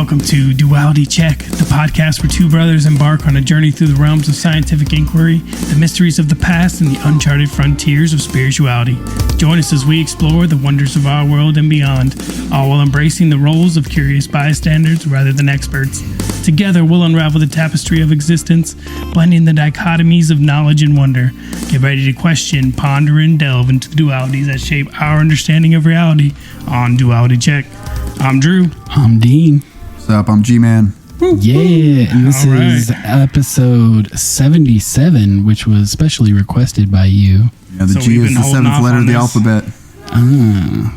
welcome to Duality Check, the podcast where two brothers embark on a journey through the realms of scientific inquiry, the mysteries of the past, and the uncharted frontiers of spirituality. Join us as we explore the wonders of our world and beyond, all while embracing the roles of curious bystanders rather than experts. Together, we'll unravel the tapestry of existence, blending the dichotomies of knowledge and wonder. Get ready to question, ponder, and delve into the dualities that shape our understanding of reality on Duality Check. I'm Drew. I'm Dean. What's up? I'm G-Man. Yeah, and this is episode 77, which was specially requested by you. Yeah, the G is the seventh letter of the alphabet.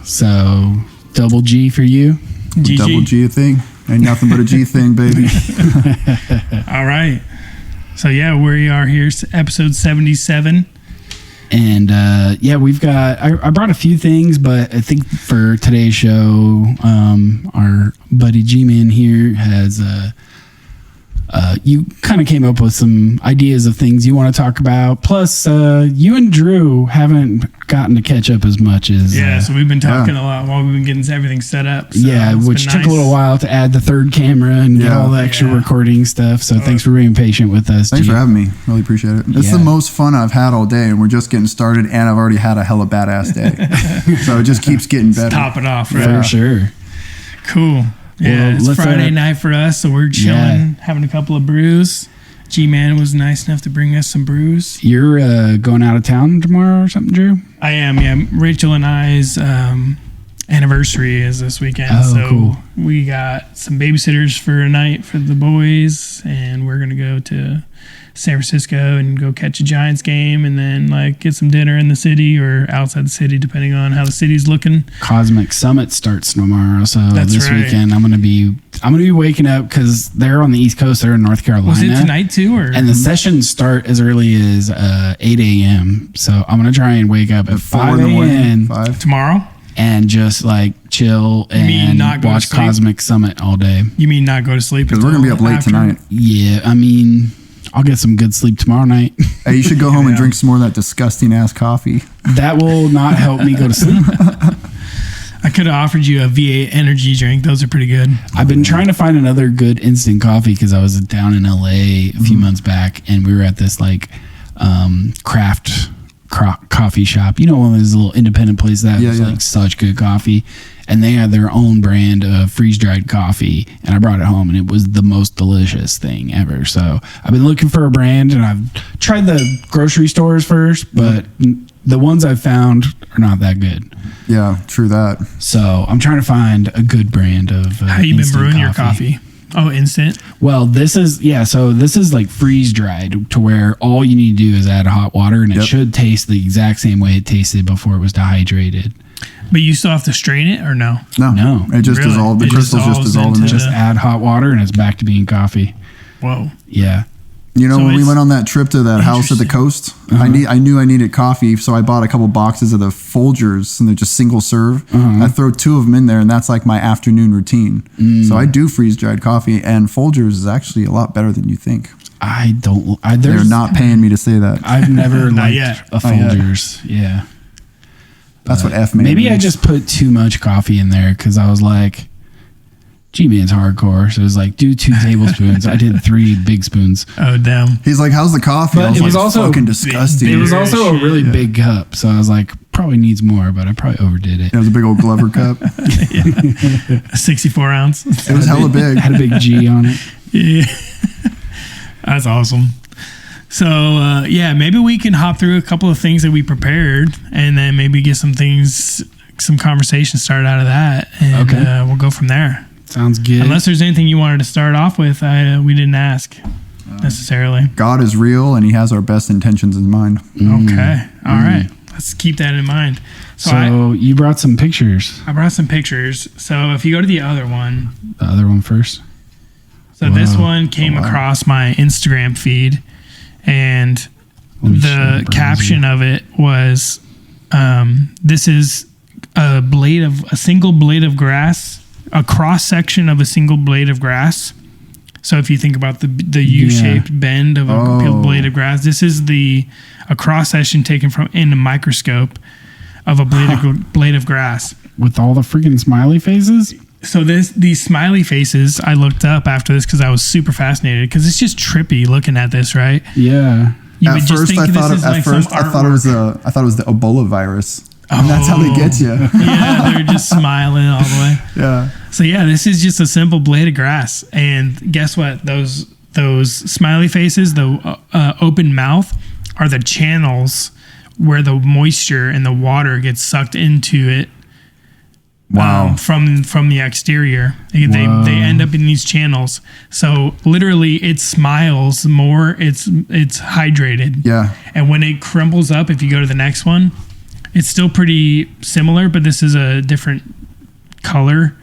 So, double G for you? GG. Double G thing. Ain't nothing but a G thing, baby. All right. So, yeah, we are here, episode 77. And, we've got... I brought a few things, but I think for today's show, our buddy G-Man here has... you kind of came up with some ideas of things you want to talk about. Plus, you and Drew haven't gotten to catch up as much as... so we've been talking a lot while we've been getting everything set up. So which took a little while to add the third camera and get all the extra recording stuff. So thanks for being patient with us. Thanks for having me. Really appreciate it. It's the most fun I've had all day, and we're just getting started, and I've already had a hella badass day. So it just keeps getting better. Top it off, right? For sure. Cool. Yeah, it's Friday night for us, so we're chilling, having a couple of brews. G-Man was nice enough to bring us some brews. You're going out of town tomorrow or something, Drew? I am, yeah. Rachel and I's anniversary is this weekend, cool. We got some babysitters for a night for the boys, and we're going to go to San Francisco and go catch a Giants game and then get some dinner in the city or outside the city, depending on how the city's looking. Cosmic Summit starts tomorrow, so this weekend I'm gonna be waking up because they're on the East Coast. They're in North Carolina. Was it tonight too, or? And the sessions start as early as 8 a.m. So I'm gonna try and wake up at 5 a.m. tomorrow and just chill and watch Cosmic Summit all day. You mean not go to sleep? Because we're gonna be up late tonight. Yeah, I mean, I'll get some good sleep tomorrow night. Hey, you should go home and drink some more of that disgusting ass coffee. That will not help me go to sleep. I could have offered you a V8 energy drink. Those are pretty good. I've been trying to find another good instant coffee because I was down in LA a few months back, and we were at this craft coffee shop. You know, one of those little independent places that was such good coffee. And they had their own brand of freeze-dried coffee, and I brought it home, and it was the most delicious thing ever. So I've been looking for a brand, and I've tried the grocery stores first, but the ones I've found are not that good. Yeah, true that. So I'm trying to find a good brand of How you been brewing your coffee? Oh, instant? Well, this is freeze-dried to where all you need to do is add hot water, and it should taste the exact same way it tasted before it was dehydrated. But you still have to strain it, or no? No. It just dissolved. The crystals just dissolved in it. Just add hot water, and it's back to being coffee. Whoa. Yeah. You know, when we went on that trip to that house at the coast, I knew I needed coffee, so I bought a couple boxes of the Folgers, and they're just single serve. I throw 2 of them in there, and that's like my afternoon routine. So I do freeze-dried coffee, and Folgers is actually a lot better than you think. They're not paying me to say that. I've never liked a Folgers. Yeah. That's what F made. Maybe I just put too much coffee in there because I was like, G-Man's hardcore. So it was do 2 tablespoons. I did 3 big spoons. Oh, damn. He's like, how's the coffee? But it was also fucking disgusting. It was also a really big cup. So I was like, probably needs more, but I probably overdid it. It was a big old Glover cup. A 64 ounce. It was hella big. Had a big G on it. Yeah. That's awesome. So, maybe we can hop through a couple of things that we prepared and then maybe get some conversation started out of that. And we'll go from there. Sounds good. Unless there's anything you wanted to start off with, we didn't ask necessarily. God is real and he has our best intentions in mind. Okay. All right. Let's keep that in mind. So you brought some pictures. I brought some pictures. So if you go to the other one. The other one first. So this one came across my Instagram feed. And the caption of it was, this is a single blade of grass, a cross section of a single blade of grass. So if you think about the U-shaped bend of a blade of grass, this is a cross section taken from in a microscope of a blade of grass. With all the freaking smiley faces? So these smiley faces, I looked up after this because I was super fascinated because it's just trippy looking at this, right? Yeah. You would just think this is like some I thought it was the Ebola virus. And that's how they get you. Yeah, they're just smiling all the way. Yeah. So yeah, this is just a simple blade of grass, and guess what? Those smiley faces, the open mouth, are the channels where the moisture and the water gets sucked into it. Wow. From the exterior, they end up in these channels. So literally, it smiles more. It's hydrated. Yeah. And when it crumbles up, if you go to the next one, it's still pretty similar, but this is a different color.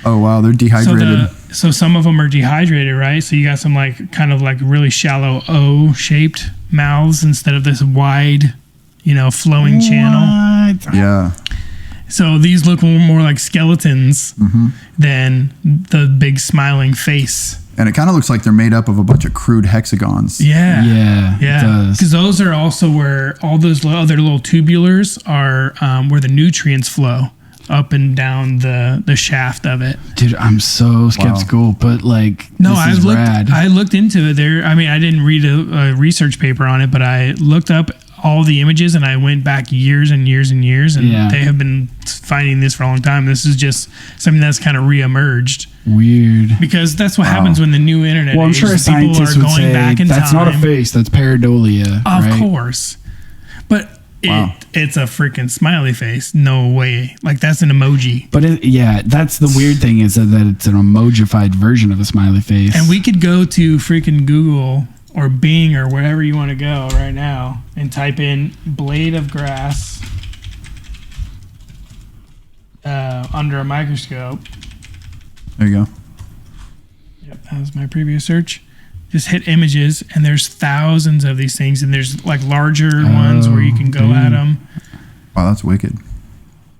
Oh wow, they're dehydrated. So some of them are dehydrated, right? So you got some like kind of like really shallow O-shaped mouths instead of this wide, flowing channel. Yeah. So these look more like skeletons than the big smiling face. And it kind of looks like they're made up of a bunch of crude hexagons. Yeah. Yeah. Yeah. Because those are also where all those other little tubulars are, where the nutrients flow up and down the shaft of it. Dude, I'm so skeptical, but like, I looked into it there. I mean, I didn't read a research paper on it, but I looked up all the images and I went back years and years and years, and they have been finding this for a long time. This is just something that's kind of reemerged. Weird. Because that's what happens when the new internet I'm sure scientists would say back in that's time. not a face, that's pareidolia. Of course. But it's a freaking smiley face. No way. Like, that's an emoji. But that's the weird thing, is that it's an emojified version of a smiley face. And we could go to freaking Google or Bing or wherever you want to go right now and type in blade of grass under a microscope. There you go. Yep, that was my previous search. Just hit images, and there's thousands of these things, and there's like larger ones where you can go at them. Wow, that's wicked.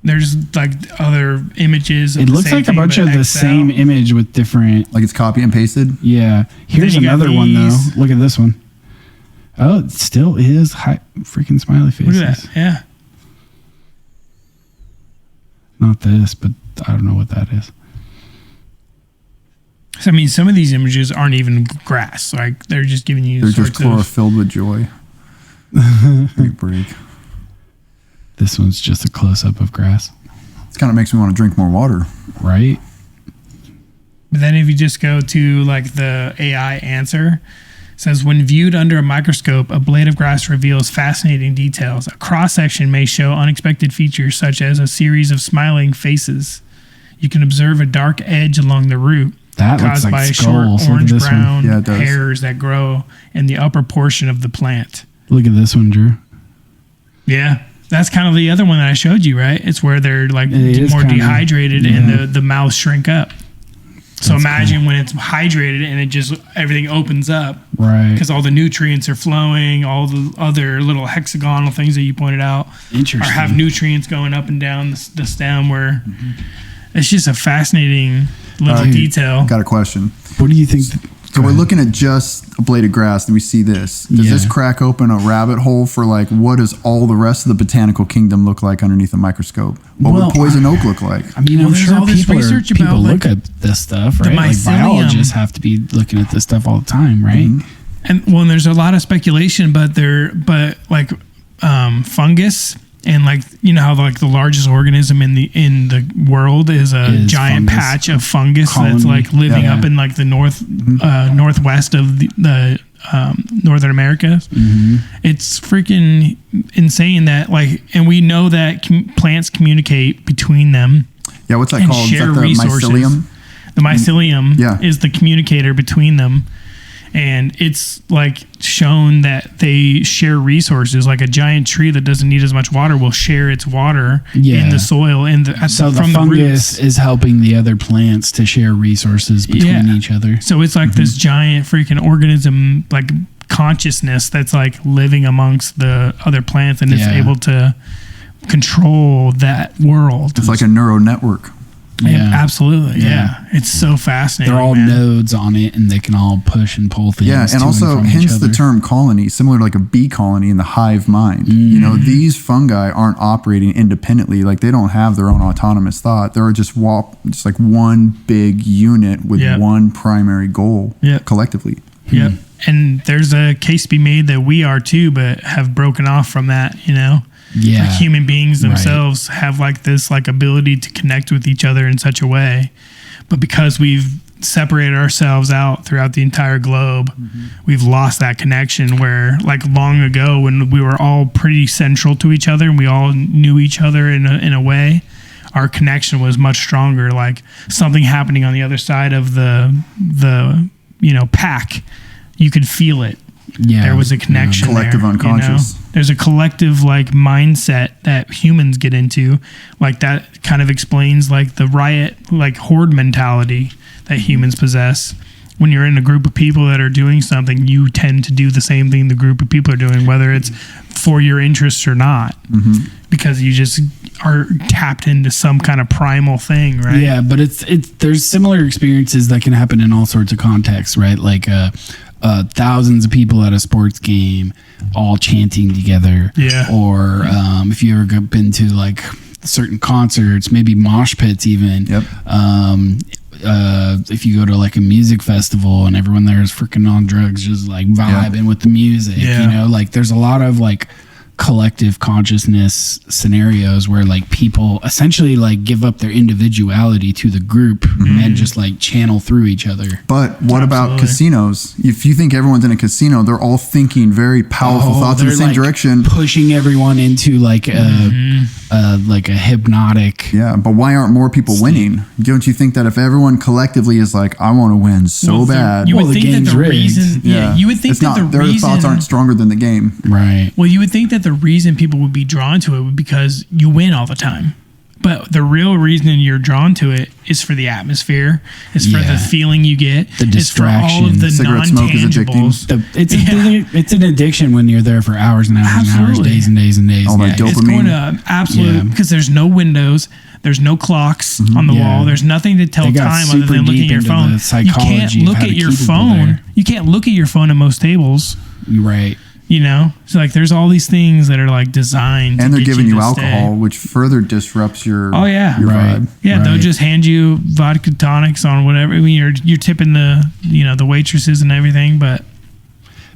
There's like other images. It looks like a bunch of the same image with different. Like it's copy and pasted. Yeah. Here's another one though. Look at this one. Oh, it still is freaking smiley faces. Look at that. Yeah. Not this, but I don't know what that is. So, I mean, some of these images aren't even grass. Like, they're just giving you. They're just chlorophyll with joy. Big break. This one's just a close up of grass. It kind of makes me want to drink more water. Right. But then if you just go to like the AI answer, it says, when viewed under a microscope, a blade of grass reveals fascinating details. A cross-section may show unexpected features such as a series of smiling faces. You can observe a dark edge along the root. That caused looks like by skulls. short orange-brown Yeah, hairs that grow in the upper portion of the plant. Look at this one, Drew. Yeah. That's kind of the other one that I showed you, right? It's where they're like more dehydrated and the mouths shrink up. So imagine when it's hydrated and it just, everything opens up. Right. Because all the nutrients are flowing, all the other little hexagonal things that you pointed out have nutrients going up and down the stem where it's just a fascinating little detail. Got a question. What do you think? So we're looking at just a blade of grass and we see this. Does this crack open a rabbit hole for like, what does all the rest of the botanical kingdom look like underneath a microscope? What would poison oak look like? I mean, I'm sure people look at this stuff, right? Like biologists have to be looking at this stuff all the time, right? And there's a lot of speculation, but fungus. And like, you know how like the largest organism in the world is a giant patch of fungus that's like living up in like the northwest of the Northern America. It's freaking insane that like, and we know that plants communicate between them. Yeah, what's that called? Share is that the resources. mycelium? The mycelium is the communicator between them. And it's like shown that they share resources. Like a giant tree that doesn't need as much water will share its water in the soil. So the fungus is helping the other plants to share resources between each other. So it's like this giant freaking organism, like consciousness that's like living amongst the other plants and it's able to control that world. It's like a neural network. Yeah, absolutely. Yeah. It's so fascinating. They're all nodes on it, and they can all push and pull things. Yeah, and also hence the term colony, similar to like a bee colony in the hive mind. You know, these fungi aren't operating independently. Like they don't have their own autonomous thought. They're just like one big unit with one primary goal collectively. Yep. And there's a case to be made that we are too, but have broken off from that, you know? Yeah. Like human beings themselves have like this like ability to connect with each other in such a way. But because we've separated ourselves out throughout the entire globe, we've lost that connection where like long ago when we were all pretty central to each other and we all knew each other in a way, our connection was much stronger. Like something happening on the other side of the you know, pack, you could feel it. Yeah, there was a connection. Collective there, unconscious. You know? There's a collective like mindset that humans get into. Like that kind of explains like the riot, like horde mentality that humans possess. When you're in a group of people that are doing something, you tend to do the same thing the group of people are doing, whether it's for your interests or not, because you just are tapped into some kind of primal thing, right? Yeah, but there's similar experiences that can happen in all sorts of contexts, right? Like thousands of people at a sports game all chanting together. Yeah. Or if you ever been to like certain concerts, maybe mosh pits even. Yep. If you go to like a music festival and everyone there is freaking on drugs, just like vibing with the music, you know, like there's a lot of like collective consciousness scenarios where like people essentially like give up their individuality to the group and just like channel through each other. But what about casinos? If you think everyone's in a casino, they're all thinking very powerful thoughts in the same direction, pushing everyone into like a hypnotic. Yeah, but why aren't more people winning? Don't you think that if everyone collectively is like, I want to win so bad, you would think that the reason, you would think that their thoughts aren't stronger than the game, right? Well, you would think that the reason people would be drawn to it would be because you win all the time. But the real reason you're drawn to it is for the atmosphere, is for the feeling you get, the distraction. It's for all of the cigarette smoke is addicting. It's an addiction when you're there for hours and hours and hours, days and days and days. All that dopamine. It's going to absolute, because there's no windows, there's no clocks on the wall, there's nothing to tell time other than looking at your phone. You can't look at your phone. You can't look at your phone at most tables. Right. You know, so like there's all these things that are like designed, and they're giving you alcohol, which further disrupts your your vibe. Yeah, they'll just hand you vodka tonics on whatever. I mean, you're tipping the waitresses and everything, but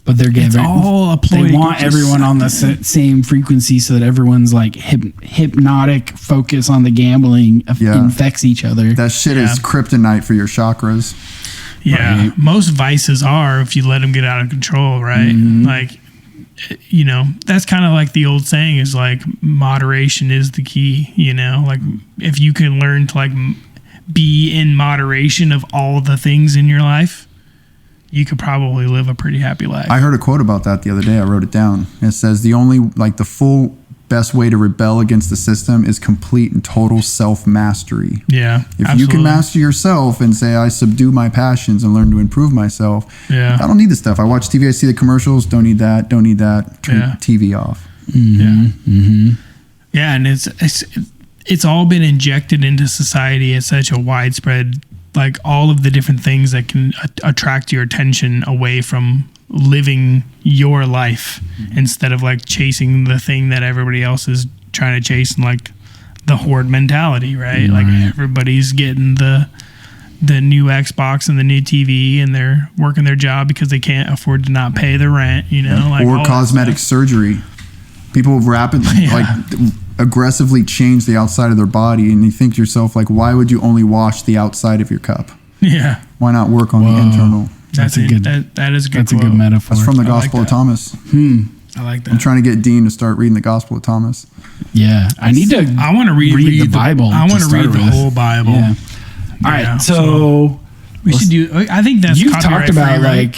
they're giving it's all a ploy. They want everyone on the same frequency so that everyone's like hypnotic focus on the gambling infects each other. That shit is kryptonite for your chakras. Yeah, right. Most vices are if you let them get out of control, right? Like. You know, that's kind of like the old saying is like moderation is the key, you know, like if you can learn to like be in moderation of all the things in your life, you could probably live a pretty happy life. I heard a quote about that the other day. I wrote it down. It says the only like the full best way to rebel against the system is complete and total self-mastery. Yeah, if you can master yourself and say, I subdue my passions and learn to improve myself, I don't need this stuff. I watch TV, I see the commercials, don't need that, turn TV off. Yeah, and it's all been injected into society at such a widespread, like all of the different things that can attract your attention away from living your life instead of like chasing the thing that everybody else is trying to chase, and like the horde mentality, right? Like everybody's getting the new Xbox and the new TV, and they're working their job because they can't afford to not pay the rent, you know, like or cosmetic surgery. People rapidly like aggressively change the outside of their body, and you think to yourself like, why would you only wash the outside of your cup? Yeah, why not work on the internal? That is a good That's a good metaphor. That's from the Gospel of Thomas. I like that. I'm trying to get Dean to start reading the Gospel of Thomas. Yeah, I want to read the Bible. I want to read the whole Bible. Yeah. All right, so we should do. I think that's you've talked about like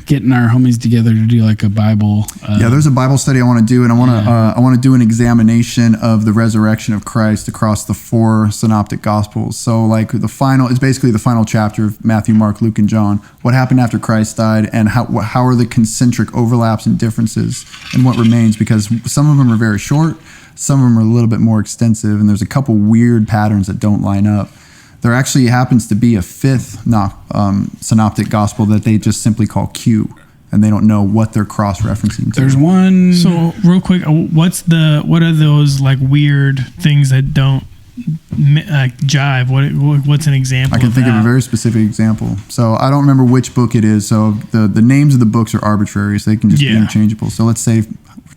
getting our homies together to do like a Bible. There's a Bible study I want to do, and I want to do an examination of the resurrection of Christ across the 4 synoptic Gospels. So like it's basically the final chapter of Matthew, Mark, Luke, and John. What happened after Christ died, and how are the concentric overlaps and differences, and what remains? Because some of them are very short, some of them are a little bit more extensive, and there's a couple weird patterns that don't line up. There actually happens to be a fifth synoptic gospel that they just simply call Q, and they don't know what they're cross-referencing to. There's one. So real quick, what are those like weird things that don't jive? What's an example? I can think of a very specific example. So I don't remember which book it is. So the names of the books are arbitrary, so they can just be interchangeable. So let's say,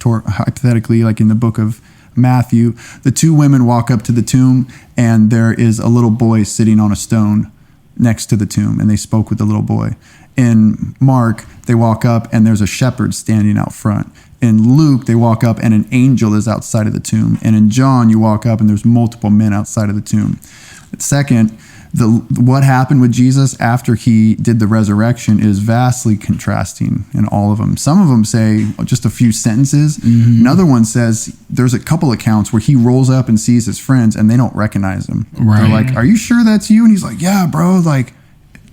hypothetically, like in the book of Matthew, the two women walk up to the tomb, and there is a little boy sitting on a stone next to the tomb, and they spoke with the little boy. In Mark, they walk up, and there's a shepherd standing out front. In Luke, they walk up, and an angel is outside of the tomb. And in John, you walk up, and there's multiple men outside of the tomb. Second, what happened with Jesus after he did the resurrection is vastly contrasting in all of them. Some of them say just a few sentences. Mm-hmm. Another one says there's a couple accounts where he rolls up and sees his friends, and they don't recognize him. Right. They're like, "Are you sure that's you?" And he's like, "Yeah, bro, like,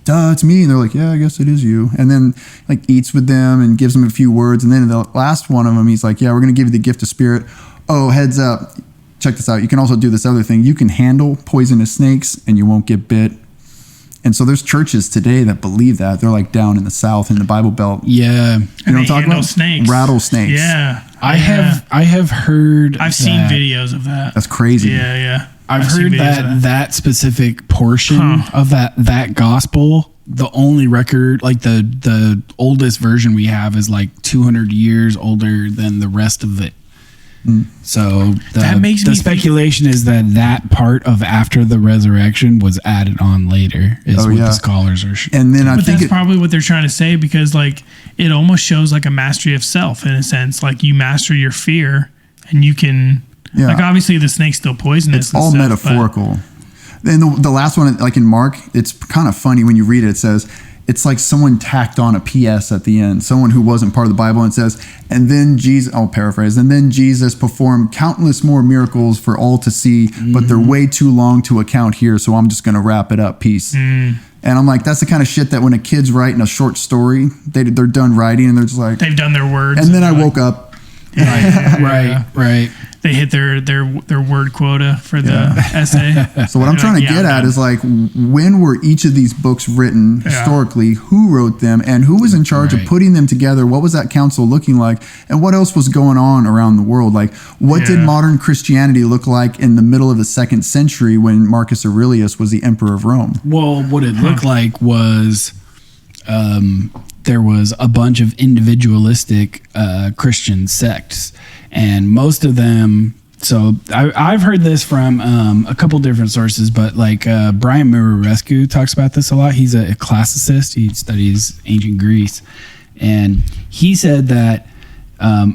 duh, it's me." And they're like, "Yeah, I guess it is you." And then like eats with them and gives them a few words. And then the last one of them, he's like, "Yeah, we're going to give you the gift of spirit. Oh, heads up. Check this out. You can also do this other thing. You can handle poisonous snakes and you won't get bit." And so there's churches today that believe that. They're like down in the South in the Bible Belt. Yeah. You know what I'm talking about? Snakes. Rattlesnakes. Yeah. I have heard. I've seen videos of that. That's crazy. Yeah. I've heard that specific portion of that gospel, the only record, like the oldest version we have is like 200 years older than the rest of it. So the speculation is that part of after the resurrection was added on later is what the scholars are. And then but that's probably what they're trying to say, because like it almost shows like a mastery of self in a sense. Like you master your fear, and you can like obviously the snake's still poisonous. It's all metaphorical. And the last one, like in Mark, it's kind of funny when you read it. It says, it's like someone tacked on a PS at the end, someone who wasn't part of the Bible, and it says, and then Jesus, I'll paraphrase, and then Jesus performed countless more miracles for all to see, but they're way too long to account here, so I'm just going to wrap it up. Peace. And I'm like, that's the kind of shit that when a kid's writing a short story, they're done writing, and they're just like... They've done their words. And then I woke up. Right. They hit their word quota for the essay. So what I'm trying to get at is like, when were each of these books written historically? Who wrote them, and who was in charge of putting them together? What was that council looking like, and what else was going on around the world? Like, what did modern Christianity look like in the middle of the 2nd century when Marcus Aurelius was the emperor of Rome? Well, what it looked like was there was a bunch of individualistic Christian sects. And most of them, so I've heard this from a couple different sources, but like Brian Murescu talks about this a lot. He's a classicist. He studies ancient Greece. And he said that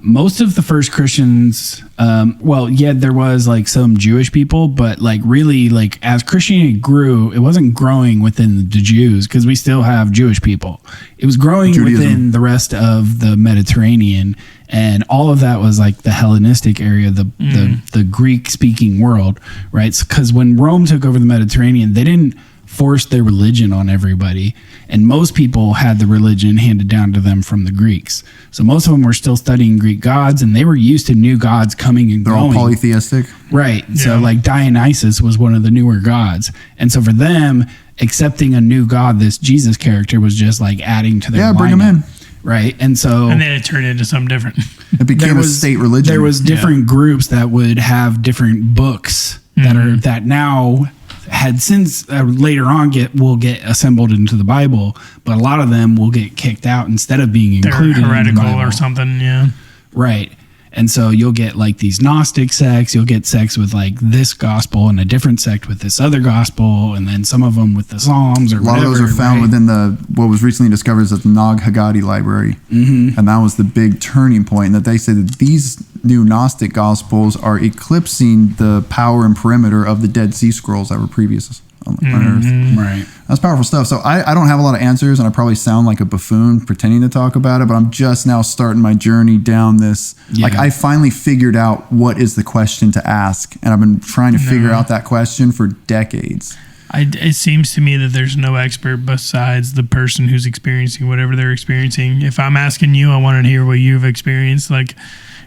most of the first Christians, there was like some Jewish people, but like really like as Christianity grew, it wasn't growing within the Jews, because we still have Jewish people. It was growing within the rest of the Mediterranean. And all of that was like the Hellenistic area, the Greek-speaking world, right? Because when Rome took over the Mediterranean, they didn't force their religion on everybody. And most people had the religion handed down to them from the Greeks. So most of them were still studying Greek gods, and they were used to new gods coming and going. They're all polytheistic? Right. Yeah. So like Dionysus was one of the newer gods. And so for them, accepting a new god, this Jesus character, was just like adding to their lineup. Bring him in. Right. And then it turned into something different. It became a state religion. There was different groups that would have different books that now had since later on will get assembled into the Bible, but a lot of them will get kicked out instead of being included. They're heretical in the Bible. Or something. Yeah. Right. And so you'll get like these Gnostic sects, you'll get sects with like this gospel and a different sect with this other gospel, and then some of them with the Psalms or whatever. A lot of those are found within what was recently discovered as the Nag Hammadi library. And that was the big turning point, that they say that these new Gnostic gospels are eclipsing the power and perimeter of the Dead Sea Scrolls that were previous on Earth. Right. That's powerful stuff. So I don't have a lot of answers, and I probably sound like a buffoon pretending to talk about it, but I'm just now starting my journey down this. Like, I finally figured out what is the question to ask, and I've been trying to figure out that question for decades. It seems to me that there's no expert besides the person who's experiencing whatever they're experiencing. If I'm asking you, I want to hear what you've experienced. Like,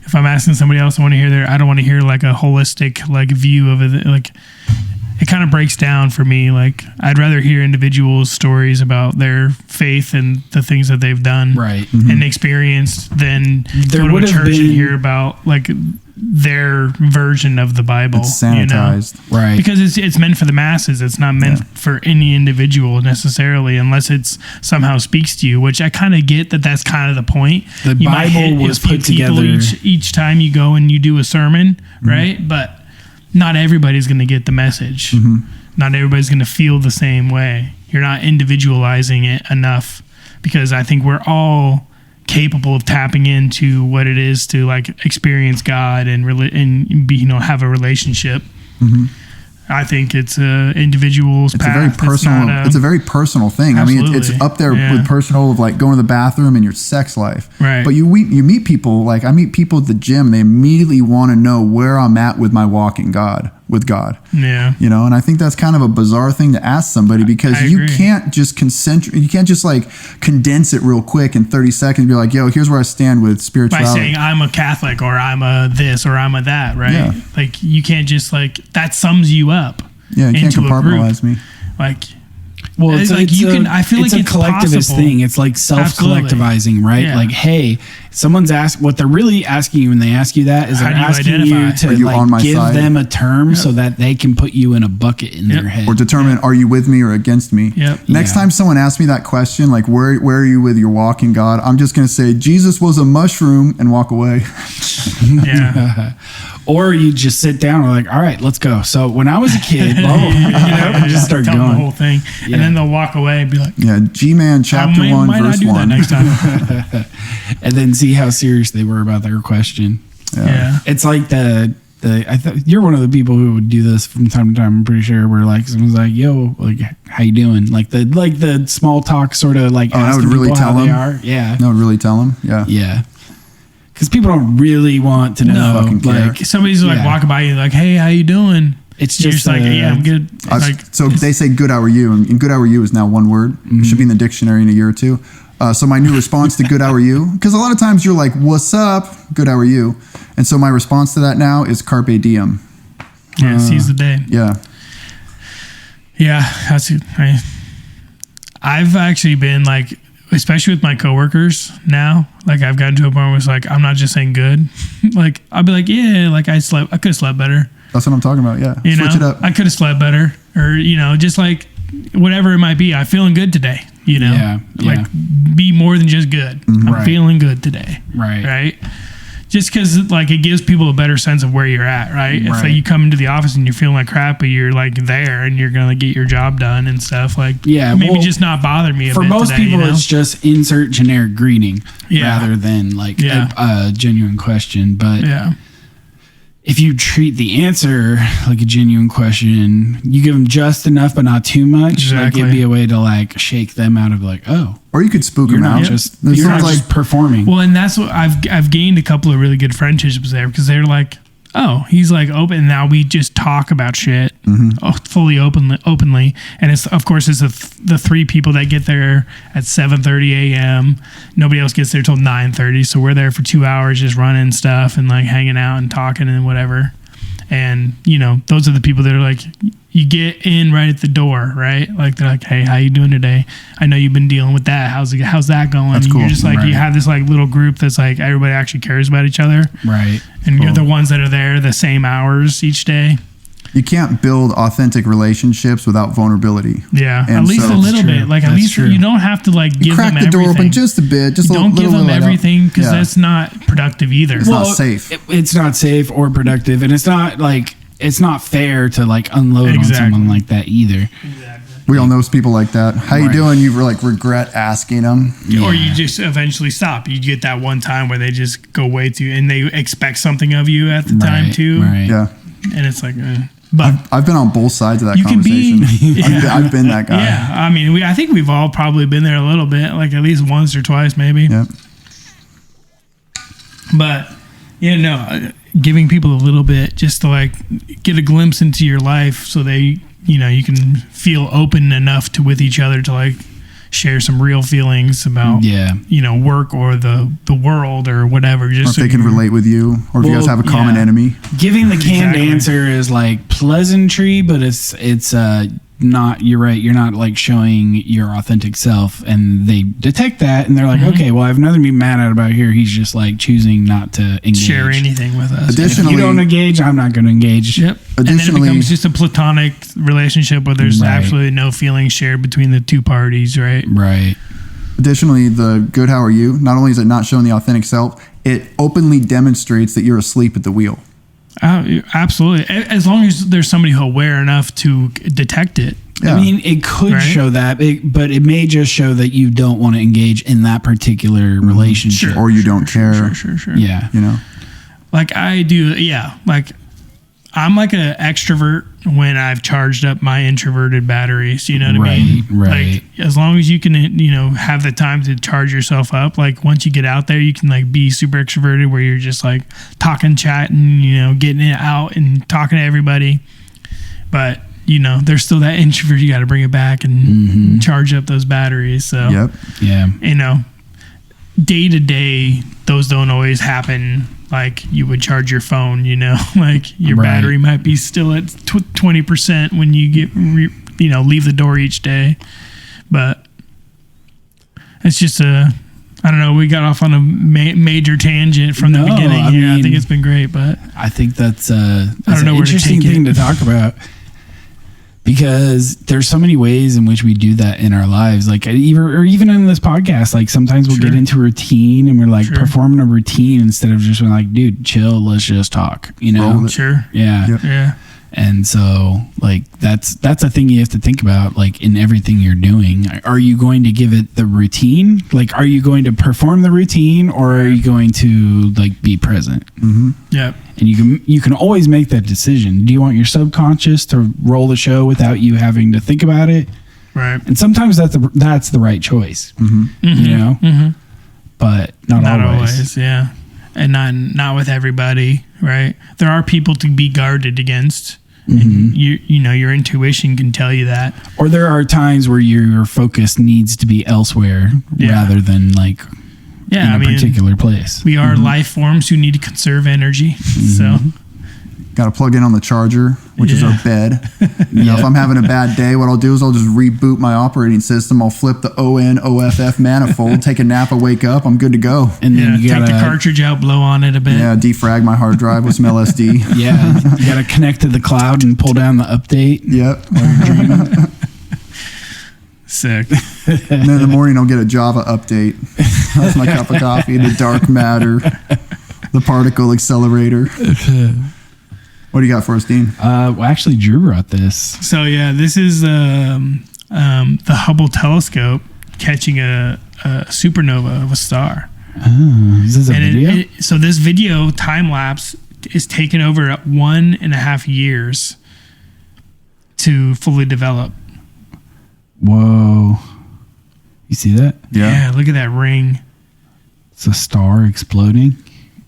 if I'm asking somebody else, I don't want to hear like a holistic like view of it. Like, it kind of breaks down for me. Like, I'd rather hear individuals' stories about their faith and the things that they've done and experienced than go to a church and hear about like their version of the Bible. It's sanitized, right? Because it's meant for the masses. It's not meant for any individual necessarily, unless it's somehow speaks to you. Which I kind of get that's kind of the point. The Bible was put together each time you go and you do a sermon, right? But not everybody's going to get the message. Not everybody's going to feel the same way. You're not individualizing it enough, because I think we're all capable of tapping into what it is to like experience God and be, have a relationship. I think it's a individual's path. It's a very personal. It's a very personal thing. Absolutely. I mean, it's up there with personal of like going to the bathroom and your sex life. Right. But you meet people, like I meet people at the gym. They immediately want to know where I'm at with my walk with God. Yeah. And I think that's kind of a bizarre thing to ask somebody, because you can't just you can't just like condense it real quick in 30 seconds and be like, yo, here's where I stand with spirituality. By saying I'm a Catholic or I'm a this or I'm a that, right? Yeah. Like you can't just like, that sums you up. Yeah, you can't compartmentalize me. Like, well, it's like I feel like it's a collectivist possible. thing. It's like self-collectivizing, right? Yeah. Like, hey, someone's what they're really asking you when they ask you that is they're asking you to like give them a term so that they can put you in a bucket in their head, or determine are you with me or against me. Next time someone asks me that question, like where are you with your walk in God, I'm just gonna say Jesus was a mushroom and walk away. Or you just sit down and like, all right, let's go. So when I was a kid, just start tell going them the whole thing, and then they'll walk away and be like, G-Man chapter 1 verse 1 next time. And then see how serious they were about their question. It's like you're one of the people who would do this from time to time, I'm pretty sure, where like someone's like, yo, like how you doing, like the small talk sort of like asking I would really tell them. They are. I would really tell them. Because people don't really want to know. Like somebody's like walking by you, like, "Hey, how you doing?" It's just like, "Yeah, I'm good." So they say "Good, how are you?" and "Good, how are you" is now one word. It should be in the dictionary in a year or two. So my new response to "Good, how are you?" because a lot of times you're like, "What's up? Good, how are you?" And so my response to that now is "Carpe diem." Yeah, seize the day. That's it. I've actually been like, especially with my coworkers now, like I've gotten to a point where it's like, I'm not just saying good. Like I'll be like, yeah, like I could have slept better. That's what I'm talking about. Yeah. Switch it up. I could have slept better, or, just like whatever it might be. I'm feeling good today, like be more than just good. I'm feeling good today. Right. Just because like it gives people a better sense of where you're at, right? It's like you come into the office and you're feeling like crap, but you're like there and you're gonna get your job done and stuff. Like maybe just not bother me. For most people, it's just insert generic greeting rather than like a genuine question. But if you treat the answer like a genuine question, you give them just enough but not too much. Exactly. Like it'd be a way to like shake them out of like, oh. Or you could spook them out. You're not just performing. Well, and that's what I've gained a couple of really good friendships there, because they're like, oh, he's like open. And now we just talk about shit fully openly. And it's, of course, it's the three people that get there at 7:30 a.m. Nobody else gets there till 9:30. So we're there for 2 hours just running stuff and like hanging out and talking and whatever. And, those are the people that are like, you get in right at the door, right? Like they're like, hey, how you doing today? I know you've been dealing with that. How's that going? That's and cool. You're just like, you have this like little group that's like, everybody actually cares about each other. Right. And you're the ones that are there the same hours each day. You can't build authentic relationships without vulnerability. Yeah, and at least a little bit. Like at least you don't have to like give them everything. Crack the door open just a bit. Just don't give them everything, because that's not productive either. It's not safe. It's not safe or productive, and it's not like it's not fair to like unload on someone like that either. Exactly. We all know people like that. How you doing? You like regret asking them, or you just eventually stop. You get that one time where they just go way too, and they expect something of you at the time too. Right. Yeah, and it's like. But I've been on both sides of that conversation. I've been that guy. Yeah, I mean, I think we've all probably been there a little bit, like at least once or twice, maybe. Yep. But giving people a little bit just to like get a glimpse into your life, so they, you can feel open enough with each other to like share some real feelings about, work or the world or whatever. Just or if they can relate with you, or if you guys have a common enemy. Giving the canned answer is like pleasantry, but it's not, you're right, you're not like showing your authentic self, and they detect that and they're like, okay, well, I have nothing to be mad at about here. He's just like choosing not to engage. Share anything with us. Additionally, if you don't engage, I'm not going to engage. Yep. And then it becomes just a platonic relationship where there's absolutely no feelings shared between the two parties, right? Right. Additionally, the Good How Are You, not only is it not showing the authentic self, it openly demonstrates that you're asleep at the wheel. Absolutely. As long as there's somebody who's aware enough to detect it. Yeah. I mean, it could show that, but it may just show that you don't want to engage in that particular relationship. Or you don't care. Sure. Yeah. You know? Like I do, like I'm like an extrovert when I've charged up my introverted batteries, you know what I mean? Right. Like as long as you can, have the time to charge yourself up, like once you get out there, you can like be super extroverted where you're just like talking, chatting, getting it out and talking to everybody. But, there's still that introvert, you got to bring it back and charge up those batteries. So, day to day, those don't always happen like you would charge your phone, like your battery might be still at 20% when you get, leave the door each day. But it's just I don't know, we got off on a major tangent from the beginning here. I think it's been great, but I think that's an interesting thing to talk about. Because there's so many ways in which we do that in our lives, like even in this podcast, like sometimes we'll get into routine and we're like performing a routine instead of just being like, dude, chill, let's just talk, Sure. Yeah. Yep. Yeah. And so like that's a thing you have to think about, like in everything you're doing. Are you going to give it the routine? Like, are you going to perform the routine, or are you going to like be present? Yep. And you can always make that decision. Do you want your subconscious to roll the show without you having to think about it? Right. And sometimes that's the right choice. But not always. Yeah. And not with everybody, right? There are people to be guarded against. And your intuition can tell you that. Or there are times where your focus needs to be elsewhere rather than like in a particular place. We are life forms who need to conserve energy. So got to plug in on the charger, which is our bed. If I'm having a bad day, what I'll do is I'll just reboot my operating system. I'll flip the ON/OFF manifold, take a nap, I wake up, I'm good to go. And then you take the cartridge out, blow on it a bit. Yeah, defrag my hard drive with some LSD. Yeah, you got to connect to the cloud and pull down the update. Yep. While you're dreaming. Sick. And then in the morning, I'll get a Java update. That's my cup of coffee. The dark matter, the particle accelerator. What do you got for us, Dean? Well, actually, Drew brought this. So yeah, this is the Hubble telescope catching a supernova of a star. Oh, is this a video? So this video time lapse is taken over at 1.5 years to fully develop. Whoa! You see that? Yeah. Look at that ring. It's a star exploding.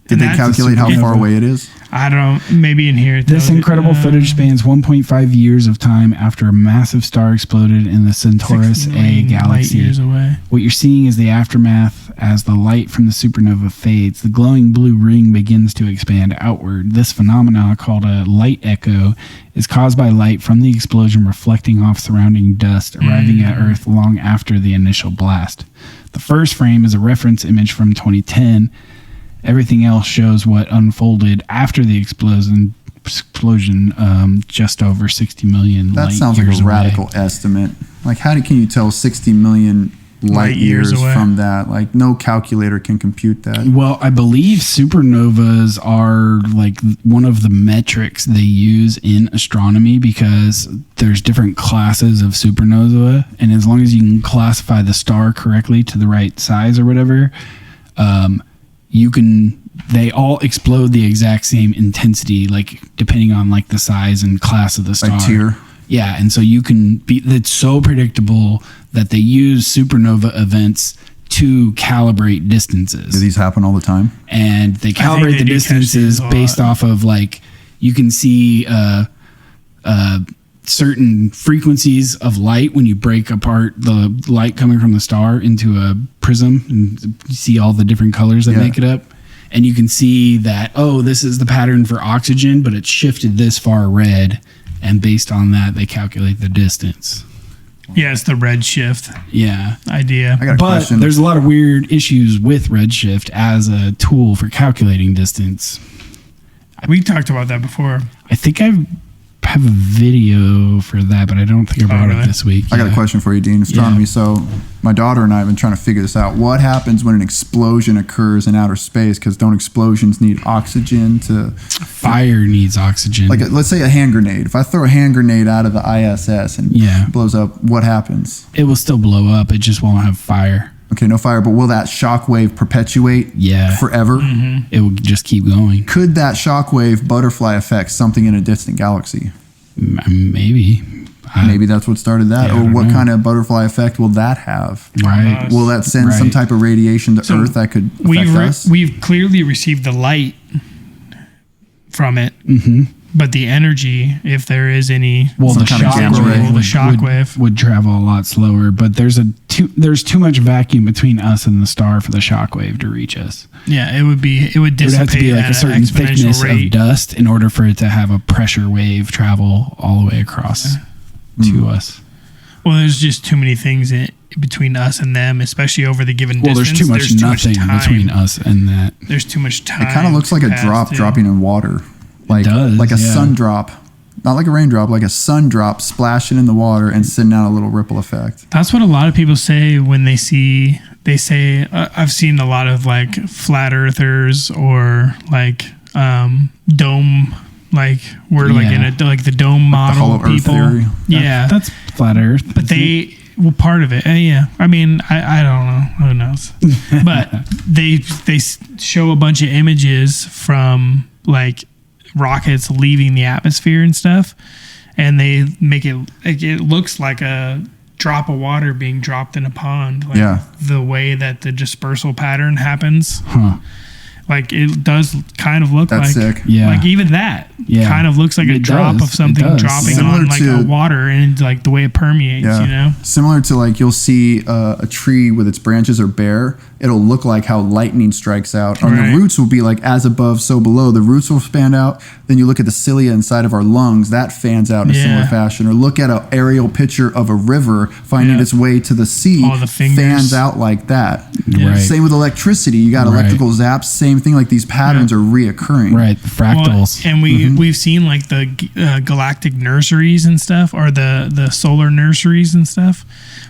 Did they calculate how far away it is? I don't know. Maybe in here. This incredible footage spans 1.5 years of time after a massive star exploded in the Centaurus A galaxy. Light years away. What you're seeing is the aftermath as the light from the supernova fades. The glowing blue ring begins to expand outward. This phenomenon, called a light echo, is caused by light from the explosion reflecting off surrounding dust, arriving at Earth long after the initial blast. The first frame is a reference image from 2010. Everything else shows what unfolded after the explosion, just over 60 million light years away. That sounds like a radical estimate. Like, can you tell 60 million light years from that? Like, no calculator can compute that. Well, I believe supernovas are like one of the metrics they use in astronomy, because there's different classes of supernova, and as long as you can classify the star correctly to the right size or whatever, they all explode the exact same intensity, like depending on like the size and class of the star. Like tier. Yeah, and so it's so predictable that they use supernova events to calibrate distances. Do these happen all the time? And they calibrate the distances based off of, like, you can see certain frequencies of light when you break apart the light coming from the star into a prism and you see all the different colors that make it up. And you can see that, oh, this is the pattern for oxygen, but it's shifted this far red. And based on that, they calculate the distance. Yeah, it's the redshift idea. I got a question. There's a lot of weird issues with redshift as a tool for calculating distance. We talked about that before. I think I have a video for that, but I don't think I brought it this week. I got a question for you, Dean. Astronomy. Yeah. So my daughter and I have been trying to figure this out. What happens when an explosion occurs in outer space? Because don't explosions need oxygen to... Fire needs oxygen. Like, let's say a hand grenade. If I throw a hand grenade out of the ISS and blows up, what happens? It will still blow up. It just won't have fire. Okay, no fire, but will that shockwave perpetuate forever? Mm-hmm. It will just keep going. Could that shockwave butterfly affect something in a distant galaxy? Maybe. Maybe that's what started that. Or what kind of butterfly effect will that have? Right. Will that send some type of radiation to Earth that could affect us? We've clearly received the light from it. Mm-hmm. But the energy, if there is any, the shockwave would travel a lot slower. But there's too much vacuum between us and the star for the shockwave to reach us. Yeah, it would dissipate. It would have to be like a certain thickness of dust in order for it to have a pressure wave travel all the way across to us. Well, there's just too many things between us and them, especially over the given distance. Well, there's too much nothing between us and that. There's too much time. It kind of looks like a drop dropping in water. Like a sun drop, not like a raindrop, like a sun drop splashing in the water and sending out a little ripple effect. That's what a lot of people say when they say, I've seen a lot of like flat earthers or like dome, like we're like in a, like the dome model the people. Theory. Yeah. That's flat earth. But part of it. Yeah. I mean, I don't know. Who knows? But they show a bunch of images from like rockets leaving the atmosphere and stuff, and they make it looks like a drop of water being dropped in a pond, like the way that the dispersal pattern happens. Like it does kind of look That's like sick. Like even that kind of looks like a drop of something dropping on like a water, and like the way it permeates, you know, similar to like you'll see a tree with its branches are bare, it'll look like how lightning strikes out, and the roots will be like as above so below. The roots will fan out. Then you look at the cilia inside of our lungs, that fans out in a similar fashion. Or look at an aerial picture of a river finding its way to the sea, all the fingers fans out like that. Right. Same with electricity. You got electrical zaps, same thing. Like these patterns are reoccurring. Right, fractals. Well, and we've seen like the galactic nurseries and stuff, or the solar nurseries and stuff,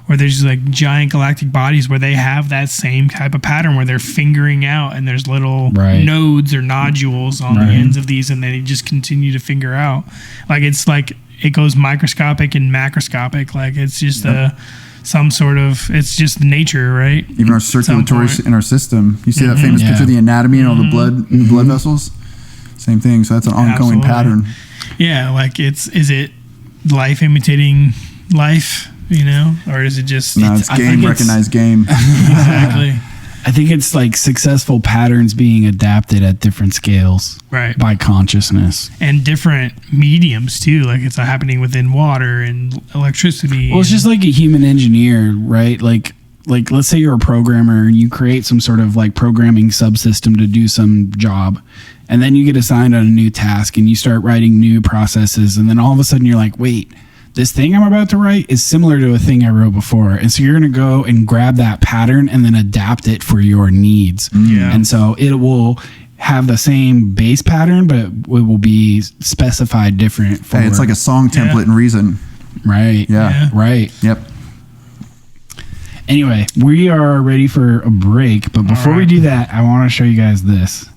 where there's like giant galactic bodies where they have that same type of pattern where they're fingering out, and there's little nodes or nodules on the ends of these, and they just continue to finger out. Like it's like it goes microscopic and macroscopic. Like it's just some sort of, it's just nature, right? Even our circulatory in our system. You see that famous picture of the anatomy and all the blood vessels? Same thing. So that's an ongoing pattern. Yeah, like is it life imitating life, you know? Or is it just... No, it's game, recognized game. Exactly. I think it's like successful patterns being adapted at different scales by consciousness. And different mediums too. Like it's happening within water and electricity. Well, it's just like a human engineer, right? Like let's say you're a programmer and you create some sort of like programming subsystem to do some job. And then you get assigned on a new task and you start writing new processes. And then all of a sudden you're like, wait, this thing I'm about to write is similar to a thing I wrote before. And so you're going to go and grab that pattern and then adapt it for your needs. Yeah. And so it will have the same base pattern, but it will be specified different. Hey, it's like a song template in Reason. Right. Yeah. Right. Yep. Anyway, we are ready for a break. But before we do that, I want to show you guys this.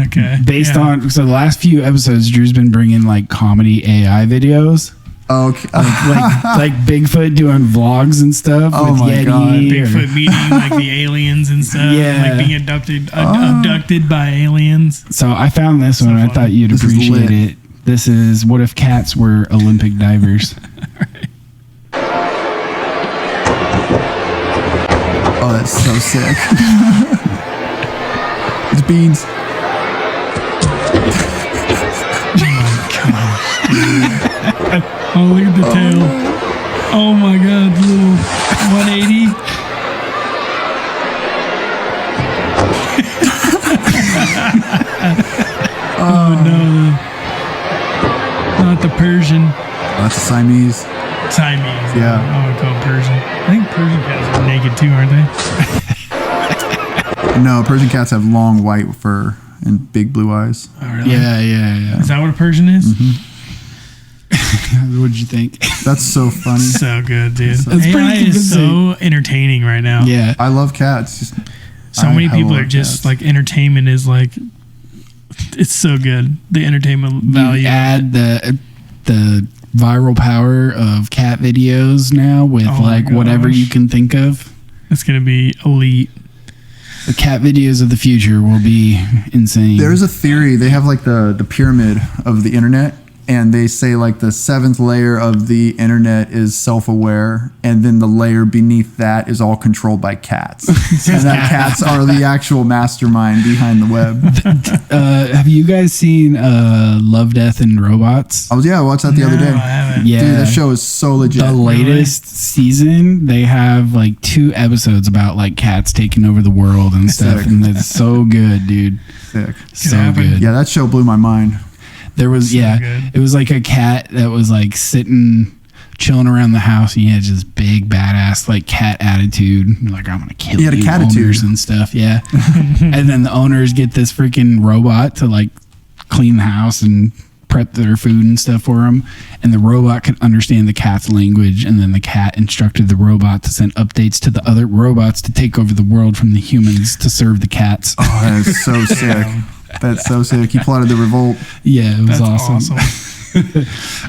Okay. Based on, so the last few episodes, Drew's been bringing like comedy AI videos. Okay. like Bigfoot doing vlogs and stuff with Yeti. God. Bigfoot meeting like the aliens and stuff. Yeah. Like being abducted by aliens. So I found this one. I thought you'd appreciate it. This is What If Cats Were Olympic Divers? Oh, that's so sick. It's beans. Oh my God, dude. Oh, look at the tail. Oh my god, little 180. Oh no. Not the Persian. That's a Siamese. Siamese. Yeah. I would call it Persian. I think Persian cats are naked too, aren't they? No, Persian cats have long white fur and big blue eyes. Oh, really? Yeah. Is that what a Persian is? Mm-hmm. What did you think? That's so funny. So good, dude. That's pretty AI is so convincing. entertaining right now. Yeah. I love cats. So many people are just like, entertainment is like, it's so good. The entertainment value. You add the viral power of cat videos now with whatever you can think of. It's going to be elite. The cat videos of the future will be insane. There's a theory. They have like the pyramid of the internet, and they say like the 7th layer of the internet is self-aware, and then the layer beneath that is all controlled by cats. And that cats are the actual mastermind behind the web. Have you guys seen Love, Death, and Robots? I watched that the other day. I haven't. Yeah. Dude, that show is so legit. The latest season, they have like 2 episodes about like cats taking over the world and stuff, Sick. and it's so good, dude. Sick. So good. Yeah, that show blew my mind. There was good. it was like a cat that was like sitting, chilling around the house, and he had just big badass like cat attitude. Like, I'm gonna kill He had a you, catitude. owners and stuff. Yeah, and then the owners get this freaking robot to like clean the house and prep their food and stuff for them, and the robot could understand the cat's language, and then the cat instructed the robot to send updates to the other robots to take over the world from the humans to serve the cats. Oh, that is so sick. That's so sick. He plotted the revolt. Yeah, it was That's awesome.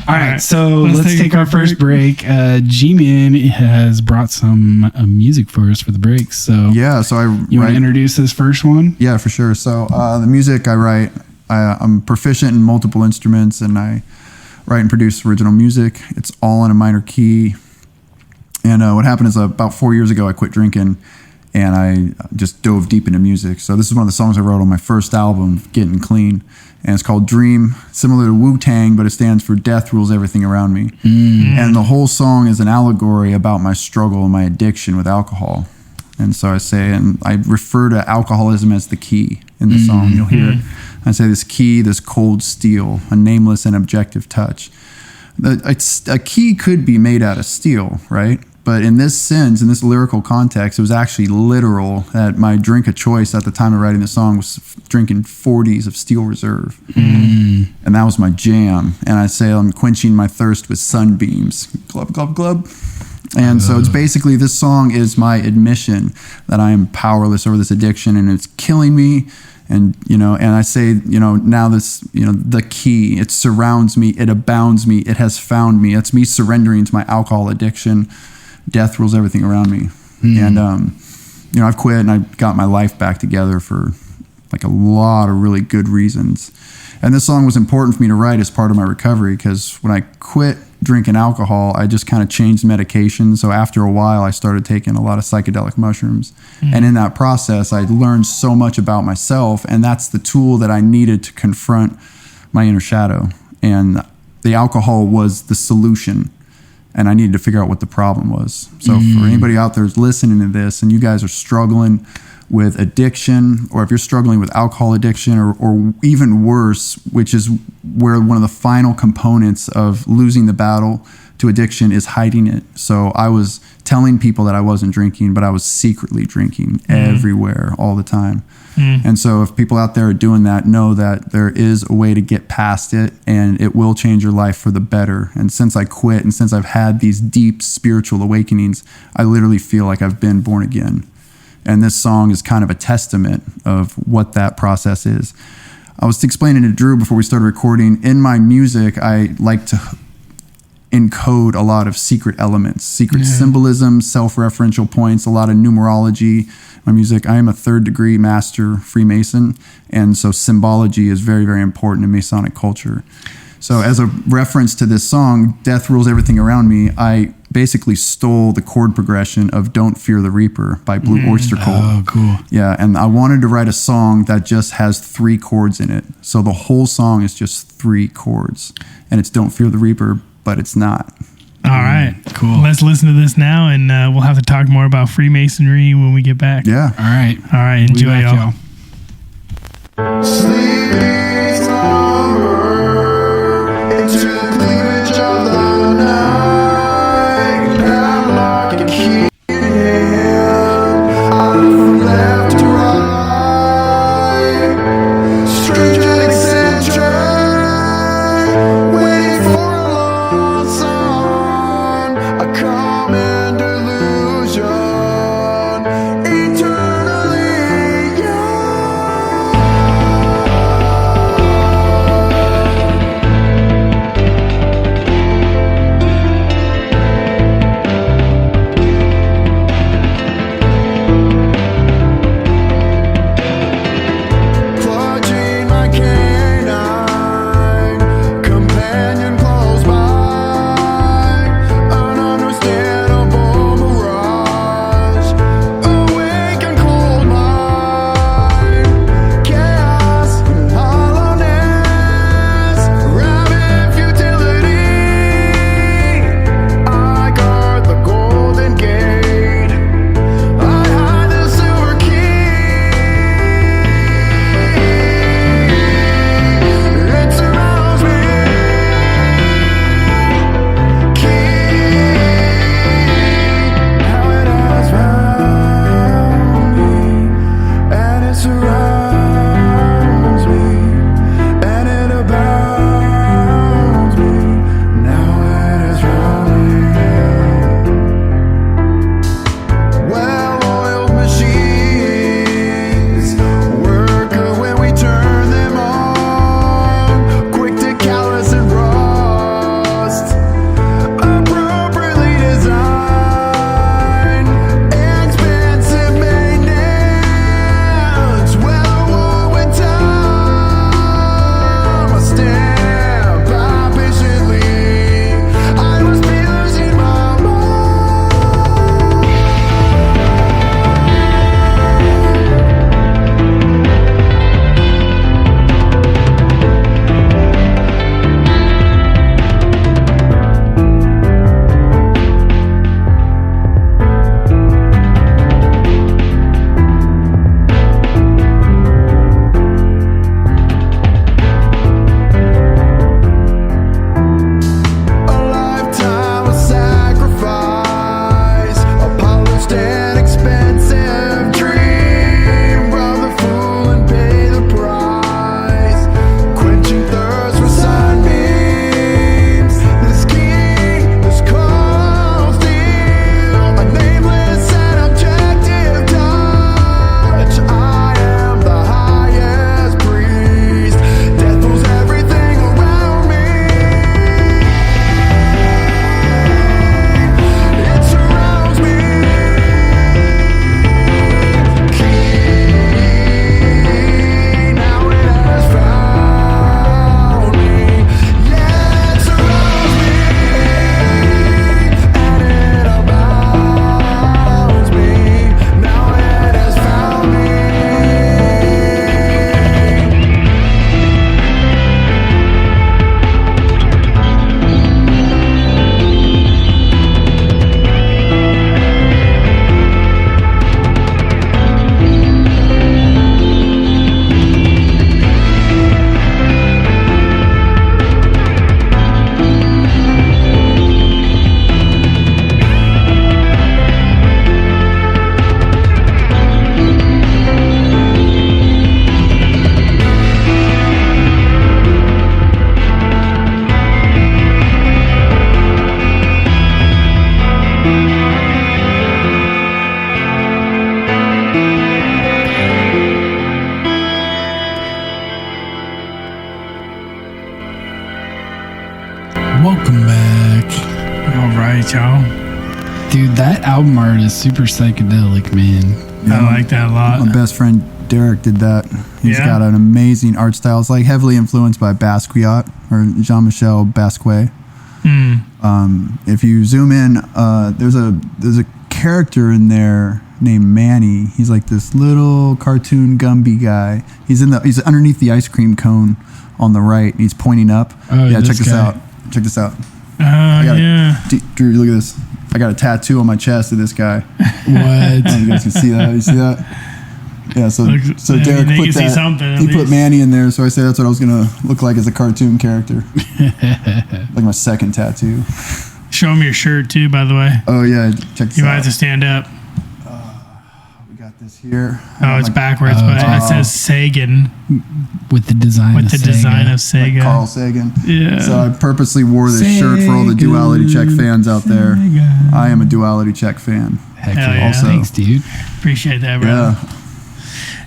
All right, so let's take our first break. G-Man has brought some music for us for the break. So Yeah, so you want to introduce this first one? Yeah, for sure. So the music I write, I'm proficient in multiple instruments, and I write and produce original music. It's all in a minor key. And what happened is about 4 years ago, I quit drinking, and I just dove deep into music. So this is one of the songs I wrote on my first album, Getting Clean. And it's called Dream, similar to Wu-Tang, but it stands for Death Rules Everything Around Me. And the whole song is an allegory about my struggle and my addiction with alcohol. And so I say, and I refer to alcoholism as the key in the song. You'll hear it. I say this key, this cold steel, a nameless and objective touch. A key could be made out of steel, right? But in this sense, in this lyrical context, it was actually literal that my drink of choice at the time of writing the song was drinking 40s of Steel Reserve. And that was my jam. And I say I'm quenching my thirst with sunbeams. Glub, glub, glub. And so it's basically, this song is my admission that I am powerless over this addiction and it's killing me. And, and I say, now this, the key, it surrounds me, it abounds me, it has found me. It's me surrendering to my alcohol addiction. Death rules everything around me. And, I've quit and I got my life back together for like a lot of really good reasons. And this song was important for me to write as part of my recovery, because when I quit drinking alcohol, I just kind of changed medication. So after a while, I started taking a lot of psychedelic mushrooms. And in that process, I learned so much about myself. And that's the tool that I needed to confront my inner shadow. And the alcohol was the solution. And I needed to figure out what the problem was. So for anybody out there who's listening to this and you guys are struggling with addiction, or if you're struggling with alcohol addiction, or even worse, which is where one of the final components of losing the battle to addiction is hiding it. So I was telling people that I wasn't drinking, but I was secretly drinking everywhere all the time. And so if people out there are doing that, know that there is a way to get past it, and it will change your life for the better. And since I quit, and since I've had these deep spiritual awakenings, I literally feel like I've been born again. And this song is kind of a testament of what that process is. I was explaining to Drew before we started recording, in my music, I like to encode a lot of secret elements, secret symbolism, self-referential points, a lot of numerology. My music, I am a 3rd degree master Freemason, and so symbology is very, very important in Masonic culture. So as a reference to this song, Death Rules Everything Around Me, I basically stole the chord progression of Don't Fear the Reaper by Blue Oyster Cult. Oh, cool. Yeah, and I wanted to write a song that just has 3 chords in it. So the whole song is just 3 chords, and it's Don't Fear the Reaper, but it's not. All right. Cool. Let's listen to this now, and we'll have to talk more about Freemasonry when we get back. Yeah. All right. All right. Enjoy, y'all. Sleepy slumber into the cleavage of the night. Padlock and key in hand. I look from left to right. Strange and eccentric, waiting for a lost song. A common delusion, eternally young. Clutching my canine companion close by, an ununderstandable mirage, awake and cold mind, chaos, hollowness, rabid futility. I guard the golden gate, I hide the silver key. It surrounds me. Now it has found me, and it surrounds me, and it abounds me. Now it has found me. Well-oiled machines work when we turn them on, quick to callous and rust, appropriately designed, expensive maintenance, well-worn with time. I stand by patiently, I must be losing my A lifetime of sacrifice, a polished and expensive dream. Rob the fool and pay the price, quenching thirst for sunbeams. This key, this cold steel, a nameless and objective touch. I am the highest priest. Death rules everything around me. It surrounds me. Key, now it has found me. Yeah, it surrounds me, and it abounds me. Now it has found me. Welcome back. All right, y'all. Dude, that album art is super psychedelic, man. I like that a lot. My best friend Derek did that. He's Yeah? got an amazing art style. It's like heavily influenced by Basquiat or Jean-Michel Basquiat. If you zoom in, there's a character in there named Manny. He's like this little cartoon Gumby guy. He's underneath the ice cream cone on the right. He's pointing up. Oh, yeah, this check this guy. out. Check this out. Yeah. Drew, look at this. I got a tattoo on my chest of this guy. What? You guys can see that. You see that? Yeah. So Look, Derek they put can see that. something, at He put least. Manny in there, so I said that's what I was gonna look like as a cartoon character. Like my second tattoo. Show him your shirt too, by the way. Oh yeah, check this You might out. have to stand up. We got this here. Oh, it's backwards, Oh, but it wow. says Sagan With the design with of the Sega. design of Like Sega. Carl Sagan. Yeah. So I purposely wore this shirt for all the Duality Check fans out there. I am a Duality Check fan. Heck Hell yeah. yeah. Also. Thanks, dude. Appreciate that, bro. Yeah.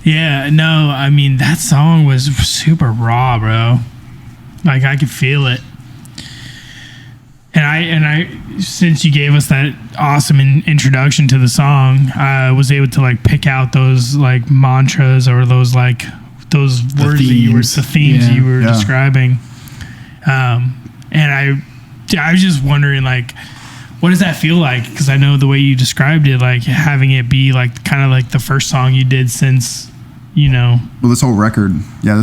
Yeah, no, I mean that song was super raw, bro. Like I could feel it. And I since you gave us that awesome introduction to the song, I was able to like pick out those like mantras or those words the themes Yeah. you were Yeah. describing. And I was just wondering, like, what does that feel like? Because I know the way you described it, like having it be like kind of like the first song you did since, you know. Well, this whole record Yeah.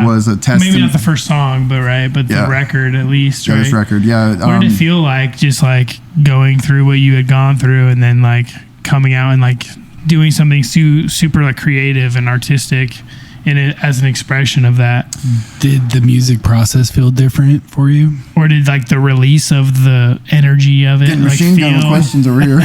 was a test. Maybe not the first song, but Yeah. the record at least, Yeah, right? this record. Yeah. What did it feel like just like going through what you had gone through and then like coming out and like doing something super like creative and artistic in it as an expression of that? Did the music process feel different for you? Or did like the release of the energy of it Getting like machine gun with feel, questions over here.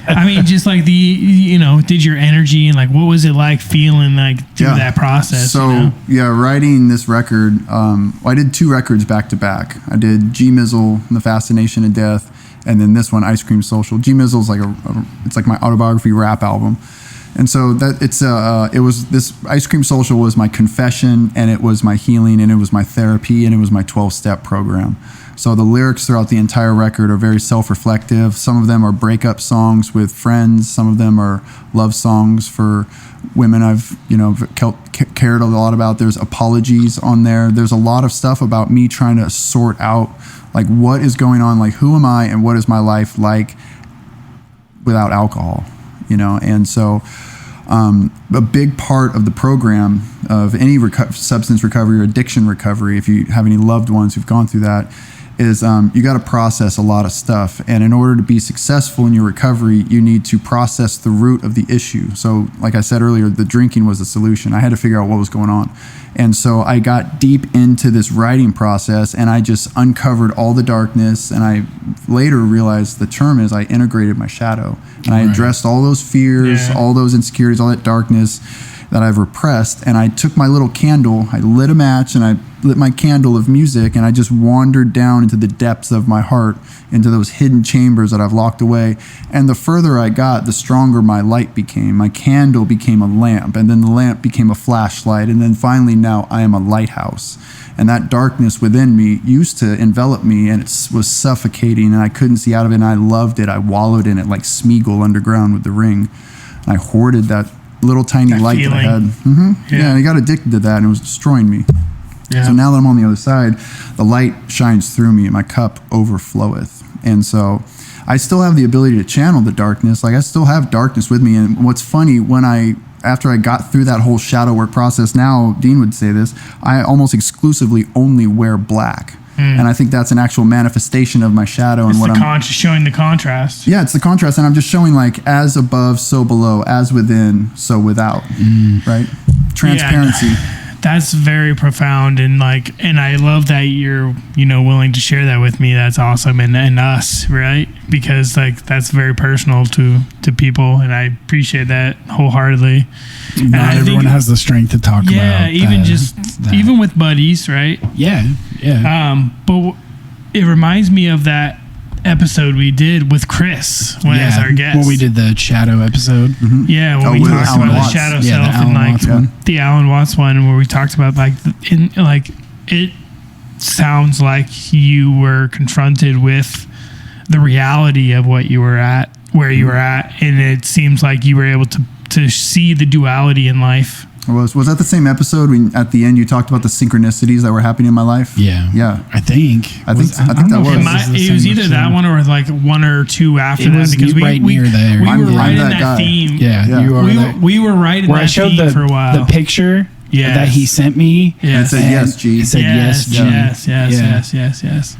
I mean, just like did your energy and like what was it like feeling like through that process? So writing this record, I did 2 records back to back. I did G Mizzle and the Fascination of Death, and then this one, Ice Cream Social. G Mizzle's like it's like my autobiography rap album. And so that it was this Ice Cream Social was my confession, and it was my healing, and it was my therapy, and it was my 12-step program. So the lyrics throughout the entire record are very self-reflective. Some of them are breakup songs with friends. Some of them are love songs for women I've cared a lot about. There's apologies on there. There's a lot of stuff about me trying to sort out like what is going on, like who am I and what is my life like without alcohol, and so a big part of the program of any substance recovery or addiction recovery, if you have any loved ones who've gone through that, is you got to process a lot of stuff. And in order to be successful in your recovery, you need to process the root of the issue. So like I said earlier, the drinking was the solution. I had to figure out what was going on. And so I got deep into this writing process, and I just uncovered all the darkness. And I later realized the term is I integrated my shadow. And I addressed all those fears, all those insecurities, all that darkness that I've repressed. And I took my little candle, I lit a match, and I lit my candle of music, and I just wandered down into the depths of my heart, into those hidden chambers that I've locked away. And the further I got, the stronger my light became. My candle became a lamp, and then the lamp became a flashlight, and then finally now I am a lighthouse. And that darkness within me used to envelop me, and it was suffocating, and I couldn't see out of it, and I loved it. I wallowed in it like Smeagol underground with the ring. And I hoarded that little tiny light feeling. that I had. Yeah, and I got addicted to that, and it was destroying me. Yeah. So now that I'm on the other side, the light shines through me and my cup overfloweth. And so I still have the ability to channel the darkness. Like I still have darkness with me. And what's funny, after I got through that whole shadow work process, now Dean would say this, I almost exclusively only wear black. And I think that's an actual manifestation of my shadow and what I'm showing the contrast. Yeah, it's the contrast, and I'm just showing like as above, so below, as within, so without, right? Transparency. Yeah, that's very profound, and I love that you're willing to share that with me. That's awesome, and us, right? Because like that's very personal to people, and I appreciate that wholeheartedly. Not everyone has the strength to talk about. Yeah, even with buddies, right? Yeah. But it reminds me of that episode we did with Chris as our guest. When we did the shadow episode. Mm-hmm. Yeah, when we with talked Alan about Watts. the shadow Yeah, the self Alan and Watts one. the Alan Watts one, where we talked about it sounds like you were confronted with the reality of what you were at, where you were at, and it seems like you were able to see the duality in life. Was that the same episode when at the end you talked about the synchronicities that were happening in my life? Yeah. I think that was. It was either that one or like one or two after that, because we near there. We were right in that that guy. theme. Yeah, you are. there. We were right in Where I that showed theme for a while. the picture Yes. that he sent me. Yes. It said yes, G. It said yes, G. Yes.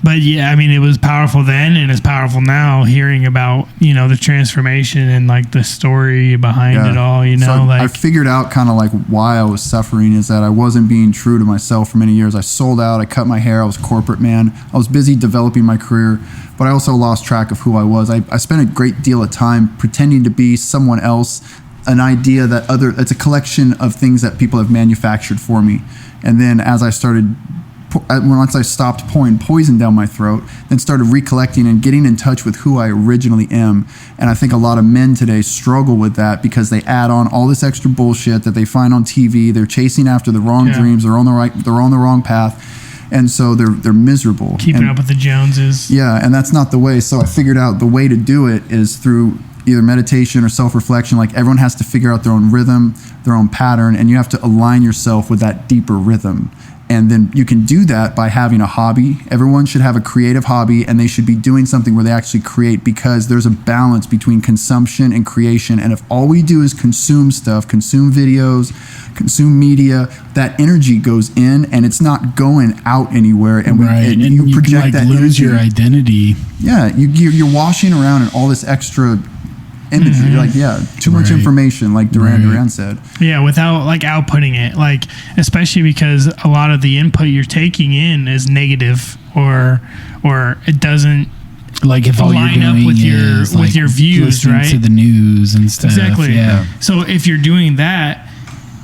But yeah, I mean, it was powerful then and it's powerful now hearing about, the transformation and like the story behind it all, So I figured out kind of like why I was suffering is that I wasn't being true to myself for many years. I sold out, I cut my hair, I was a corporate man. I was busy developing my career, but I also lost track of who I was. I spent a great deal of time pretending to be someone else, an idea that it's a collection of things that people have manufactured for me. And then as I started once I stopped pouring poison down my throat, then started recollecting and getting in touch with who I originally am. And I think a lot of men today struggle with that because they add on all this extra bullshit that they find on TV. They're chasing after the wrong dreams. They're on the wrong path. And so they're miserable. Keeping up with the Joneses. Yeah, and that's not the way. So I figured out the way to do it is through either meditation or self-reflection. Like everyone has to figure out their own rhythm, their own pattern, and you have to align yourself with that deeper rhythm. And then you can do that by having a hobby. Everyone should have a creative hobby, and they should be doing something where they actually create, because there's a balance between consumption and creation. And if all we do is consume stuff, consume videos, consume media, that energy goes in and it's not going out anywhere. And, and you project can, that lose energy. your identity. Yeah, you're washing around in all this extra imagery, like too much information, like D.R.E.A.M said. Yeah, without like outputting it, like especially because a lot of the input you're taking in is negative, or it doesn't like if all line you're doing up with is with your views, listening right? to the news and stuff. Exactly. Yeah. So if you're doing that,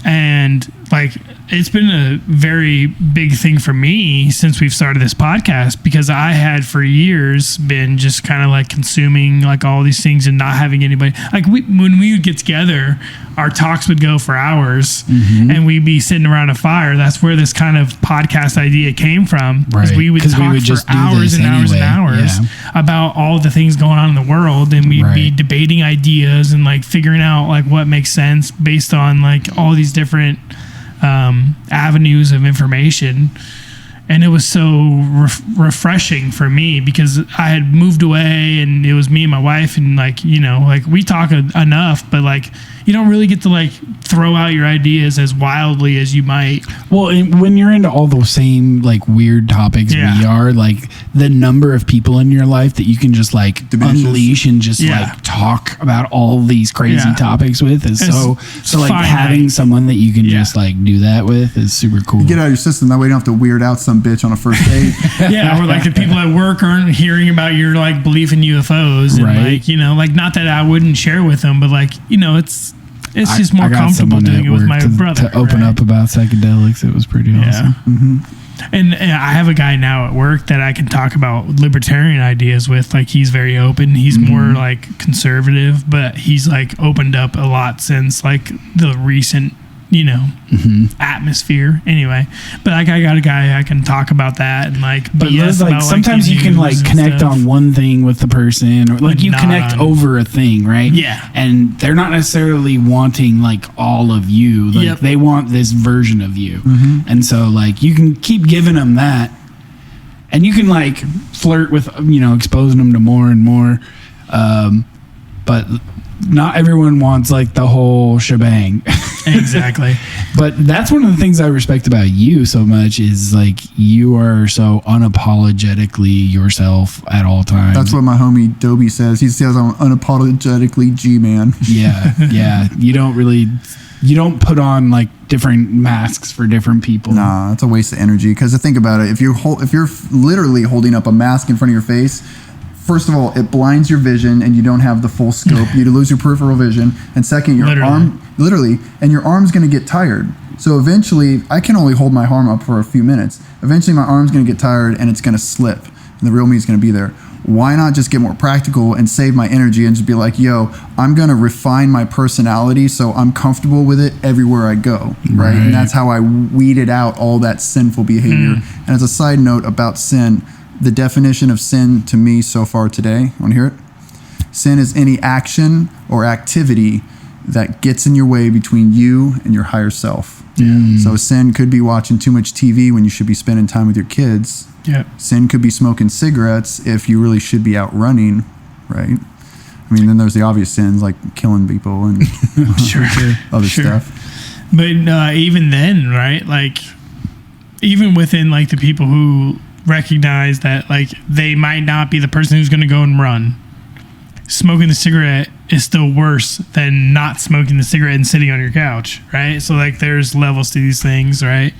and like it's been a very big thing for me since we've started this podcast, because I had for years been just kind of like consuming like all these things and not having anybody. Like when we would get together, our talks would go for hours, and we'd be sitting around a fire. That's where this kind of podcast idea came from. Right. We would talk for hours and hours and hours about all the things going on in the world, and we'd be debating ideas and like figuring out like what makes sense based on like all these different avenues of information. And it was so refreshing for me because I had moved away and it was me and my wife, and like like we talk enough, but like you don't really get to like throw out your ideas as wildly as you might. Well, when you're into all those same like weird topics we are, like the number of people in your life that you can just like unleash and just like talk about all these crazy topics with is so like finite. Having someone that you can just like do that with is super cool. You get out of your system, that way you don't have to weird out some bitch on a first date. Or like the people at work aren't hearing about your like belief in UFOs, and like like not that I wouldn't share with them, but like it's just more comfortable doing it with my brother. To open up about psychedelics, it was pretty awesome. And I have a guy now at work that I can talk about libertarian ideas with. Like he's very open. He's more like conservative, but he's like opened up a lot since like the recent atmosphere anyway. But like I got a guy I can talk about that and like but like about, sometimes you can like connect on one thing with the person, or like you connect over a thing, right? And they're not necessarily wanting like all of you, like they want this version of you. And so like you can keep giving them that, and you can like flirt with exposing them to more and more, but not everyone wants like the whole shebang. Exactly. But that's one of the things I respect about you so much is like you are so unapologetically yourself at all times. That's what my homie Dobie says. He says I'm unapologetically G-man. Yeah. You don't put on like different masks for different people. Nah, it's a waste of energy. Because think about it, if you're literally holding up a mask in front of your face, first of all, it blinds your vision and you don't have the full scope. You lose your peripheral vision. And second, your arm, and your arm's going to get tired. So eventually, I can only hold my arm up for a few minutes. Eventually, my arm's going to get tired and it's going to slip. And the real me is going to be there. Why not just get more practical and save my energy and just be like, yo, I'm going to refine my personality so I'm comfortable with it everywhere I go, right? And that's how I weeded out all that sinful behavior. And as a side note about sin, the definition of sin to me so far today, want to hear it? Sin is any action or activity that gets in your way between you and your higher self. So sin could be watching too much TV when you should be spending time with your kids. Sin could be smoking cigarettes if you really should be out running, right? I mean, then there's the obvious sins like killing people and other stuff. But even then, right? Like even within like the people who recognize that like they might not be the person who's going to go and run. Smoking the cigarette is still worse than not smoking the cigarette and sitting on your couch, right? So like there's levels to these things, right?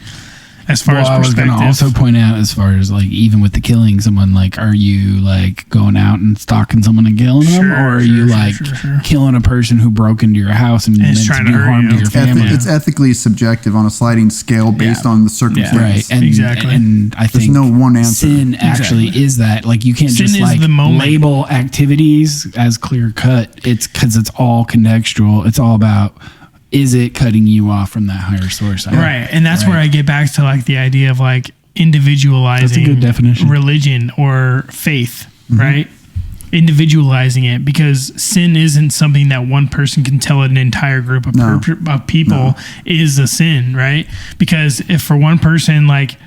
As far as perspective. I was going to also point out, as far as like even with the killing someone, like are you like going out and stalking someone and killing them, or are you like killing a person who broke into your house and meant trying to do harm to your family? It's ethically subjective on a sliding scale based on the circumstance. Right, and, exactly. And I think there's no one answer. Sin actually is that, like you can't sin just like label activities as clear cut. It's because it's all contextual. It's all about, is it cutting you off from that higher source? Right. And that's where I get back to like the idea of like individualizing that's a good definition. Religion or faith, right? Individualizing it, because sin isn't something that one person can tell an entire group of, of people is a sin, right? Because if for one person, like,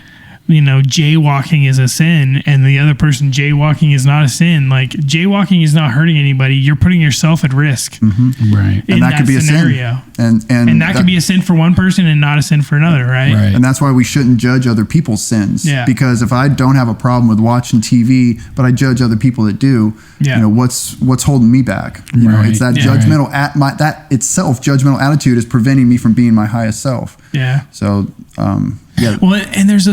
you know, jaywalking is a sin and the other person jaywalking is not a sin, like jaywalking is not hurting anybody, you're putting yourself at risk. Right. And that could be scenario. A sin. And that could be a sin for one person and not a sin for another, right? And that's why we shouldn't judge other people's sins. Yeah. Because if I don't have a problem with watching TV, but I judge other people that do, you know, what's holding me back? You know, it's that judgmental that itself judgmental attitude is preventing me from being my highest self. Yeah. So yeah. Well, and there's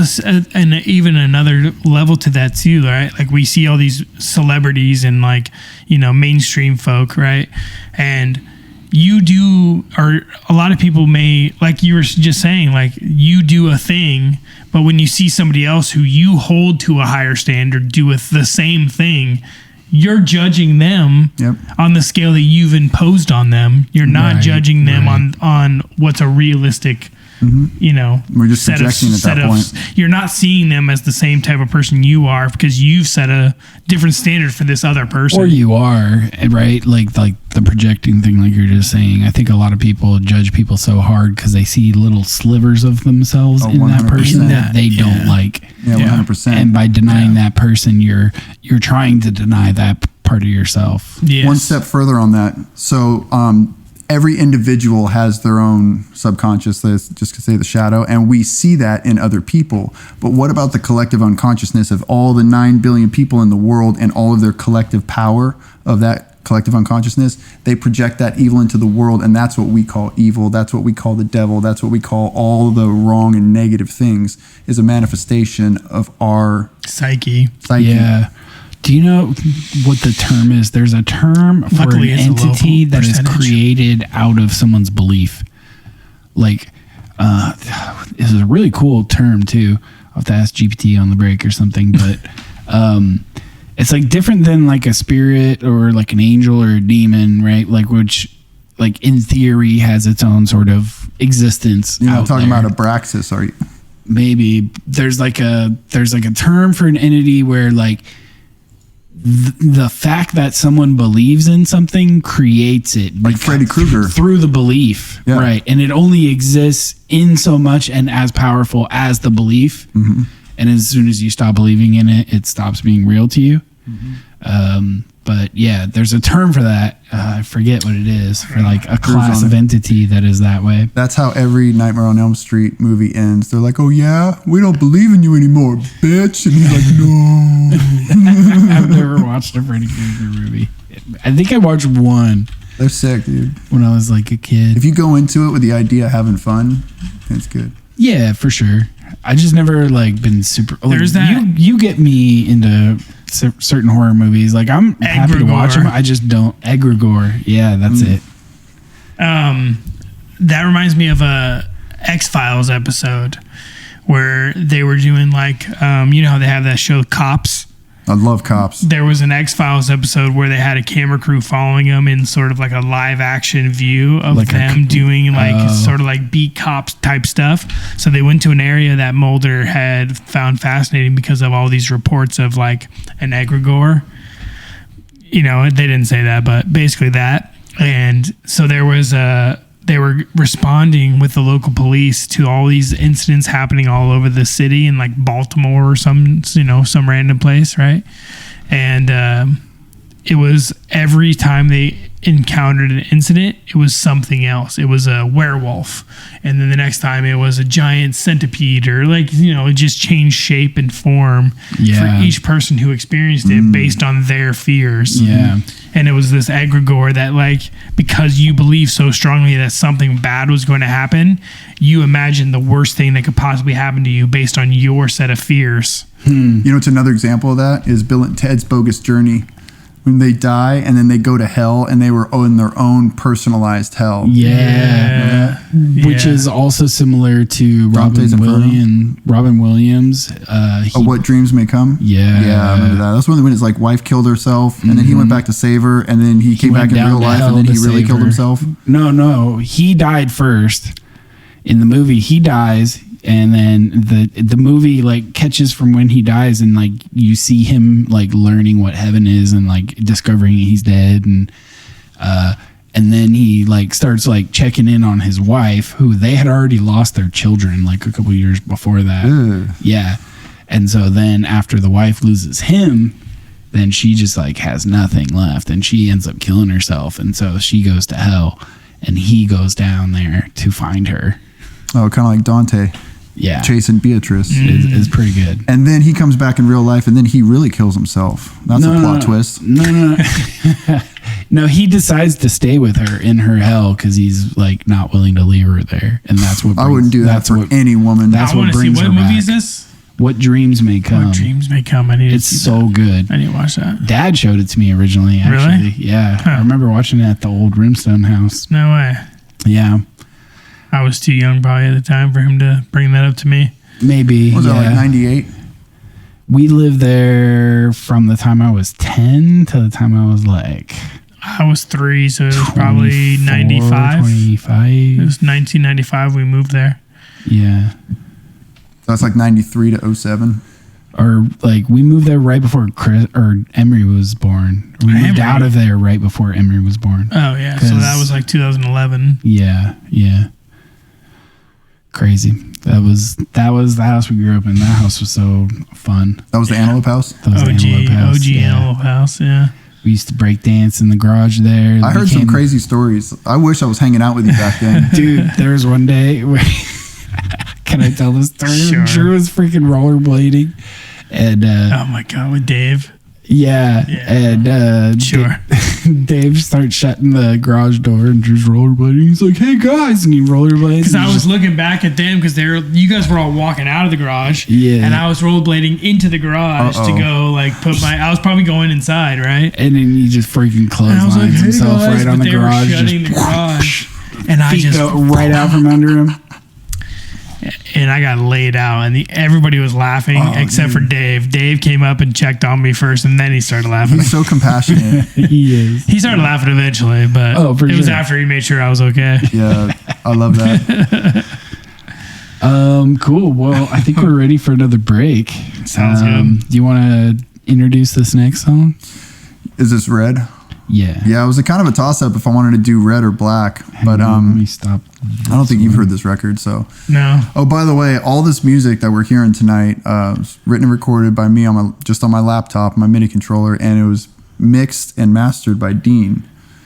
even another level to that too, right? Like we see all these celebrities and like, you know, mainstream folk, right? And or a lot of people may, like you were just saying, like you do a thing, but when you see somebody else who you hold to a higher standard do with the same thing, you're judging them on the scale that you've imposed on them. You're not judging them on what's a realistic, you know, we're just projecting at that point. You're not seeing them as the same type of person you are because you've set a different standard for this other person. Or you are, right? Like the projecting thing, like you're just saying. I think a lot of people judge people so hard because they see little slivers of themselves in that person that they don't like. Yeah, 100%. And by denying that person, you're trying to deny that part of yourself. Yes. One step further on that. So, every individual has their own subconscious, just to say the shadow, and we see that in other people. But what about the collective unconsciousness of all the 9 billion people in the world and all of their collective power of that collective unconsciousness? They project that evil into the world, and that's what we call evil. That's what we call the devil. That's what we call all the wrong and negative things, is a manifestation of our psyche. Yeah. Do you know what the term is? There's a term for an entity that is created out of someone's belief. Like, this is a really cool term too. I'll have to ask GPT on the break or something, but it's like different than like a spirit or like an angel or a demon, right? Like which, like in theory, has its own sort of existence. You're not talking about Abraxas, are you? Maybe there's like a term for an entity where like the fact that someone believes in something creates it, like Freddy Krueger, through the belief, right? And it only exists in so much and as powerful as the belief. And as soon as you stop believing in it, it stops being real to you. But yeah, there's a term for that. I forget what it is, for like a class of entity that is that way. That's how every Nightmare on Elm Street movie ends. They're like, "Oh yeah, we don't believe in you anymore, bitch." And he's like, "No." I've never watched a Freddy Krueger movie. I think I watched one. They're sick, dude. When I was like a kid. If you go into it with the idea of having fun, it's good. Yeah, for sure. I just never like been super. Like, there's that. You get me into certain horror movies. Like I'm happy to watch them. I just don't. Egregore. Yeah, that's it. That reminds me of a X-Files episode where they were doing like, you know how they have that show Cops? I love Cops. There was an X-Files episode where they had a camera crew following them in sort of like a live action view of like them doing like sort of like beat cops type stuff. So they went to an area that Mulder had found fascinating because of all these reports of like an egregore. You know, they didn't say that, but basically that. And so there was they were responding with the local police to all these incidents happening all over the city in like Baltimore or some random place, right? And it was every time encountered an incident, it was something else. It was a werewolf. And then the next time it was a giant centipede, or like, you know, it just changed shape and form for each person who experienced it based on their fears. Yeah. And it was this egregore that, like, because you believe so strongly that something bad was going to happen, you imagine the worst thing that could possibly happen to you based on your set of fears. You know, it's another example of that is Bill and Ted's Bogus Journey. When they die and then they go to hell, and they were in their own personalized hell. Yeah. Which is also similar to Robin Williams. What Dreams May Come? Yeah. Yeah, I remember that. That's when his like wife killed herself, and then he went back to save her, and then he came back in real life, and then he really killed himself. No. He died first. In the movie, he dies, and then the movie like catches from when he dies, and like you see him like learning what heaven is and like discovering he's dead, and then he like starts like checking in on his wife, who they had already lost their children like a couple years before that. Yeah. And so then after the wife loses him, then she just like has nothing left, and she ends up killing herself, and so she goes to hell, and he goes down there to find her. Oh, kind of like Dante. Yeah. Chasing Beatrice. Is pretty good. And then he comes back in real life, and then he really kills himself. That's a plot twist. No. No, he decides to stay with her in her hell because he's like not willing to leave her there, and that's what I wouldn't do that for any woman. That's I what brings her what movie back. is this? What Dreams May Come. What Dreams May Come. I need to It's see so that. good. I need to watch that. Dad showed it to me originally. Actually, Really? yeah. Huh. I remember watching it at the old Brimstone house. No way. Yeah, I was too young probably at the time for him to bring that up to me. maybe. What was that, like 98? We lived there from the time I was 10 to the time I was like I was 3, so it was probably 24, 95. 25. It was 1995 we moved there. Yeah. That's like 93 to 07. Or like we moved there right before Chris or Emery was born. We moved out of there right before Emery was born. Oh yeah, so that was like 2011. Yeah. Crazy. That was the house we grew up in. That house was so fun. That was the Antelope House? That was the Antelope House. OG Antelope House, yeah. We used to break dance in the garage there. I heard some crazy stories. I wish I was hanging out with you back then. Dude, there was one day where can I tell this story? Sure. Drew was freaking rollerblading, and Oh my god, with Dave. and Sure. Dave starts shutting the garage door, and Drew's rollerblading. He's like, "Hey guys," and he rollerblades. Because I was looking back at them because you guys were all walking out of the garage. Yeah. And I was rollerblading into the garage to go like I was probably going inside, right? and then he just freaking And I was like, clotheslines hey himself guys, right on but the they were garage. shutting the garage. And I Feet just go right out from under him. and I got laid out, and everybody was laughing except for Dave. Dave came up and checked on me first, and then he started laughing. He's so compassionate. He is. He started laughing eventually, but for it was sure. after he made sure I was okay. Yeah, I love that. Cool. Well, I think we're ready for another break. Sounds good. Do you want to introduce this next song? Is this Red? Yeah. Yeah, it was a kind of a toss-up if I wanted to do Red or Black. But Let me stop. I don't think you've heard this record, so... No. Oh, by the way, all this music that we're hearing tonight was written and recorded by me on my laptop, my MIDI controller, and it was mixed and mastered by Dean.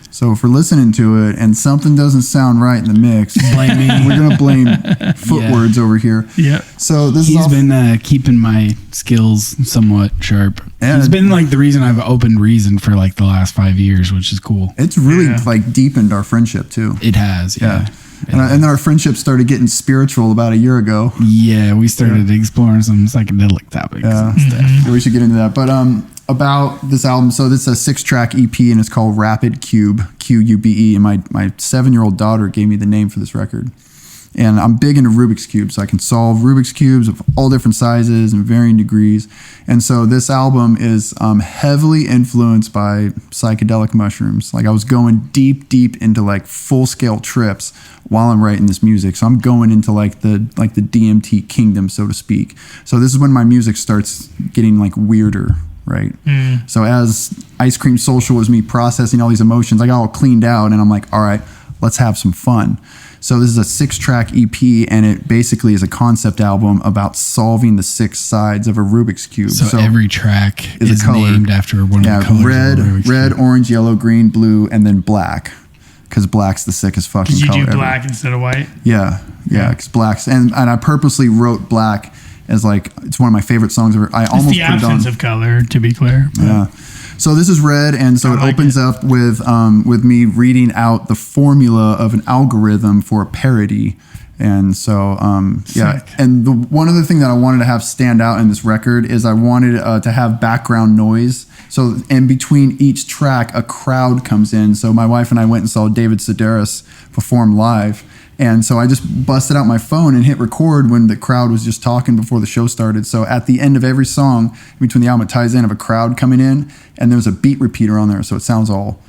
So if we're listening to it and something doesn't sound right in the mix, Blame me. we're gonna blame footwords over here. Yep. So this He's is been keeping my skills somewhat sharp. And- He's been like the reason I've opened Reason for like the last 5 years, which is cool. it's really like deepened our friendship too. It has, yeah. And then our friendship started getting spiritual about a year ago. Yeah, we started exploring some psychedelic topics and stuff. Yeah, we should get into that. But about this album, so this is a 6-track EP and it's called Rapid Cube, Q-U-B-E. And my 7-year-old daughter gave me the name for this record. And I'm big into Rubik's Cubes. So I can solve Rubik's Cubes of all different sizes and varying degrees. And so this album is heavily influenced by psychedelic mushrooms. Like I was going deep into like full-scale trips while I'm writing this music. So I'm going into like the DMT kingdom, so to speak. So this is when my music starts getting like weirder, right? So as Ice Cream Social was me processing all these emotions, I got all cleaned out and I'm like, all right, let's have some fun. So this is a 6-track EP, and it basically is a concept album about solving the 6 sides of a Rubik's Cube. So every track is a color. named after one of the colors. Red, orange, yellow, green, blue, and then black. Because black's the sickest fucking color. Did you do ever. black instead of white? Yeah. Because black's, and I purposely wrote black as like, it's one of my favorite songs ever. I almost It's the put it on. absence of color, to be clear. Yeah. So this is red, and so it opens up with me reading out the formula of an algorithm for a parody. And so, yeah. And the one other thing that I wanted to have stand out in this record is I wanted to have background noise. So in between each track, a crowd comes in. So my wife and I went and saw David Sedaris perform live. And so I just busted out my phone and hit record when the crowd was just talking before the show started. So at the end of every song, between the album, it ties in of a crowd coming in, and there's a beat repeater on there, so it sounds all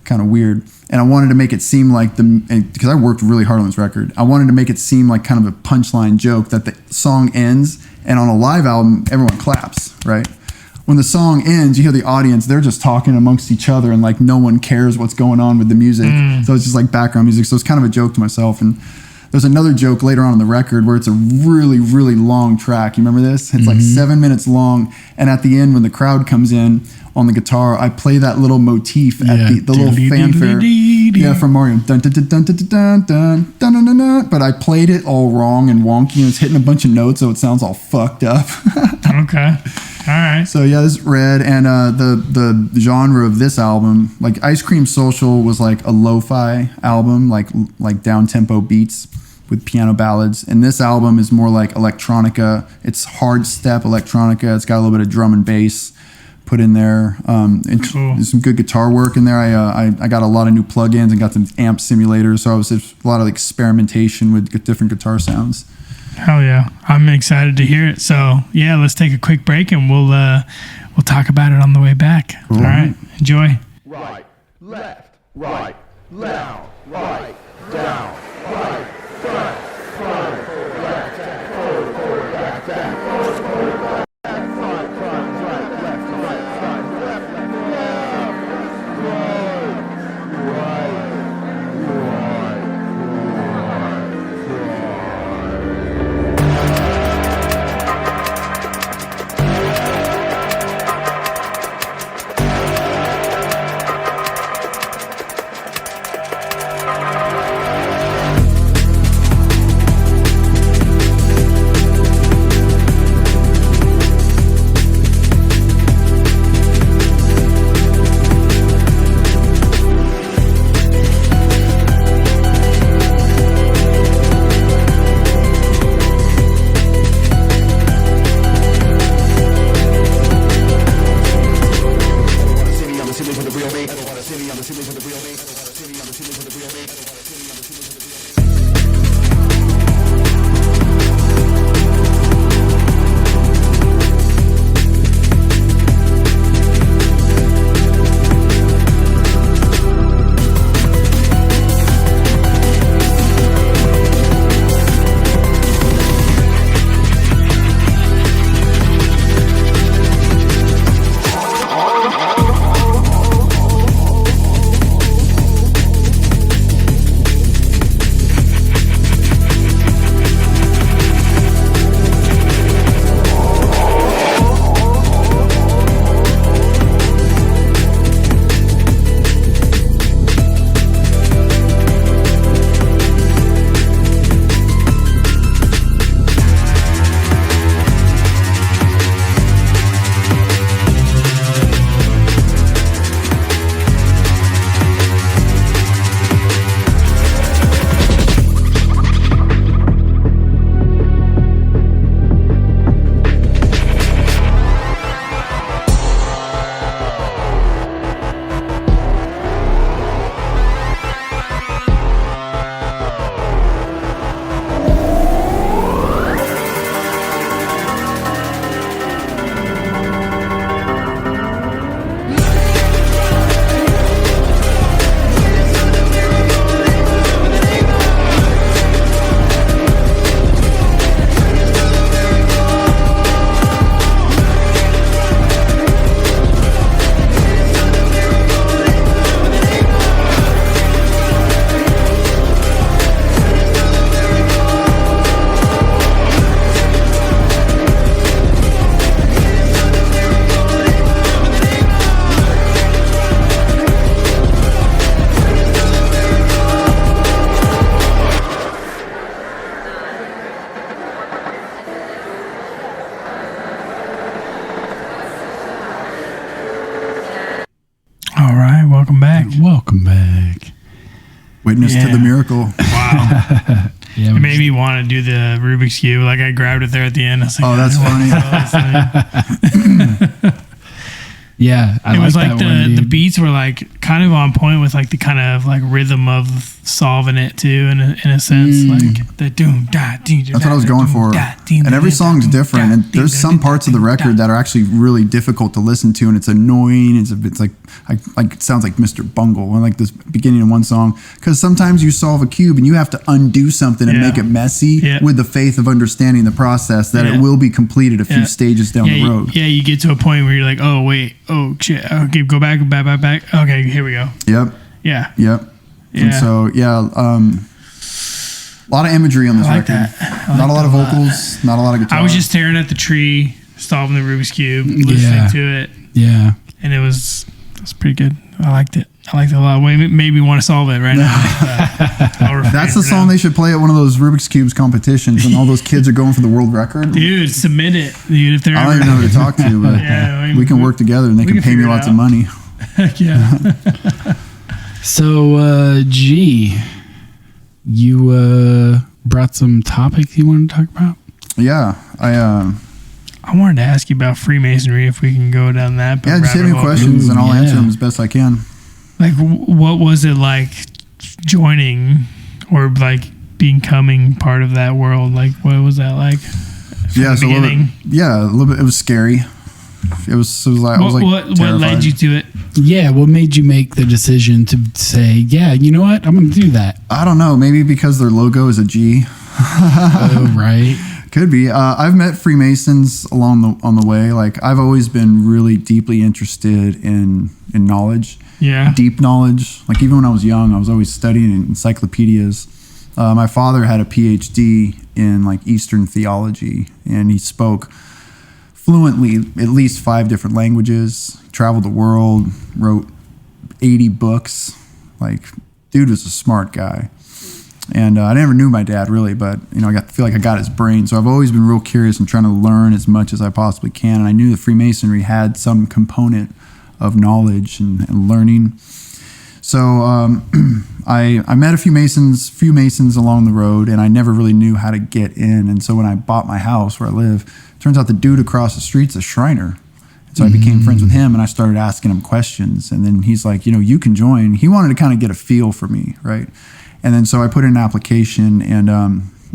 kind of weird. And I wanted to make it seem like because I worked really hard on this record, I wanted to make it seem like kind of a punchline joke that the song ends, and on a live album, everyone claps, right? When the song ends, you hear the audience, they're just talking amongst each other, and like no one cares what's going on with the music. So it's just like background music. So it's kind of a joke to myself. And there's another joke later on in the record where it's a really, really long track. You remember this? It's like 7 minutes long. And at the end, when the crowd comes in on the guitar, I play that little motif at the little fanfare. Yeah, from Mario. Dun, dun, dun, dun, dun, dun, dun, dun, dun, dun, dun. But I played it all wrong and wonky, and it's hitting a bunch of notes, so it sounds all fucked up. Okay. All right. So yeah, this is red, and the genre of this album, like Ice Cream Social was like a lo-fi album, like down-tempo beats with piano ballads, and this album is more like electronica. It's hard step electronica. It's got a little bit of drum and bass put in there. There's some good guitar work in there. I got a lot of new plugins and got some amp simulators, so it's a lot of experimentation with different guitar sounds. Hell yeah. I'm excited to hear it. So yeah, let's take a quick break and we'll talk about it on the way back. All right. Enjoy. Right, left, right, down, right, down, right, front, forward, back, forward, back, forward, back, front, right, left, left, Welcome back. Welcome back. Witness to the miracle. Wow. Yeah, It made me want to do the Rubik's Cube. Like, I grabbed it there at the end. I was like, Oh, that's funny. yeah. It was like the beats were like kind of on point with like the kind of like rhythm of solving it too, in a sense. Like the doom da dee. That's what I was going for. And every song's different. And there's some parts of the record that are actually really difficult to listen to, and it's annoying. It's like it sounds like Mr. Bungle, and like this beginning of one song. Because sometimes you solve a cube and you have to undo something and make it messy with the faith of understanding the process that it will be completed a few stages down the road. Yeah, you get to a point where you're like, oh wait, oh shit, okay, go back. Okay, here we go. Yep. Yeah. And so, a lot of imagery on this record. Not a lot of vocals, not a lot of guitar. I was just staring at the tree, solving the Rubik's Cube, listening to it. Yeah. And it was pretty good. I liked it. I liked it a lot. It made me want to solve it right now. That's the song they should play at one of those Rubik's Cubes competitions, and all those kids are going for the world record. Dude, submit it. Dude, if they're I don't even know who to talk to, but we can work together, and they can pay me lots of money. Heck yeah. So, G, you brought some topics you want to talk about? Yeah, I wanted to ask you about Freemasonry, if we can go down that. Yeah, just hit me with questions, and I'll answer them as best I can. Like, what was it like joining or like becoming part of that world? Like, what was that like? Yeah, so a little bit. It was scary. It was like what led you to it? Yeah, what made you make the decision to say, yeah, you know what, I'm going to do that? I don't know. Maybe because their logo is a G. Oh, right. Could be. I've met Freemasons on the way. Like, I've always been really deeply interested in knowledge. Yeah. Deep knowledge. Like, even when I was young, I was always studying encyclopedias. My father had a PhD in like Eastern theology, and he spoke fluently at least 5 different languages, traveled the world, wrote 80 books. Like, dude was a smart guy. And I never knew my dad really, but I feel like I got his brain. So I've always been real curious and trying to learn as much as I possibly can. And I knew that Freemasonry had some component of knowledge and learning. So I met a few Masons along the road, and I never really knew how to get in. And so when I bought my house where I live, turns out the dude across the street's a Shriner. So I became friends with him, and I started asking him questions. And then he's like, you can join. He wanted to kind of get a feel for me, right? And then so I put in an application, and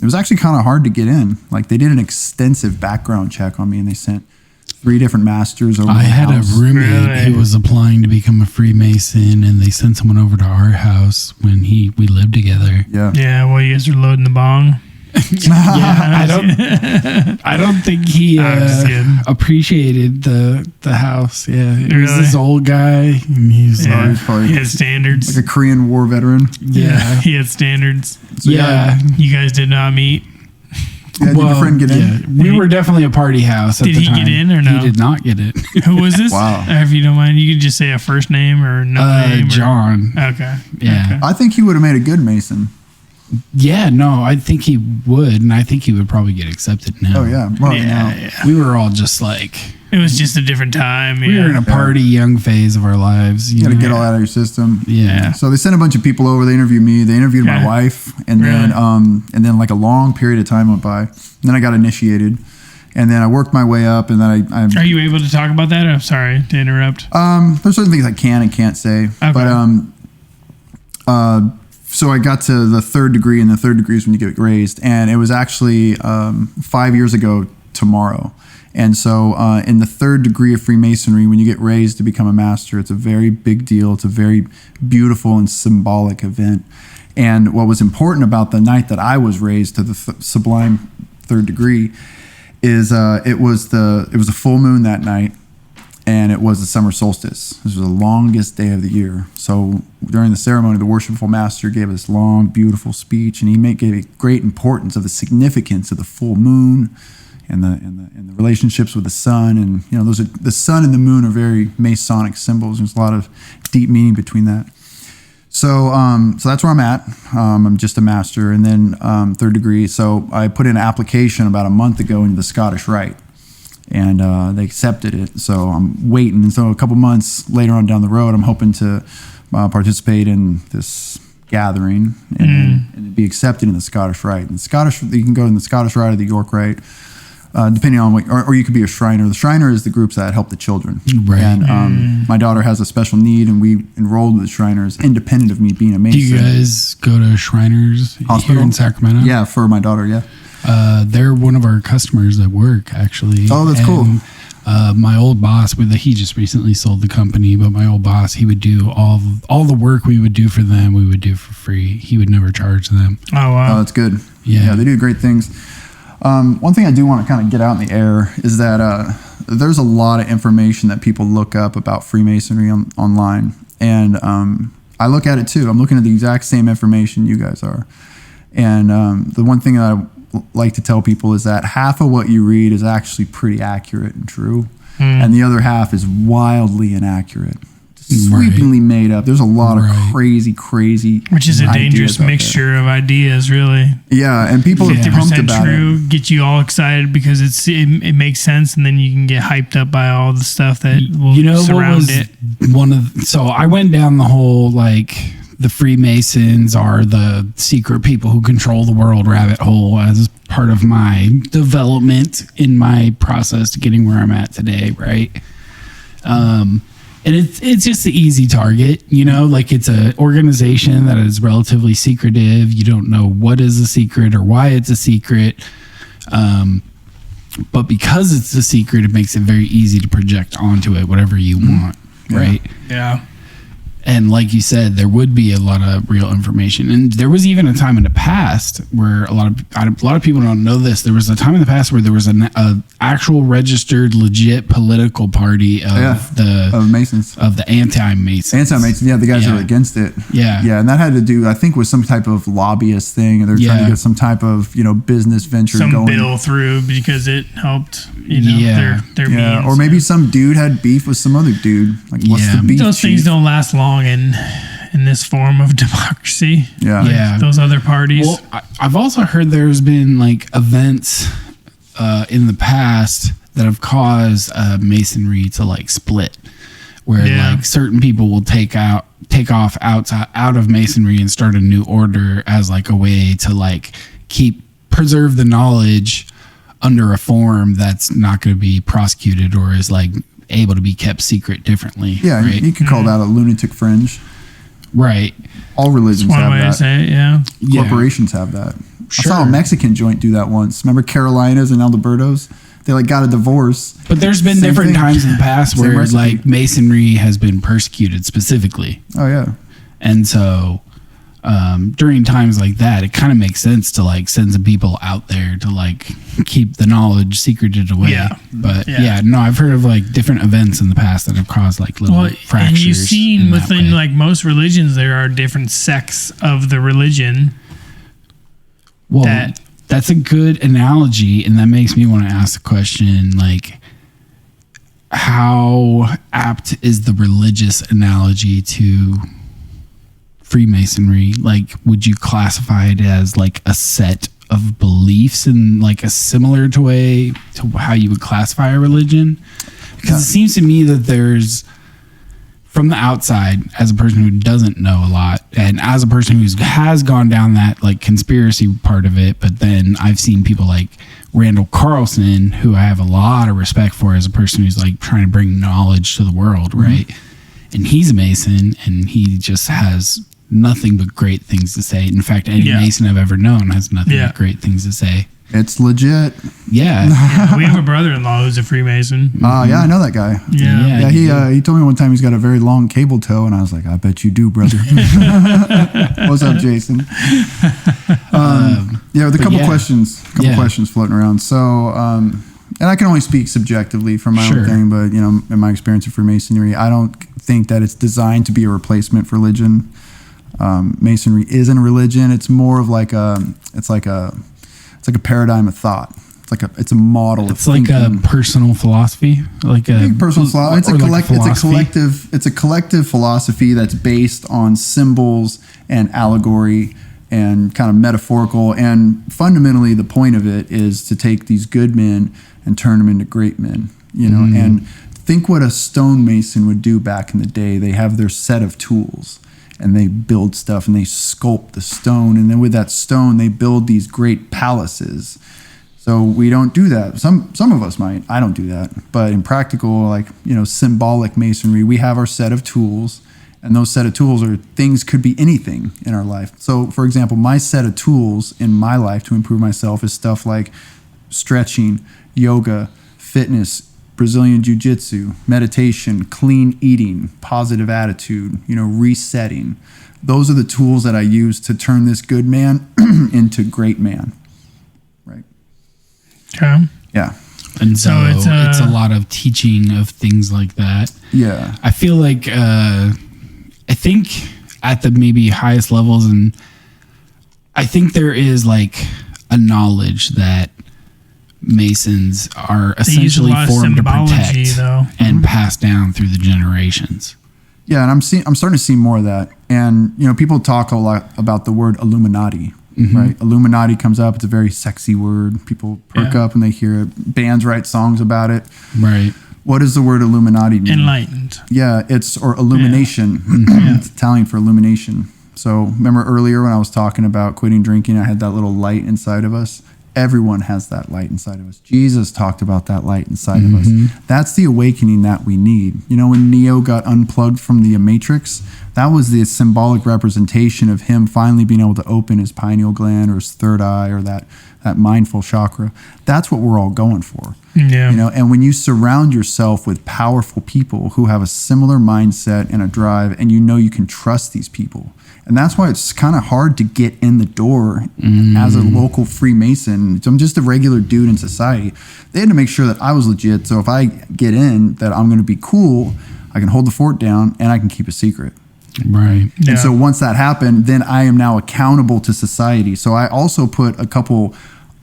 it was actually kind of hard to get in. Like, they did an extensive background check on me, and they sent 3 different masters over. I had a roommate who was applying to become a Freemason, and they sent someone over to our house when we lived together. Yeah. Yeah. Well, you guys are loading the bong. Yeah, I don't think he appreciated the house. Yeah, it was this old guy, and he's probably he had standards, like a Korean War veteran. Yeah, he had standards. So you guys did not meet. Yeah, did your friend get in? Yeah, we were definitely a party house at the time. Did he get in or no? He did not get in. Who was this? Wow. If you don't mind, you can just say a first name or no name. John. Okay. Yeah. Okay. I think he would have made a good Mason. Yeah, no, I think he would, and I think he would probably get accepted now. Oh, yeah. Well, Yeah. We were all just like... It was just a different time. We were in a party young phase of our lives. You got to get all out of your system. Yeah. So they sent a bunch of people over. They interviewed me. They interviewed my wife, and then like a long period of time went by. And then I got initiated, and then I worked my way up, and then I Are you able to talk about that? I'm sorry to interrupt. There's certain things I can and can't say, but so I got to the 3rd degree, and the 3rd degree is when you get raised, and it was actually 5 years ago tomorrow. And so in the 3rd degree of Freemasonry, when you get raised to become a master, it's a very big deal. It's a very beautiful and symbolic event. And what was important about the night that I was raised to the sublime 3rd degree is it was a full moon that night, and it was the summer solstice. This was the longest day of the year. So during the ceremony, the worshipful master gave this long, beautiful speech, and he gave great importance of the significance of the full moon and the relationships with the sun. And the sun and the moon are very Masonic symbols. There's a lot of deep meaning between that. So that's where I'm at. I'm just a master, and then 3rd degree. So I put in an application about a month ago into the Scottish Rite, and they accepted it. So I'm waiting. And so a couple months later on down the road, I'm hoping to participate in this gathering and be accepted in the Scottish Rite. And you can go in the Scottish Rite or the York Rite, depending on what, or you could be a Shriner. The Shriner is the groups that help the children. Right. And my daughter has a special need, and we enrolled with the Shriners independent of me being a Mason. Do you guys go to Shriners Hospital here in Sacramento? Yeah, for my daughter, yeah. They're one of our customers at work, actually. Oh, that's cool. My old boss, he just recently sold the company, but my old boss, he would do all the work we would do for them, we would do for free. He would never charge them. Oh, wow. Oh, that's good. Yeah. They do great things. One thing I do want to kind of get out in the air is that there's a lot of information that people look up about Freemasonry online. And I look at it too. I'm looking at the exact same information you guys are. And the one thing that I like to tell people is that half of what you read is actually pretty accurate and true. And the other half is wildly inaccurate. Sweepingly made up. There's a lot of crazy which is a dangerous mixture of ideas, really. Yeah, and people are pumped 50% about true, it. get you all excited because it makes sense, and then you can get hyped up by all the stuff that will surround it. So I went down the whole the Freemasons are the secret people who control the world rabbit hole as part of my development in my process to getting where I'm at today, right? And it's just an easy target, it's an organization that is relatively secretive. You don't know what is a secret or why it's a secret. But because it's a secret, it makes it very easy to project onto it whatever you want, right? Yeah. And like you said, there would be a lot of real information. And there was even a time in the past where a lot of people don't know this. There was a time in the past where there was an actual registered, legit political party of Masons, of the anti-Masons. Anti-Masons, yeah, the guys that are against it. Yeah, and that had to do, I think, with some type of lobbyist thing. They're trying to get some type of business venture going. Bill through because it helped. Their means. Or maybe some dude had beef with some other dude. Like, what's the beef? Those things don't last long in this form of democracy. Yeah. Those other parties. Well, I've also heard there's been events in the past that have caused Masonry to split, where certain people will take off out of Masonry and start a new order as a way to preserve the knowledge under a form that's not going to be prosecuted or is able to be kept secret differently. Yeah, right? you could call that a lunatic fringe. Right. All religions That's have one way that. to say it, yeah. Corporations have that. Sure. I saw a Mexican joint do that once. Remember Carolinas and Albertos? They got a divorce. But there's been different times in the past where Masonry has been persecuted specifically. Oh yeah. And so during times like that, it kind of makes sense to send some people out there to keep the knowledge secreted away. Yeah. But I've heard of different events in the past that have caused little fractures. And you've seen within most religions there are different sects of the religion. Well, that's a good analogy, and that makes me want to ask the question how apt is the religious analogy to Freemasonry? Would you classify it as a set of beliefs in a similar way to how you would classify a religion? Because it seems to me that there's, from the outside, as a person who doesn't know a lot, and as a person who has gone down that conspiracy part of it, but then I've seen people like Randall Carlson, who I have a lot of respect for as a person who's trying to bring knowledge to the world, right? And he's a Mason, and he just has nothing but great things to say. In fact, any Mason I've ever known has nothing but great things to say. It's legit. Yeah. We have a brother-in-law who's a Freemason. Yeah, I know that guy. Yeah. He told me one time he's got a very long cable toe, and I was like, I bet you do, brother. What's up, Jason? With a couple questions floating around. So, and I can only speak subjectively from my own thing, but in my experience of Freemasonry, I don't think that it's designed to be a replacement for religion. Masonry isn't a religion. It's more of it's like a paradigm of thought. It's a model. It's a personal philosophy, personal philosophy. It's a collective philosophy that's based on symbols and allegory and kind of metaphorical. And fundamentally, the point of it is to take these good men and turn them into great men. And think what a stonemason would do back in the day. They have their set of tools and they build stuff and they sculpt the stone. And then with that stone, they build these great palaces. So we don't do that. Some of us might. I don't do that. But in practical, like, symbolic masonry, we have our set of tools. And those set of tools are things, could be anything in our life. So, for example, my set of tools in my life to improve myself is stuff like stretching, yoga, fitness, Brazilian jiu-jitsu, meditation, clean eating, positive attitude, resetting. Those are the tools that I use to turn this good man into great man. Right. Okay. Yeah. And so it's a lot of teaching of things like that. Yeah. I feel like, I think at the maybe highest levels, and I think there is like a knowledge that Masons are essentially formed to protect and pass down through the generations. Yeah, and I'm starting to see more of that. And people talk a lot about the word Illuminati, right? Illuminati comes up; it's a very sexy word. People perk up when they hear it. Bands write songs about it, right? What does the word Illuminati mean? Enlightened. Yeah, or illumination. Yeah. It's Italian for illumination. So remember earlier when I was talking about quitting drinking, I had that little light inside of us. Everyone has that light inside of us. Jesus talked about that light inside of us. That's the awakening that we need. When Neo got unplugged from the Matrix, that was the symbolic representation of him finally being able to open his pineal gland or his third eye or that mindful chakra. That's what we're all going for. Yeah. And when you surround yourself with powerful people who have a similar mindset and a drive, and you can trust these people. And that's why it's kind of hard to get in the door as a local Freemason. I'm just a regular dude in society. They had to make sure that I was legit. So if I get in, that I'm going to be cool, I can hold the fort down and I can keep a secret. Right. Yeah. And so once that happened, then I am now accountable to society. So I also put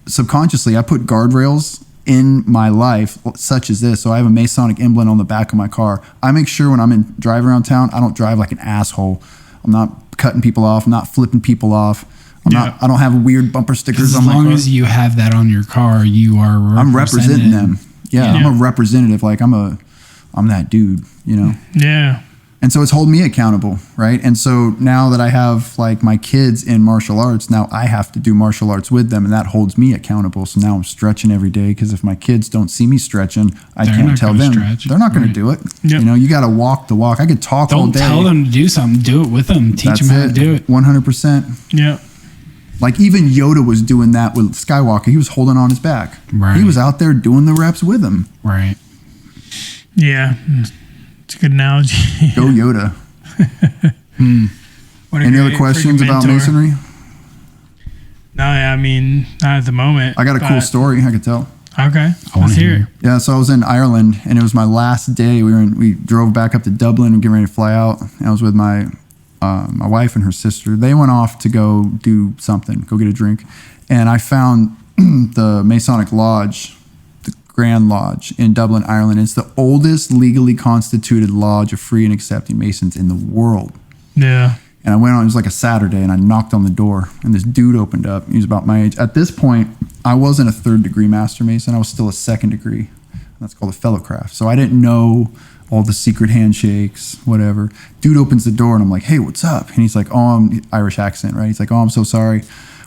subconsciously, I put guardrails in my life such as this. So I have a Masonic emblem on the back of my car. I make sure when I'm driving around town, I don't drive like an asshole. I'm not cutting people off. I'm not flipping people off. I don't have weird bumper stickers on my car. As long as you have that on your car, you are I'm representing them. Yeah, I'm a representative. Like I'm that dude, Yeah. And so it's holding me accountable, right? And so now that I have like my kids in martial arts, now I have to do martial arts with them, and that holds me accountable. So now I'm stretching every day, because if my kids don't see me stretching, I can't tell them. They're not going to do it. Yep. You got to walk the walk. I could talk all day. Don't tell them to do something. Do it with them. Teach them how to do it. 100%. Yeah. Like even Yoda was doing that with Skywalker. He was holding on his back. Right. He was out there doing the reps with him. Right. Yeah. It's a good analogy. Go Yoda. Any other questions about Masonry? No, I mean, not at the moment. I got a cool story I could tell. Okay. Let's hear it. Yeah, so I was in Ireland, and it was my last day. We drove back up to Dublin and getting ready to fly out. And I was with my wife and her sister. They went off to go do something, go get a drink. And I found the Masonic Lodge, the Grand Lodge in Dublin, Ireland. It's the oldest legally constituted lodge of free and accepting Masons in the world. Yeah. And I went on, it was like a Saturday, and I knocked on the door, and this dude opened up. He was about my age. At this point, I wasn't a 3rd degree Master Mason. I was still a 2nd degree. That's called a fellowcraft. So I didn't know all the secret handshakes, whatever. Dude opens the door, and I'm like, hey, what's up? And he's like, I'm Irish accent, right? He's like, I'm so sorry.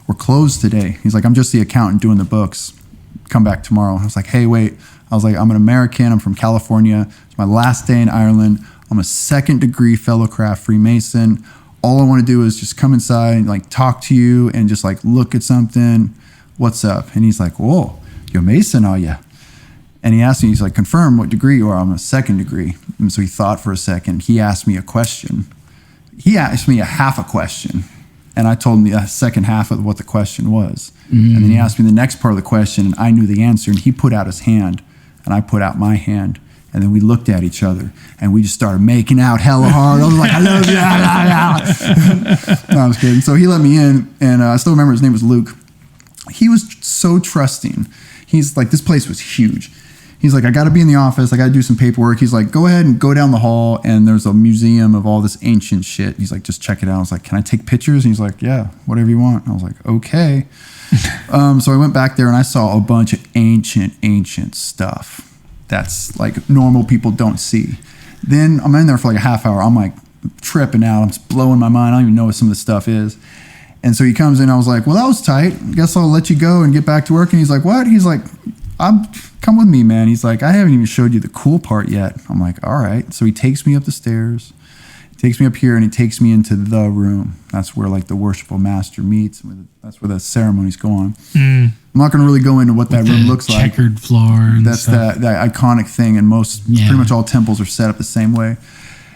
We're closed today. He's like, I'm just the accountant doing the books. Come back tomorrow. I was like, hey, wait. I was like, I'm an American. I'm from California. It's my last day in Ireland. I'm a 2nd degree fellowcraft Freemason. All I want to do is just come inside and like talk to you and just like look at something. What's up? And he's like, whoa, you're a Mason, are you? And he asked me, he's like, confirm what degree you are. I'm a 2nd degree. And so he thought for a second. He asked me a question. He asked me a half a question. And I told him the second half of what the question was. And then he asked me the next part of the question, and I knew the answer. And he put out his hand, and I put out my hand. And then we looked at each other, and we just started making out hella hard. I was like, I love you. No, I was kidding. So he let me in, and I still remember his name was Luke. He was so trusting. He's like, this place was huge. He's like, I got to be in the office. I got to do some paperwork. He's like, go ahead and go down the hall, and there's a museum of all this ancient shit. He's like, just check it out. I was like, can I take pictures? And he's like, yeah, whatever you want. I was like, okay. So I went back there, and I saw a bunch of ancient stuff that's like normal people don't see. Then I'm in there for like a half hour. I'm like tripping out. I'm just blowing my mind. I don't even know what some of the stuff is. And so he comes in. I was like, well, that was tight. Guess I'll let you go and get back to work. And he's like, what? He's like, come with me, man. He's like, I haven't even showed you the cool part yet. I'm like, all right. So he takes me up the stairs, takes me up here, and he takes me into the room. That's where like the worshipful master meets. That's where the ceremonies go on. I'm not going to really go into what that room looks like. Checkered floor. And that's that iconic thing, and pretty much all temples are set up the same way.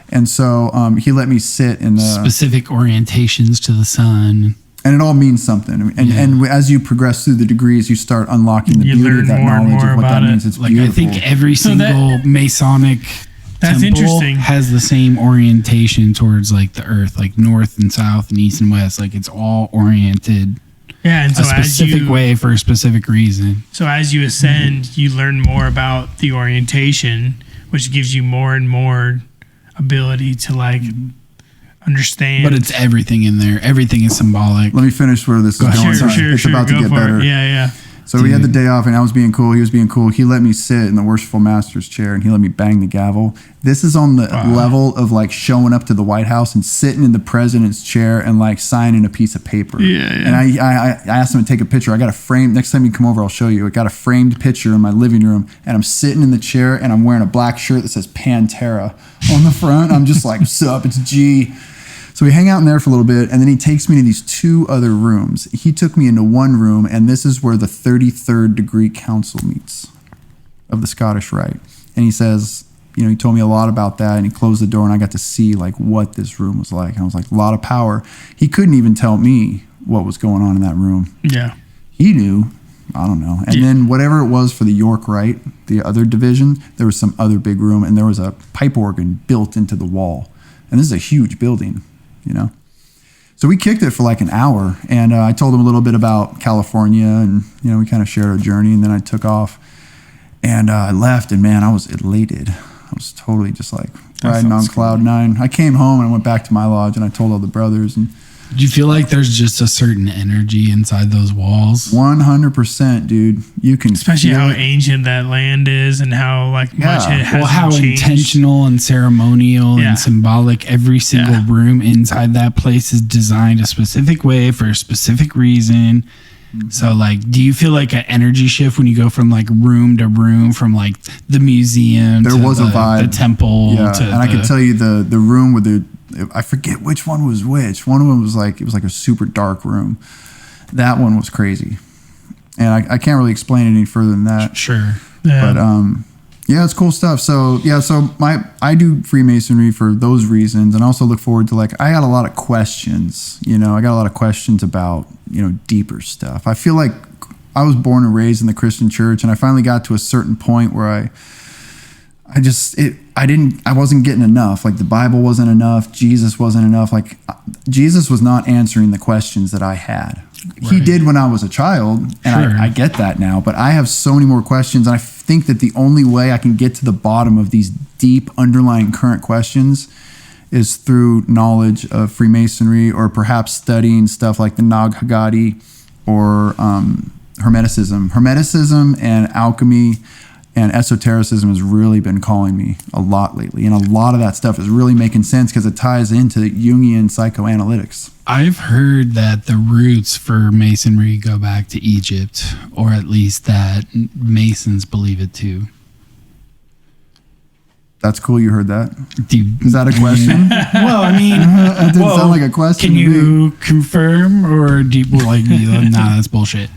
And so he let me sit in the specific orientations to the sun. And it all means something. And as you progress through the degrees, you start unlocking the beauty of that knowledge of what that means. It's beautiful. I think every single Masonic temple has the same orientation towards like the earth, like north and south and east and west. Like it's all oriented and so a specific way for a specific reason. So as you ascend, you learn more about the orientation, which gives you more and more ability to like understand. But it's everything in there. Everything is symbolic. Let me finish where this is going. It's about to get better. Yeah. So we had the day off, and I was being cool. He was being cool. He let me sit in the worshipful master's chair, and he let me bang the gavel. This is on the level of like showing up to the White House and sitting in the president's chair and like signing a piece of paper. And I asked him to take a picture. I got a frame. Next time you come over, I'll show you. I got a framed picture in my living room, and I'm sitting in the chair, and I'm wearing a black shirt that says Pantera on the front. I'm just like, what's up? It's G. So we hang out in there for a little bit, and then he takes me to these two other rooms. He took me into one room, and this is where the 33rd degree council meets of the Scottish Rite. And he says, he told me a lot about that, and he closed the door, and I got to see like what this room was like. And I was like, a lot of power. He couldn't even tell me what was going on in that room. Yeah. He knew. I don't know. And then whatever it was for the York Rite, the other division, there was some other big room, and there was a pipe organ built into the wall. And this is a huge building. So we kicked it for like an hour, and I told him a little bit about California, and we kind of shared our journey, and then I took off, and I left, and man, I was elated. I was totally just like riding on cloud nine. I came home and I went back to my lodge, and I told all the brothers. And do you feel like there's just a certain energy inside those walls? 100%, dude. You can, especially how ancient that land is, and how much it has how changed. Intentional and ceremonial and symbolic every single room inside that place is designed a specific way for a specific reason. So like, do you feel like an energy shift when you go from like room to room, from like the museum there to was a vibe, the temple to and I can tell you the room with I forget which one was which. One of them was like, it was like a super dark room. That one was crazy. And I can't really explain it any further than that. Sure. Yeah. But it's cool stuff. So I do Freemasonry for those reasons, and also look forward to I got a lot of questions. I got a lot of questions about deeper stuff. I feel like I was born and raised in the Christian church, and I finally got to a certain point where I wasn't getting enough. Like the Bible wasn't enough. Jesus wasn't enough. Like Jesus was not answering the questions that I had. Right. He did when I was a child, and I get that now, but I have so many more questions. And I think that the only way I can get to the bottom of these deep underlying current questions is through knowledge of Freemasonry, or perhaps studying stuff like the Nag Hammadi or Hermeticism. Hermeticism and alchemy and esotericism has really been calling me a lot lately. And a lot of that stuff is really making sense because it ties into Jungian psychoanalytics. I've heard that the roots for Masonry go back to Egypt, or at least that Masons believe it too. That's cool. You heard that. Is that a question? Well, I mean, it didn't sound like a question. Can you confirm, or do you nah, that's bullshit?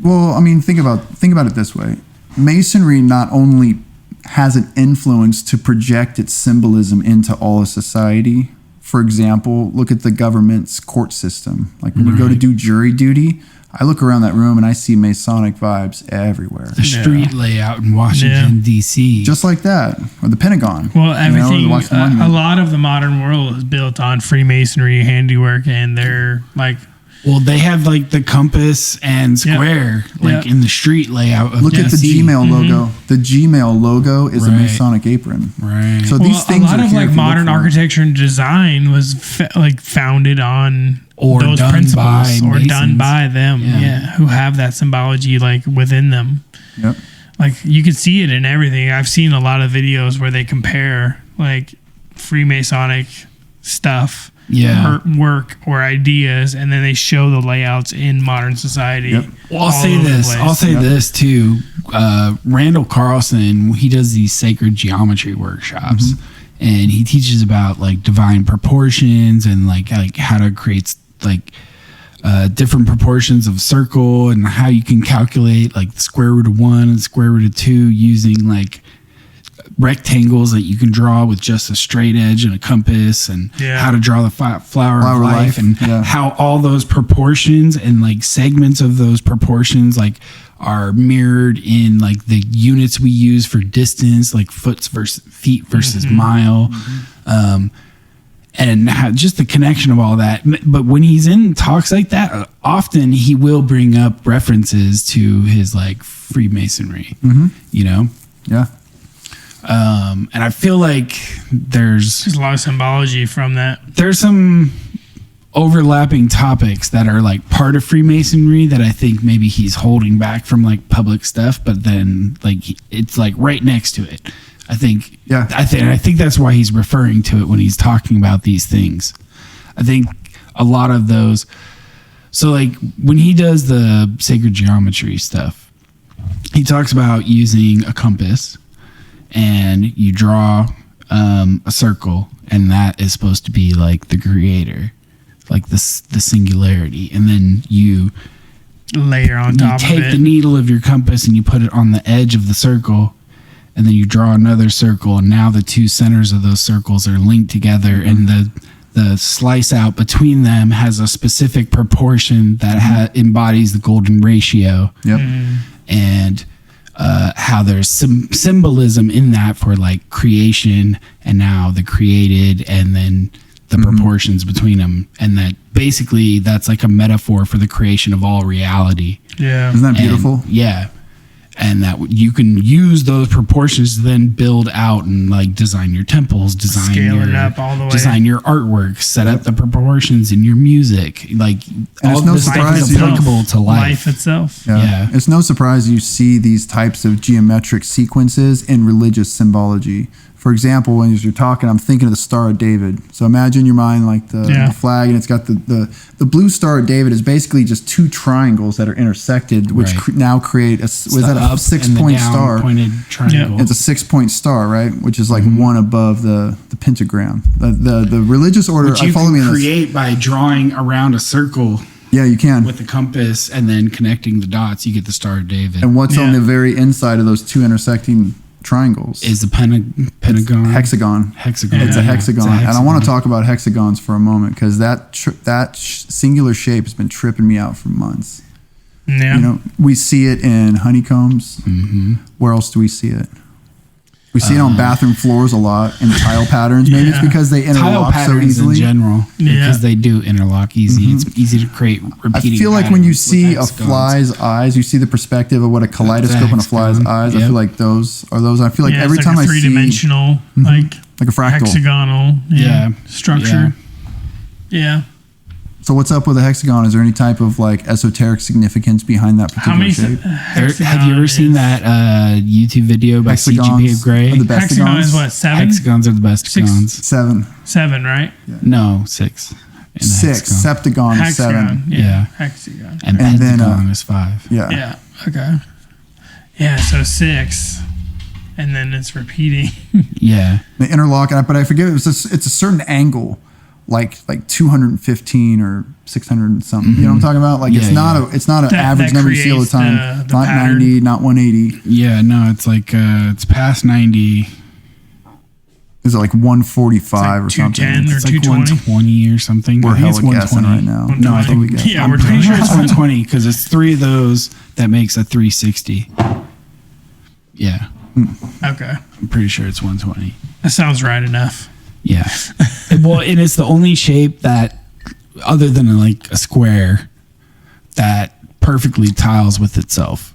Well, I mean, think about it this way. Masonry not only has an influence to project its symbolism into all of society. For example, look at the government's court system. Like when you go to do jury duty, I look around that room and I see Masonic vibes everywhere. The street layout in Washington, D.C. Just like that. Or the Pentagon. Well, everything, a lot of the modern world is built on Freemasonry handiwork, and they're like... Well, they have like the compass and square, in the street layout. Of Look at the Gmail logo. The Gmail logo is a Masonic apron. Right. So these things a lot of like modern architecture and design was founded on those principles, or done by them. Who have that symbology like within them. Yep. like you can see it in everything. I've seen a lot of videos where they compare like Freemasonic stuff, work or ideas, and then they show the layouts in modern society. Well, I'll say this too. Randall Carlson, he does these sacred geometry workshops, and he teaches about like divine proportions and like how to create like different proportions of circle and how you can calculate like the square root of 1 and the square root of 2 using like rectangles that you can draw with just a straight edge and a compass, and how to draw the flower of life, and how all those proportions and like segments of those proportions like are mirrored in like the units we use for distance, like feet versus mile, and just the connection of all that. But when he's in talks like that, often he will bring up references to his like Freemasonry, you know? Yeah. And I feel like there's a lot of symbology from that. There's some overlapping topics that are like part of Freemasonry that I think maybe he's holding back from like public stuff, but then like it's like right next to it. I think that's why he's referring to it when he's talking about these things. I think a lot of those. So like when he does the sacred geometry stuff, he talks about using a compass, and you draw a circle, and that is supposed to be like the creator, like the singularity, and then you layer on top of it. You take the needle of your compass and you put it on the edge of the circle, and then you draw another circle, and now the two centers of those circles are linked together, and the slice out between them has a specific proportion that embodies the golden ratio. And how there's some symbolism in that for like creation, and now the created, and then the proportions between them, and that basically that's like a metaphor for the creation of all reality. Isn't that beautiful? And that you can use those proportions to then build out and like design your temples, scale it up all the way, design your artwork, set up the proportions in your music. Like and all this stuff is applicable to life itself. It's no surprise you see these types of geometric sequences in religious symbology. For example, when you're talking, I'm thinking of the Star of David. So imagine your mind like the flag, and it's got the blue Star of David is basically just two triangles that are intersected, which now create a 6-point star. Triangle. It's a 6-point star, right? Which is like one above the pentagram. The religious order. Which you can create by drawing around a circle. Yeah, you can. With the compass and then connecting the dots, you get the Star of David. And what's on the very inside of those two intersecting triangles is the pentagon. Hexagon. It's a hexagon. And I want to talk about hexagons for a moment, because that singular shape has been tripping me out for months. You know, we see it in honeycombs. Where else do we see it? We see it on bathroom floors a lot in tile patterns. Maybe it's because they interlock so easily. In general, because they do interlock easy. It's easy to create repeating. I feel like when you see a fly's eyes, you see the perspective of what a kaleidoscope on a fly's eyes. I feel like those are those. I feel like every time I see three-dimensional, like a fractal, hexagonal, structure. So what's up with a hexagon? Is there any type of like esoteric significance behind that particular shape? Have you ever seen that YouTube video by CGP of Grey? Hexagon is what, 7? Hexagons are the Bestagons. 7, right? No, 6. 6. Septagon is 7. Yeah. Hexagon. And pentagon is 5. Yeah. Okay. Yeah, so 6. And then it's repeating. They interlock, but I forget it's a certain angle. Like 215 or 600 and something. You know what I'm talking about? Like it's not an average number you see all the time. Not pattern. 90, not 180. Yeah, no, it's like it's past 90. Is it like 145 or something? It's like 120 or something. We're hella guessing right now. No, I think we're pretty sure it's 120 because it's 3 of those that makes a 360. Yeah. Okay. I'm pretty sure it's 120. That sounds right enough. Yeah. Well, and it's the only shape that, other than like a square, that perfectly tiles with itself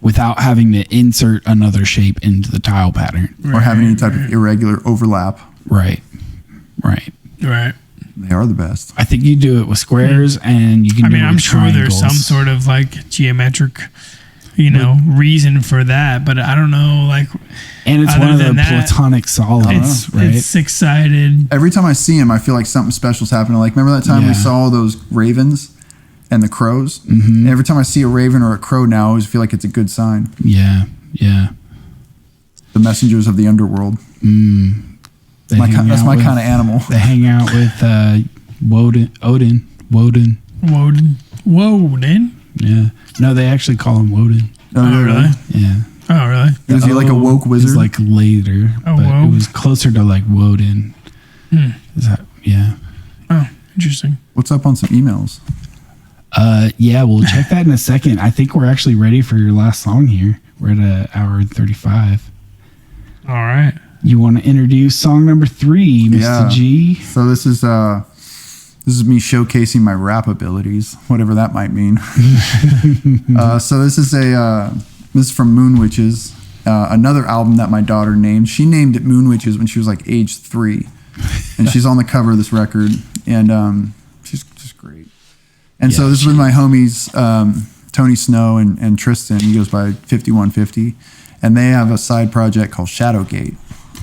without having to insert another shape into the tile pattern. Or having any type of irregular overlap. Right. They are the best. I think you do it with squares and you can do it with I'm sure triangles. there's some sort of like geometric reason for that. But I don't know, like, and it's other one of the than that, platonic solids, right? It's six-sided. Every time I see him, I feel like something special's happening. Like, remember that time we saw those ravens and the crows? Mm-hmm. Every time I see a raven or a crow now, I always feel like it's a good sign. Yeah. The messengers of the underworld. That's my kind of animal. They hang out with Odin. Yeah. No, they actually call him Woden. Oh, really? Yeah. Oh, really? Is he like a woke wizard? It's like later, but woke. it was closer to like Woden. Is that, yeah. Oh, interesting. What's up on some emails? Yeah, we'll check that in a second. I think we're actually ready for your last song here. We're at an hour and 35. All right. You want to introduce song number 3, Mr. G? So this is me showcasing my rap abilities, whatever that might mean. So this is from Moon Witches, another album that my daughter named. She named it Moon Witches when she was like age 3, and she's on the cover of this record, and she's just great. And so this is with my homies Tony Snow and Tristan. He goes by 5150, and they have a side project called Shadowgate.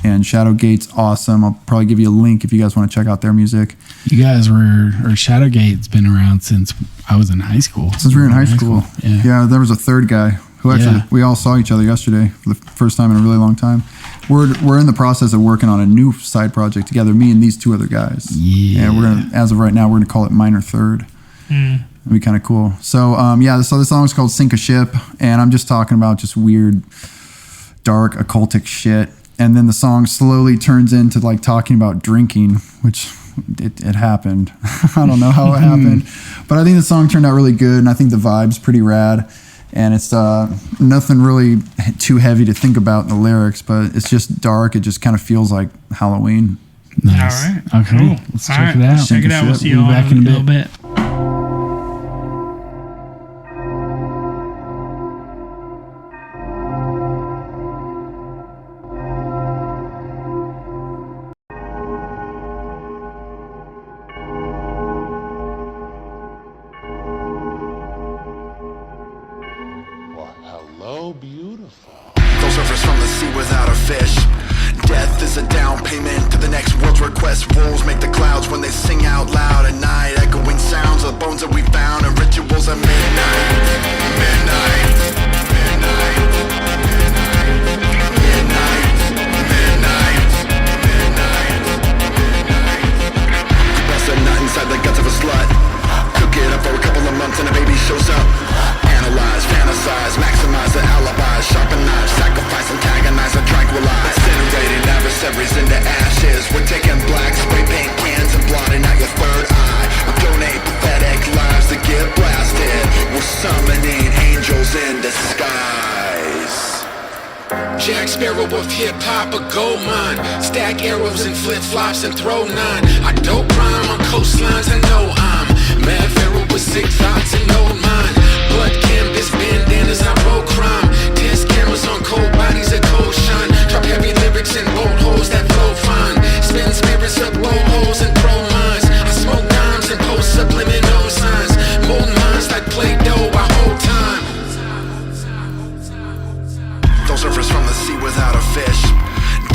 And Shadowgate's awesome. I'll probably give you a link if you guys want to check out their music. You guys Shadowgate's been around since I was in high school. Since we were in high school. Yeah, there was a third guy who actually, we all saw each other yesterday for the first time in a really long time. We're in the process of working on a new side project together, me and these 2 other guys. Yeah. And we're going to, as of right now, we're going to call it Minor Third. It'd be kind of cool. So, so this song is called Sink a Ship, and I'm just talking about just weird, dark, occultic shit. And then the song slowly turns into like talking about drinking, which it happened. I don't know how it happened, but I think the song turned out really good, and I think the vibe's pretty rad. And it's nothing really too heavy to think about in the lyrics, but it's just dark. It just kind of feels like Halloween. Nice. All right. Okay. Cool. Let's check it out. Check it out. We'll see you all back in a in a little bit. Hello, beautiful. Those surfers from the sea without a fish. Death is a down payment to the next world's request. Wolves make the clouds when they sing out loud at night. Echoing sounds of the bones that we found and rituals at midnight. Midnight. Midnight. Midnight. Midnight. Midnight. Midnight. You bust a nut inside the guts of a slut. Cook it up for a couple of months and a baby shows up. Analyze, fantasize, maximize the alibis. Sharpen knives, sacrifice, antagonize, and tranquilize. Incinerating adversaries into ashes. We're taking black spray paint cans and blotting out your third eye. We donate pathetic lives that get blasted. We're summoning angels in disguise. Jack Sparrow of hip-hop, a gold mine. Stack arrows and flip-flops and throw 9. I dope rhyme on coastlines, I know I'm Mad Pharaoh with 6 thoughts and no mind. Blood canvas, bandanas, I roll crime. Test cameras on cold bodies at cold shine. Drop heavy lyrics in bolt holes that flow fine. Spin spirits up bolt holes and throw mines. I smoke dimes and post subliminal signs. Mold minds like Play-Doh, I hold time. Those surfers from the sea without a fish.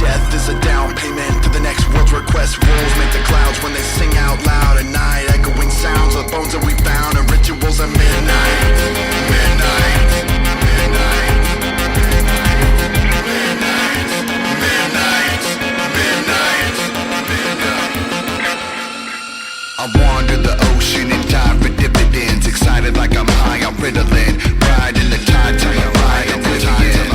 Death is a down payment to the next world's request. Wolves make the clouds when they sing out loud at night. Echoing sounds of the bones that we found and rituals at midnight. Midnight. Midnight. Midnight. Midnight. Midnight. Midnight. I wander the ocean and dive for dividends. Excited like I'm high on Ritalin. Ride in the tide till I'm high on Oblivion.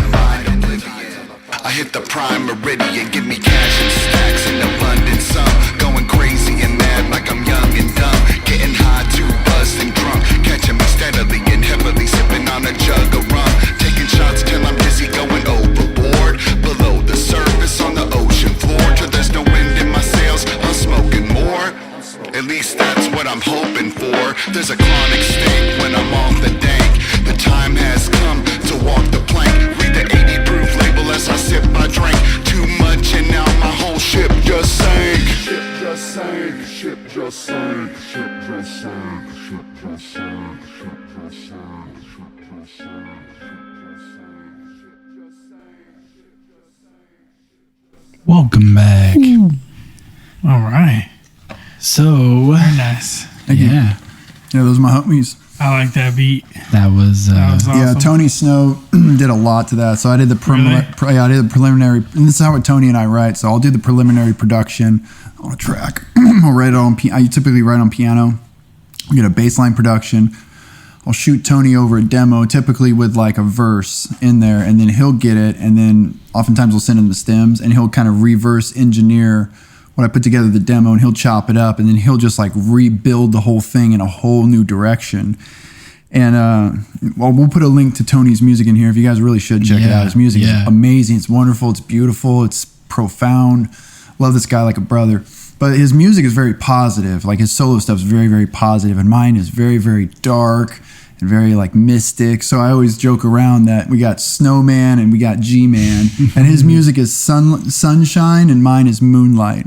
I hit the prime meridian, give me cash and stacks in the London sun. Going crazy and mad like I'm young and dumb. Getting high, too buzzed and drunk. Catching me steadily and heavily, sipping on a jug of rum. Taking shots till I'm dizzy, going overboard. Below the surface on the ocean floor. Till there's no wind in my sails, I'm smoking more. At least that's what I'm hoping for. There's a chronic state when I'm off the dank. The time has come to walk the plank. Read the 80 proof label as I sip my drink. Too much and now my whole ship just sank. Ship just sank. Ship just sank. Ship just sank. Ship just sank. Ship just sank. Ship just sank. Welcome back. All right. So, Very nice. yeah, those are my homies. I like that beat. that was Awesome. Yeah, Tony Snow did a lot to that. So I did the I did the preliminary, and this is how Tony and I write. So I'll do the preliminary production on a track. I'll write it on. I typically write on piano. We get a baseline production. I'll shoot Tony over a demo, typically with like a verse in there, and then he'll get it, and then oftentimes we'll send him the stems, and he'll kind of reverse engineer when I put together the demo, and he'll chop it up, and then he'll just like rebuild the whole thing in a whole new direction. And well, we'll put a link to Tony's music in here if you guys really should check it out. His music is amazing. It's wonderful. It's beautiful. It's profound. Love this guy like a brother. But his music is very positive. Like his solo stuff is very, very positive, and mine is very, very dark and very like mystic. So I always joke around that we got Snowman and we got G-Man, and his music is sunshine and mine is moonlight.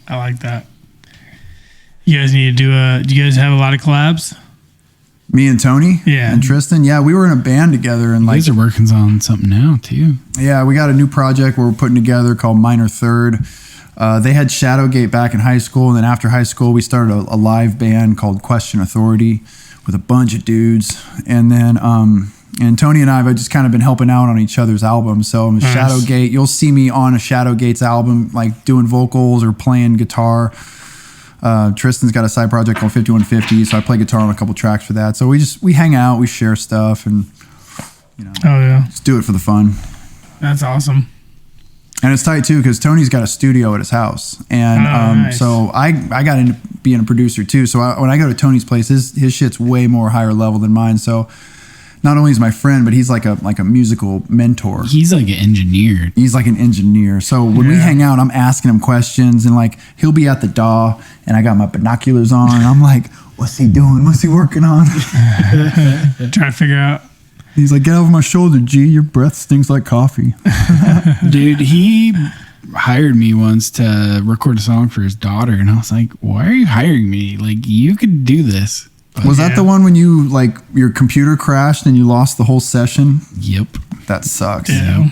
I like that. You guys need to do you guys have a lot of collabs? Me and Tony, Yeah. and Tristan, yeah, we were in a band together, and you like, guys are working on something now too. yeah, we got a new project where we're putting together called Minor Third. They had Shadowgate back in high school, and then after high school, we started a live band called Question Authority with a bunch of dudes, and then and Tony and I have just kind of been helping out on each other's albums. So Nice. Shadowgate, you'll see me on a Shadowgate's album, like doing vocals or playing guitar. Tristan's got a side project called 5150, so I play guitar on a couple tracks for that. So we hang out, we share stuff, and Oh yeah, just do it for the fun. that's awesome. And it's tight too because Tony's got a studio at his house, and nice. so I got into being a producer too. So when I go to Tony's place, his shit's way more higher level than mine. So not only is my friend, but he's like a musical mentor. He's like an engineer. He's like an engineer. So when we hang out, I'm asking him questions, and like he'll be at the DAW, and I got my binoculars on, and I'm like, "What's he doing? What's he working on?" Trying to figure out. He's like, "Get over my shoulder, G. Your breath stinks like coffee." Dude, he hired me once to record a song for his daughter, and I was like, why are you hiring me? Like, you could do this. But Was that the one when you like your computer crashed and you lost the whole session? Yep. That sucks. Damn.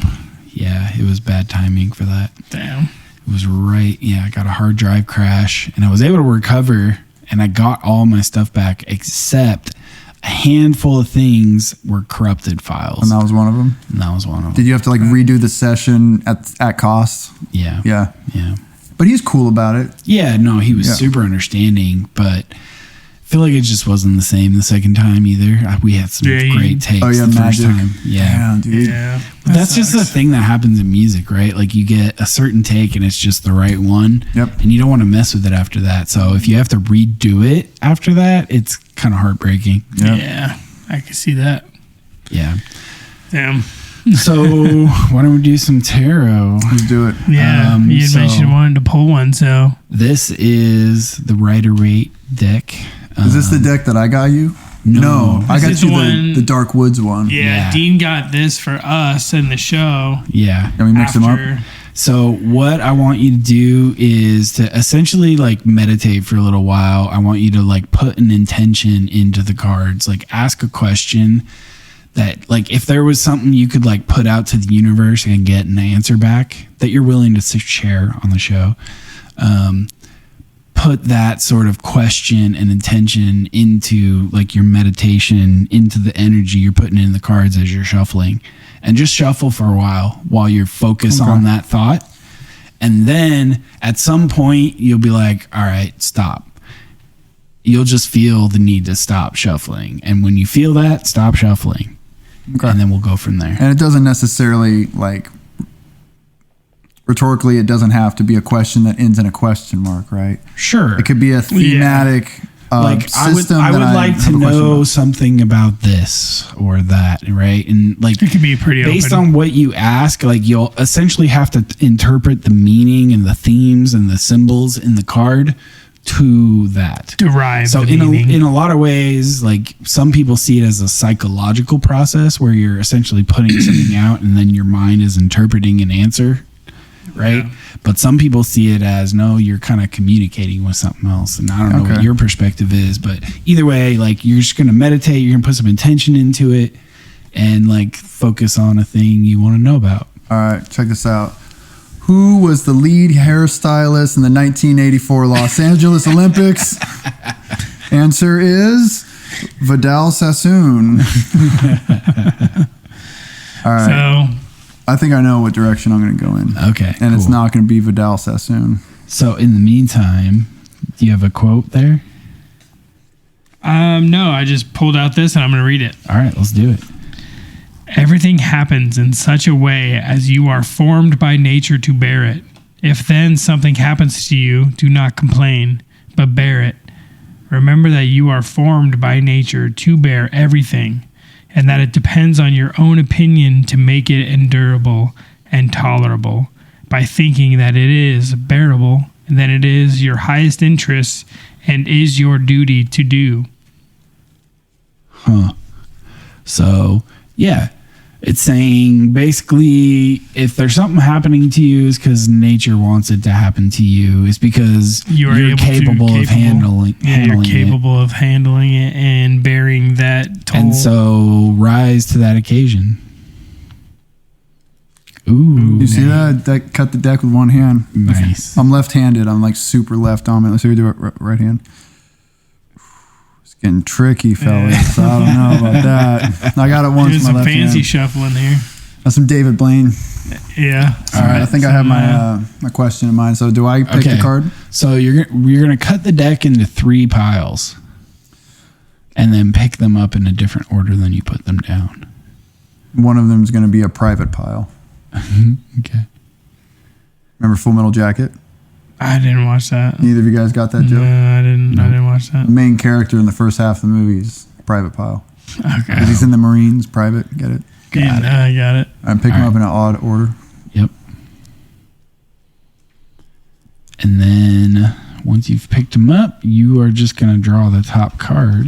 Yeah, it was bad timing for that. Damn. It was right. Yeah, I got a hard drive crash, and I was able to recover, and I got all my stuff back except a handful of things were corrupted files. And that was one of them. And that was one of them. Did you have to like redo the session at cost? Yeah. Yeah. Yeah. But he's cool about it. Yeah, no, he was super understanding, but I feel like it just wasn't the same the second time either. We had some great takes the first time. Yeah. Dude. Yeah. But that's just the thing that happens in music, right? Like you get a certain take and it's just the right one. Yep. And you don't want to mess with it after that. So if you have to redo it after that, it's kind of heartbreaking. Yep. Yeah. I can see that. Yeah. Damn. So why don't we do some tarot? Let's do it. Yeah. You had mentioned you wanted to pull one, so. This is the Rider-Waite deck. Is this the deck that I got you? No. I Is got this you the one- the Dark Woods one. Yeah, Dean got this for us in the show. Yeah. Can we mix them up? after- So what I want you to do is to essentially like meditate for a little while. I want you to like put an intention into the cards, like ask a question that like if there was something you could like put out to the universe and get an answer back that you're willing to share on the show. Put that sort of question and intention into like your meditation, into the energy you're putting in the cards as you're shuffling, and just shuffle for a while you're focused on that thought. And then at some point you'll be like, all right, stop. You'll just feel the need to stop shuffling. And when you feel that, stop shuffling. Okay. And then we'll go from there. And it doesn't necessarily like rhetorically, it doesn't have to be a question that ends in a question mark, right? Sure. It could be a thematic like system. I would like to have a question know about. something about this or that, right? And like It could be pretty based open. on what you ask, like you'll essentially have to interpret the meaning and the themes and the symbols in the card to that. Derive So the meaning. in a lot of ways, like some people see it as a psychological process where you're essentially putting something out and then your mind is interpreting an answer, right? Yeah. But some people see it as, no, you're kind of communicating with something else. And I don't know what Okay. your perspective is, but either way, like you're just going to meditate, you're going to put some intention into it and like focus on a thing you want to know about. All right, check this out. Who was the lead hairstylist in the 1984 Los Angeles Olympics? Answer is Vidal Sassoon. All right. So I think I know what direction I'm going to go in. Okay. And it's not going to be Vidal Sassoon. So in the meantime, do you have a quote there? no, I just pulled out this and I'm going to read it. All right, let's do it. Everything happens in such a way as you are formed by nature to bear it. If then something happens to you, do not complain, but bear it. Remember that you are formed by nature to bear everything, and that it depends on your own opinion to make it endurable and tolerable. By thinking that it is bearable, then it is your highest interest and is your duty to do. Huh. So, yeah. It's saying basically if there's something happening to you, it's because nature wants it to happen to you. It's because you're capable of handling you're capable of handling it and bearing that toll. And so rise to that occasion. Ooh. You see that? That cut the deck with one hand. Nice. I'm left-handed. I'm like super left on it. Let's see if we do it right hand. It's getting tricky, fellas. I don't know about that. I got it once Doing with my some left fancy hand. shuffling here. That's some David Blaine. Yeah. All right. I think I have my question in mind. So do I pick the card? So you're going to cut the deck into 3 piles and then pick them up in a different order than you put them down. One of them is going to be a private pile. Okay. Remember Full Metal Jacket? I didn't watch that. Neither of you guys got that joke? No, I didn't watch that. The main character in the first half of the movie is private pile. Okay. Because he's in the Marines, private. Get it? I got it. I'm picking them up in an odd order. Yep. And then once you've picked them up, you are just going to draw the top card.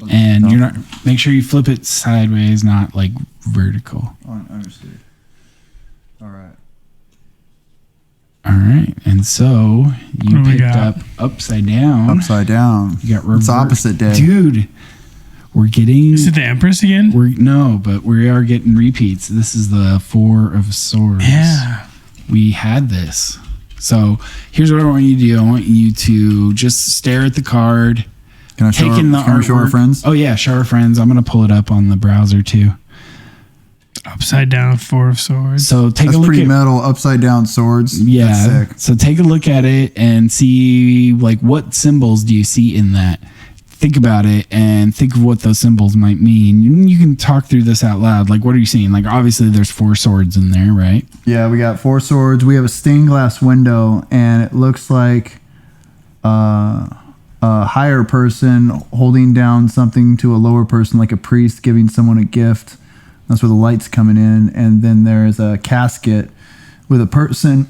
And you're not, make sure you flip it sideways, not like vertical. Oh, I understood. All right. All right. And so you What do we picked got? up upside down. Upside down. You got reverse. It's opposite day. Dude, we're getting. Is it the Empress again? But we are getting repeats. This is the 4 of Swords. Yeah. We had this. So here's what I want you to do. I want you to just stare at the card. Can I show, Take in the can we show our artwork. friends? Oh, yeah. Show our friends. I'm going to pull it up on the browser, too. Upside down 4 of Swords. So take That's a look pretty at metal, upside down swords. Yeah. That's sick. So take a look at it and see like what symbols do you see in that. Think about it and think of what those symbols might mean. You can talk through this out loud. Like, what are you seeing? Like, obviously, there's 4 swords in there, right? Yeah, we got 4 swords. We have a stained glass window, and it looks like a higher person holding down something to a lower person, like a priest giving someone a gift. That's where the light's coming in. And then there's a casket with a person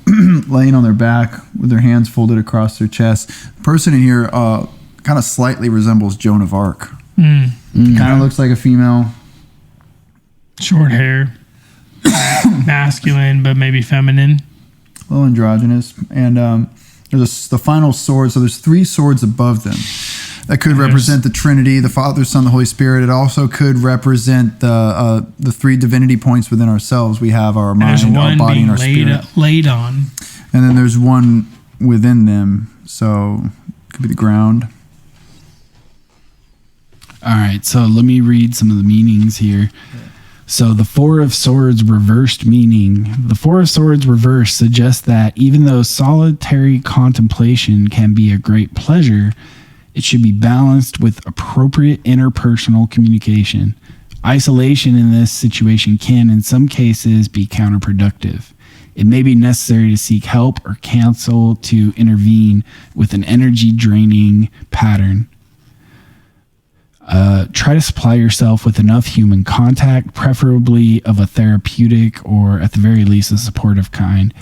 laying on their back with their hands folded across their chest. The person in here kind of slightly resembles Joan of Arc. Kind of looks like a female. Short hair. Masculine, but maybe feminine. A little androgynous. And there's the final sword. So there's 3 swords above them. That could represent the Trinity, the Father, Son, the Holy Spirit. It also could represent the 3 divinity points within ourselves. We have our There's mind, our one body, being and our spirit. laid on. And then there's one within them. So it could be the ground. All right. So let me read some of the meanings here. So the 4 of Swords reversed meaning. The 4 of Swords reversed suggests that even though solitary contemplation can be a great pleasure, it should be balanced with appropriate interpersonal communication. Isolation in this situation can, in some cases, be counterproductive. It may be necessary to seek help or counsel to intervene with an energy-draining pattern. Try to supply yourself with enough human contact, preferably of a therapeutic or, at the very least, a supportive kind.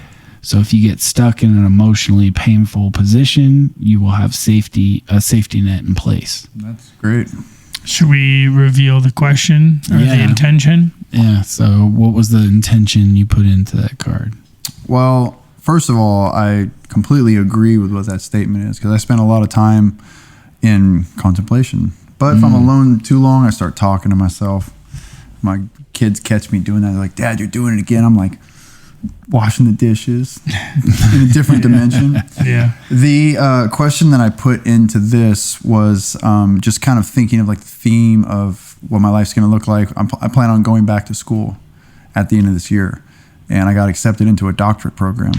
So if you get stuck in an emotionally painful position, you will have a safety net in place. That's great. Should we reveal the question or the intention? Yeah. So what was the intention you put into that card? Well, first of all, I completely agree with what that statement is because I spent a lot of time in contemplation. But if I'm alone too long, I start talking to myself. My kids catch me doing that. They're like, "Dad, you're doing it again." I'm like, washing the dishes in a different dimension. Yeah. The question that I put into this was just kind of thinking of like the theme of what my life's going to look like. I plan on going back to school at the end of this year, and I got accepted into a doctorate program.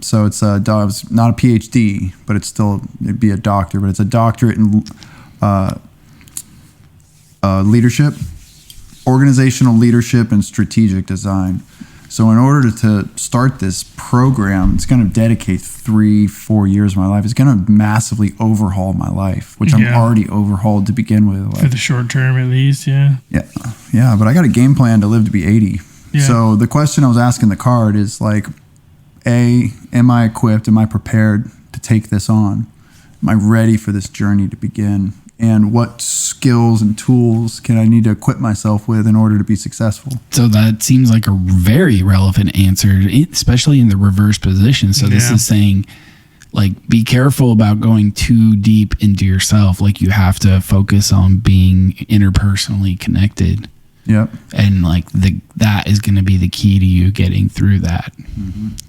So it's not a PhD, but it'd be a doctor, but it's a doctorate in leadership, organizational leadership, and strategic design. So in order to start this program, it's going to dedicate 3-4 years of my life. It's going to massively overhaul my life, which I'm already overhauled to begin with. Like, for the short term, at least, yeah. Yeah, but I got a game plan to live to be 80. Yeah. So the question I was asking the card is like, A, am I equipped? Am I prepared to take this on? Am I ready for this journey to begin? And what skills and tools can I need to equip myself with in order to be successful? So that seems like a very relevant answer, especially in the reverse position. So this is saying, like, be careful about going too deep into yourself. Like, you have to focus on being interpersonally connected. Yep. And like that is going to be the key to you getting through that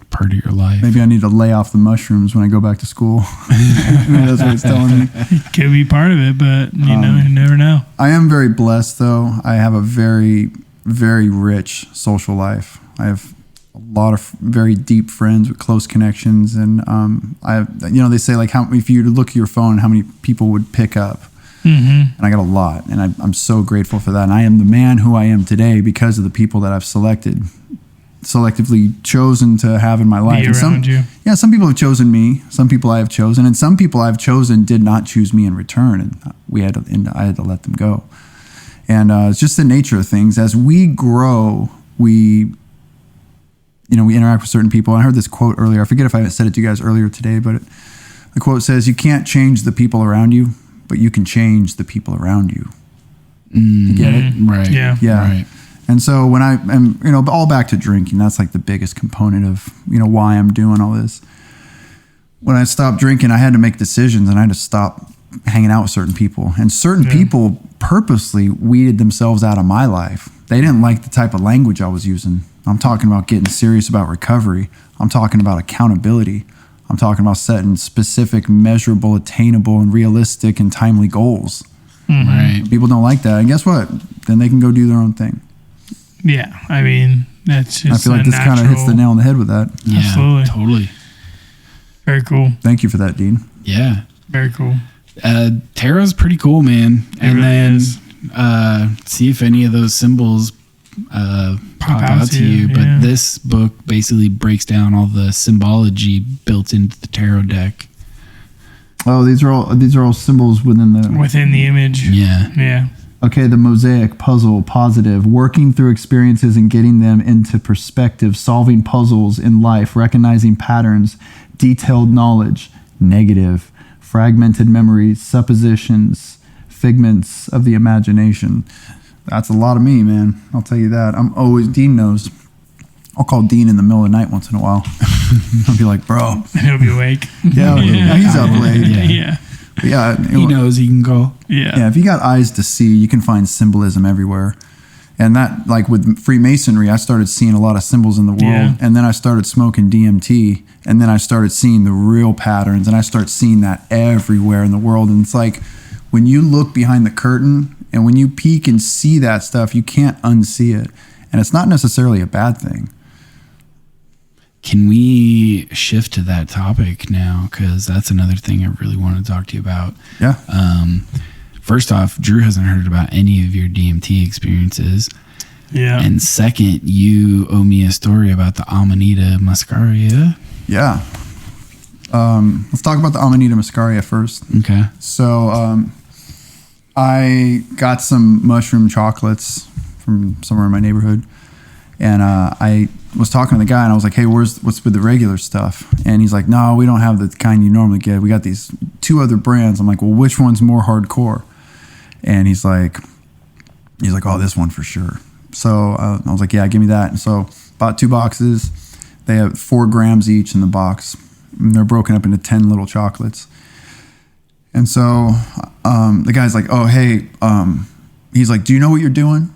part of your life. Maybe I need to lay off the mushrooms when I go back to school. That's what it's telling me. Could be part of it, but you never know. I am very blessed, though. I have a very, very rich social life. I have a lot of very deep friends with close connections, and they say like if you look at your phone, how many people would pick up. And I got a lot, and I'm so grateful for that. And I am the man who I am today because of the people that I've selectively chosen to have in my life. Be around you. Yeah, some people have chosen me, some people I have chosen, and some people I've chosen did not choose me in return, and I had to let them go. And it's just the nature of things. As we grow, we interact with certain people. I heard this quote earlier. I forget if I said it to you guys earlier today, but the quote says, "You can't change the people around you, but you can change the people around you." You get it? Right. Yeah. Right. And so when I am, all back to drinking, that's like the biggest component of, why I'm doing all this. When I stopped drinking, I had to make decisions, and I had to stop hanging out with certain people. And certain people purposely weeded themselves out of my life. They didn't like the type of language I was using. I'm talking about getting serious about recovery. I'm talking about accountability. I'm talking about setting specific, measurable, attainable, and realistic and timely goals. Right. People don't like that. And guess what? Then they can go do their own thing. Yeah. I mean, that's just I feel like this kind of hits the nail on the head with that. Yeah, absolutely. Totally. Very cool. Thank you for that, Dean. Yeah. Very cool. Tarot's pretty cool, man. It really is. See if any of those symbols pop out to you. But this book basically breaks down all the symbology built into the tarot deck. Oh, these are all symbols within the image. Yeah. Yeah. Okay, the mosaic, puzzle, positive, working through experiences and getting them into perspective, solving puzzles in life, recognizing patterns, detailed knowledge, negative, fragmented memories, suppositions, figments of the imagination. That's a lot of me, man. I'll tell you that. Dean knows. I'll call Dean in the middle of the night once in a while. I'll be like, bro. And he'll be awake. Yeah, he's up late. Yeah. But yeah, he knows he can go. Yeah. If you got eyes to see, you can find symbolism everywhere. And that, like with Freemasonry, I started seeing a lot of symbols in the world. Yeah. And then I started smoking DMT. And then I started seeing the real patterns. And I started seeing that everywhere in the world. And it's like, when you look behind the curtain and when you peek and see that stuff, you can't unsee it. And it's not necessarily a bad thing. Can we shift to that topic now? Because that's another thing I really want to talk to you about. Yeah. First off, Drew hasn't heard about any of your DMT experiences. Yeah. And second, you owe me a story about the Amanita muscaria. Yeah. Let's talk about the Amanita muscaria first. Okay. So I got some mushroom chocolates from somewhere in my neighborhood. And I was talking to the guy, and I was like, hey, what's with the regular stuff? And he's like, no, we don't have the kind you normally get. We got these 2 other brands. I'm like, well, which one's more hardcore? And he's like, oh, this one for sure. So I was like, yeah, give me that. And so bought 2 boxes. They have 4 grams each in the box. And they're broken up into 10 little chocolates. And so the guy's like, oh, hey, he's like, do you know what you're doing?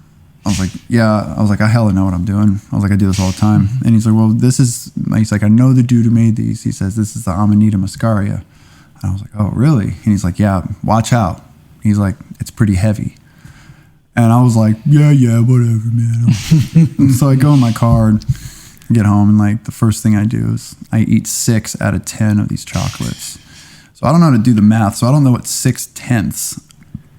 I was like, yeah. I was like, I hella know what I'm doing. I was like, I do this all the time. And he's like, well, he's like, I know the dude who made these. He says, this is the Amanita muscaria. And I was like, oh, really? And he's like, yeah, watch out. He's like, it's pretty heavy. And I was like, yeah, whatever, man. So I go in my car and get home, and like the first thing I do is I eat 6 out of 10 of these chocolates. So I don't know how to do the math, so I don't know what 6/10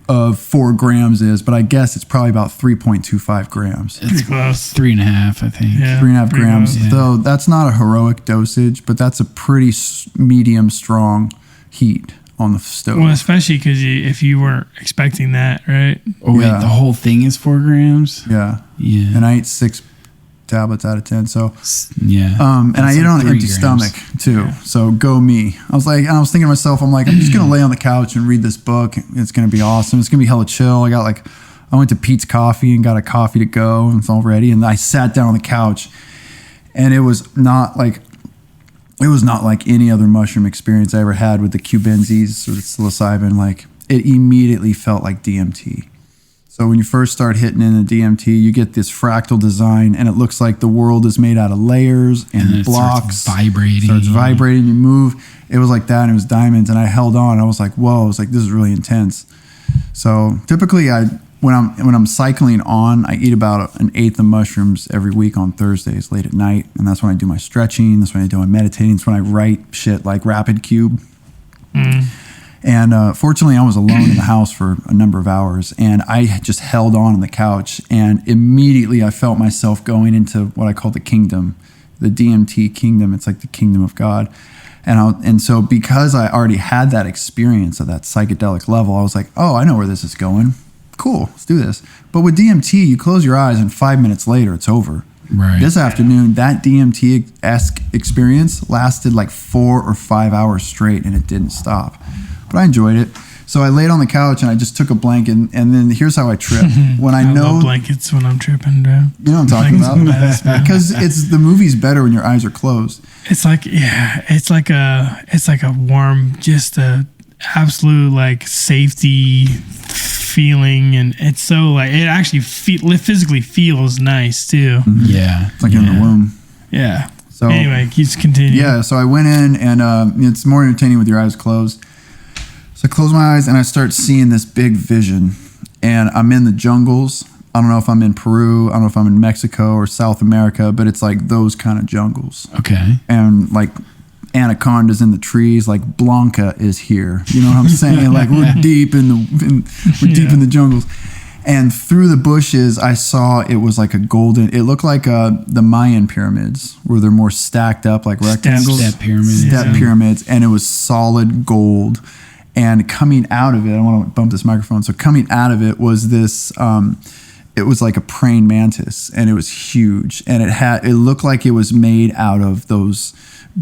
of 4 grams is, but I guess it's probably about 3.25 grams. Pretty close. 3.5, I think. Yeah, 3.5 grams. close. Though that's not a heroic dosage, but that's a pretty medium strong heat on the stove. Well, especially because if you weren't expecting that, right? Oh, wait, Yeah. the whole thing is 4 grams? Yeah. Yeah. And I ate 6 tablets out of 10. So, Yeah. and I That's ate it on an 3 empty grams. stomach too. So go me. I was thinking to myself, I'm like, I'm just going to lay on the couch and read this book. It's going to be awesome. It's going to be hella chill. I went to Pete's Coffee and got a coffee to go, and it's all ready. And I sat down on the couch, and it was not like any other mushroom experience I ever had with the cubensis or the psilocybin. Like, it immediately felt like DMT. So when you first start hitting in the DMT, you get this fractal design, and it looks like the world is made out of layers and it blocks. starts vibrating. Starts vibrating. You move. It was like that, and it was diamonds. And I held on. I was like, whoa! I was like, this is really intense. So typically, when I'm cycling on, I eat about 1/8 of mushrooms every week on Thursdays late at night, and that's when I do my stretching. That's when I do my meditating. That's when I write shit like Rapid Cube. And fortunately, I was alone in the house for a number of hours, and I just held on the couch, and immediately I felt myself going into what I call the kingdom, the DMT kingdom. It's like the kingdom of God. And so because I already had that experience of that psychedelic level, I was like, oh, I know where this is going. Cool, let's do this. But with DMT, you close your eyes, and 5 minutes later, it's over. Right. This afternoon, that DMT-esque experience lasted like 4 or 5 hours straight, and it didn't stop. But I enjoyed it. So I laid on the couch, and I just took a blanket, and then here's how I trip. When I know love blankets when I'm tripping, bro. You know what I'm talking Blankets are the best, about? man. Because the movie's better when your eyes are closed. It's like a warm, just a absolute like safety feeling, and it's so like it actually physically feels nice too. Yeah. It's like you're in the womb. Yeah. So Anyway, keeps continuing. yeah, so I went in, and it's more entertaining with your eyes closed. So I close my eyes, and I start seeing this big vision, and I'm in the jungles. I don't know if I'm in Peru, I don't know if I'm in Mexico or South America, but it's like those kind of jungles. Okay. And like anacondas in the trees, like Blanca is here. You know what I'm saying? Like we're deep in the jungles. And through the bushes, I saw it was like it looked like the Mayan pyramids, where they're more stacked up like rectangles. Step pyramids. Step pyramids, and it was solid gold. And coming out of it, I want to bump this microphone. So coming out of it was this, it was like a praying mantis, and it was huge. And it looked like it was made out of those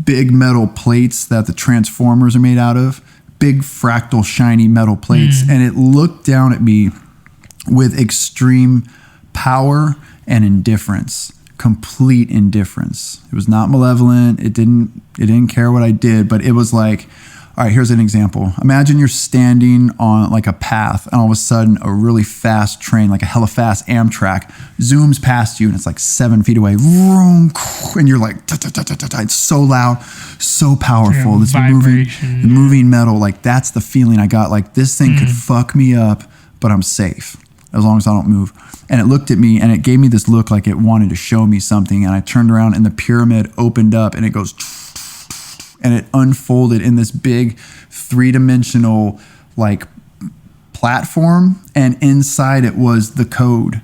big metal plates that the Transformers are made out of, big fractal shiny metal plates. And it looked down at me with extreme power and indifference, complete indifference. It was not malevolent. It didn't care what I did, but it was like, all right, here's an example. Imagine you're standing on like a path, and all of a sudden a really fast train, like a hella fast Amtrak, zooms past you, and it's like 7 feet away. And you're like, it's so loud, so powerful. Yeah, this vibration. moving metal, like that's the feeling I got. Like this thing could fuck me up, but I'm safe as long as I don't move. And it looked at me, and it gave me this look like it wanted to show me something. And I turned around, and the pyramid opened up, and it goes, and it unfolded in this big 3-dimensional like platform, and inside it was the code.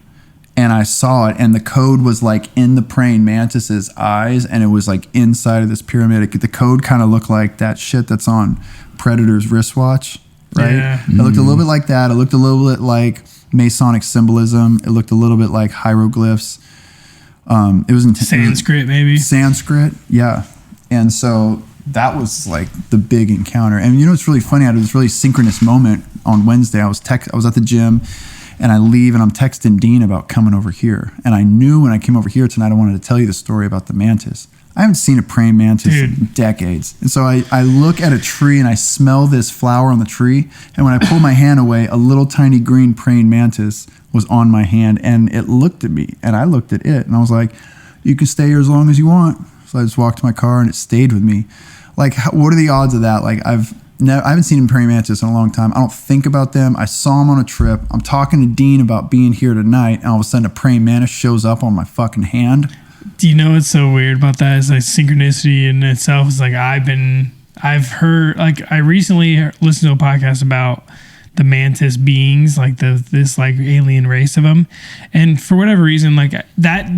And I saw it, and the code was like in the praying mantis's eyes, and it was like inside of this pyramid. The code kind of looked like that shit that's on Predator's wristwatch, right? Yeah. It looked a little bit like that. It looked a little bit like Masonic symbolism. It looked a little bit like hieroglyphs. It was Sanskrit, maybe. Sanskrit, yeah. And so that was like the big encounter. And you know, it's really funny. I had this really synchronous moment on Wednesday. I was at the gym, and I leave, and I'm texting Dean about coming over here. And I knew when I came over here tonight, I wanted to tell you the story about the mantis. I haven't seen a praying mantis in decades. And so I look at a tree, and I smell this flower on the tree. And when I pull my hand away, a little tiny green praying mantis was on my hand, and it looked at me, and I looked at it, and I was like, you can stay here as long as you want. So I just walked to my car, and it stayed with me. Like, what are the odds of that? Like, I haven't seen a praying mantis in a long time. I don't think about them. I saw them on a trip. I'm talking to Dean about being here tonight, and all of a sudden a praying mantis shows up on my fucking hand. Do you know what's so weird about that? Is like synchronicity in itself. Is like I've heard, like, I recently listened to a podcast about the mantis beings, like this like alien race of them, and for whatever reason, like that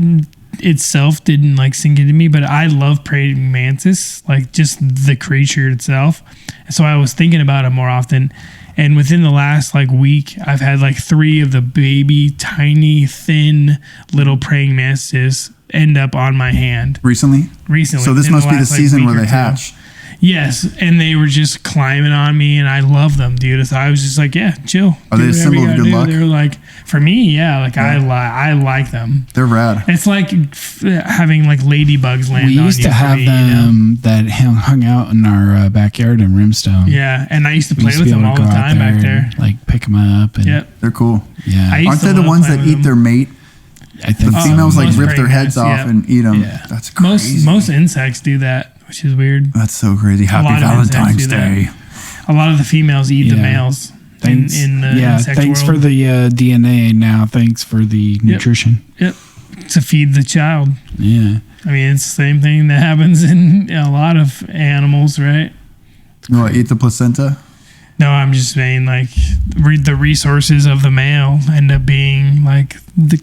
itself didn't like sink into me, but I love praying mantis, like just the creature itself. So I was thinking about it more often, and within the last like week, I've had like 3 of the baby, tiny, thin little praying mantises end up on my hand Recently. So this must be the season where they hatch. Yes, and they were just climbing on me, and I love them, dude. So I was just like, yeah, chill. Are they a symbol of good luck? They were like, for me, yeah, like I like them. They're rad. It's like having like ladybugs land on you. We used to have them that hung out in our backyard in Rimstone. Yeah, and I used to play with them all the time back there. Like pick them up. And, yep. They're cool. Yeah. Aren't they the ones that eat their mate? I think the females like rip their heads off yeah. and eat them. Yeah. That's crazy. Most insects do that, which is weird. That's so crazy. Happy Valentine's Day. A lot of the females eat the males. Thanks. In the insect thanks world. for the DNA. Now, thanks for the nutrition. Yep. To feed the child. Yeah. I mean, it's the same thing that happens in a lot of animals, right? You want to eat the placenta? No, I'm just saying, like, the resources of the male end up being like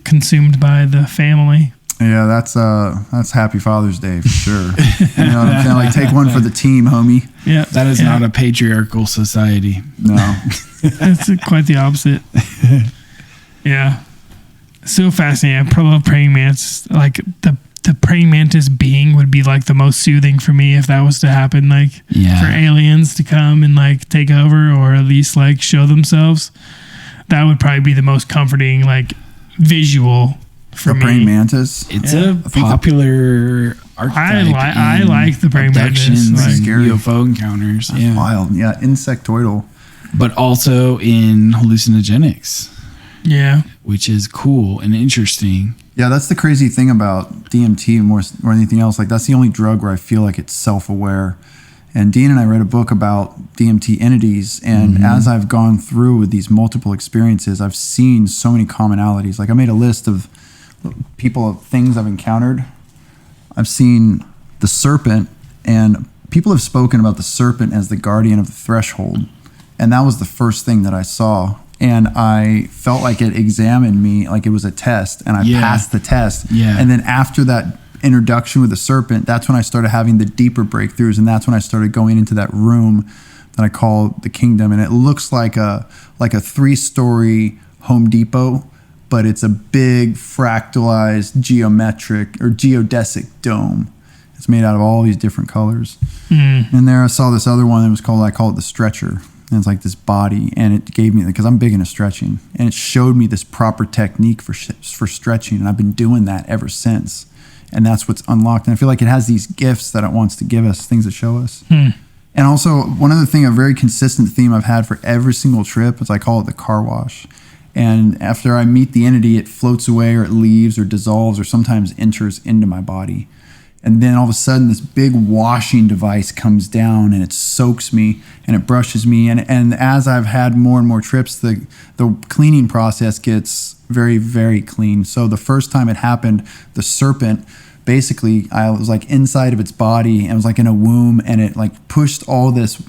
consumed by the family. Yeah, that's Happy Father's Day for sure. You know what I'm saying? Like, take one for the team, homie. Yeah, that is not a patriarchal society. No, it's quite the opposite. Yeah, so fascinating. I love praying mantis. Like the praying mantis being would be like the most soothing for me if that was to happen. Like for aliens to come and like take over, or at least like show themselves. That would probably be the most comforting like visual for me. The praying mantis. It's a popular archetype. I like the praying mantis. Like scary. UFO encounters. That's wild. Yeah, insectoidal. But also in hallucinogenics. Yeah. Which is cool and interesting. Yeah, that's the crazy thing about DMT more than anything else. Like, that's the only drug where I feel like it's self-aware. And Dean and I read a book about DMT entities, and as I've gone through with these multiple experiences, I've seen so many commonalities. Like, I made a list of things I've encountered. I've seen the serpent, and people have spoken about the serpent as the guardian of the threshold. And that was the first thing that I saw. And I felt like it examined me like it was a test, and I passed the test. Yeah. And then after that introduction with the serpent, that's when I started having the deeper breakthroughs, and that's when I started going into that room that I call the kingdom. And it looks like a 3-story Home Depot, but it's a big fractalized geometric or geodesic dome. It's made out of all these different colors. And there I saw this other one that was called, I call it the stretcher. And it's like this body, and it gave me, because I'm big into stretching, and it showed me this proper technique for stretching, and I've been doing that ever since. And that's what's unlocked. And I feel like it has these gifts that it wants to give us, things that show us. And also, one other thing, a very consistent theme I've had for every single trip is I call it the car wash. And after I meet the entity, it floats away, or it leaves, or dissolves, or sometimes enters into my body. And then all of a sudden, this big washing device comes down, and it soaks me, and it brushes me. And as I've had more and more trips, the cleaning process gets very, very clean. So the first time it happened, the serpent, basically, I was like inside of its body, and it was like in a womb, and it like pushed all this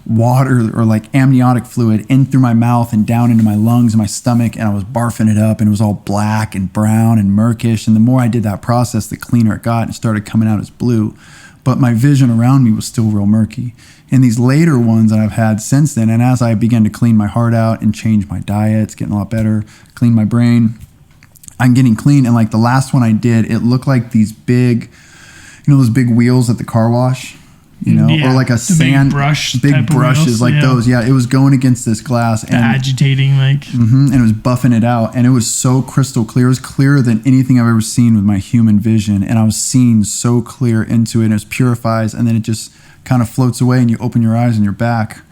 water or like amniotic fluid in through my mouth and down into my lungs and my stomach, and I was barfing it up, and it was all black and brown and murkish. And the more I did that process, the cleaner it got, and it started coming out as blue. But my vision around me was still real murky. And these later ones that I've had since then, and as I began to clean my heart out and change my diet, it's getting a lot better, clean my brain, I'm getting clean. And like the last one I did, it looked like these big, those big wheels at the car wash, or like a sand big brushes like those. Yeah, it was going against this glass and agitating, like, and it was buffing it out, and it was so crystal clear. It was clearer than anything I've ever seen with my human vision, and I was seeing so clear into it. And it purifies, and then it just kind of floats away, and you open your eyes and you're back.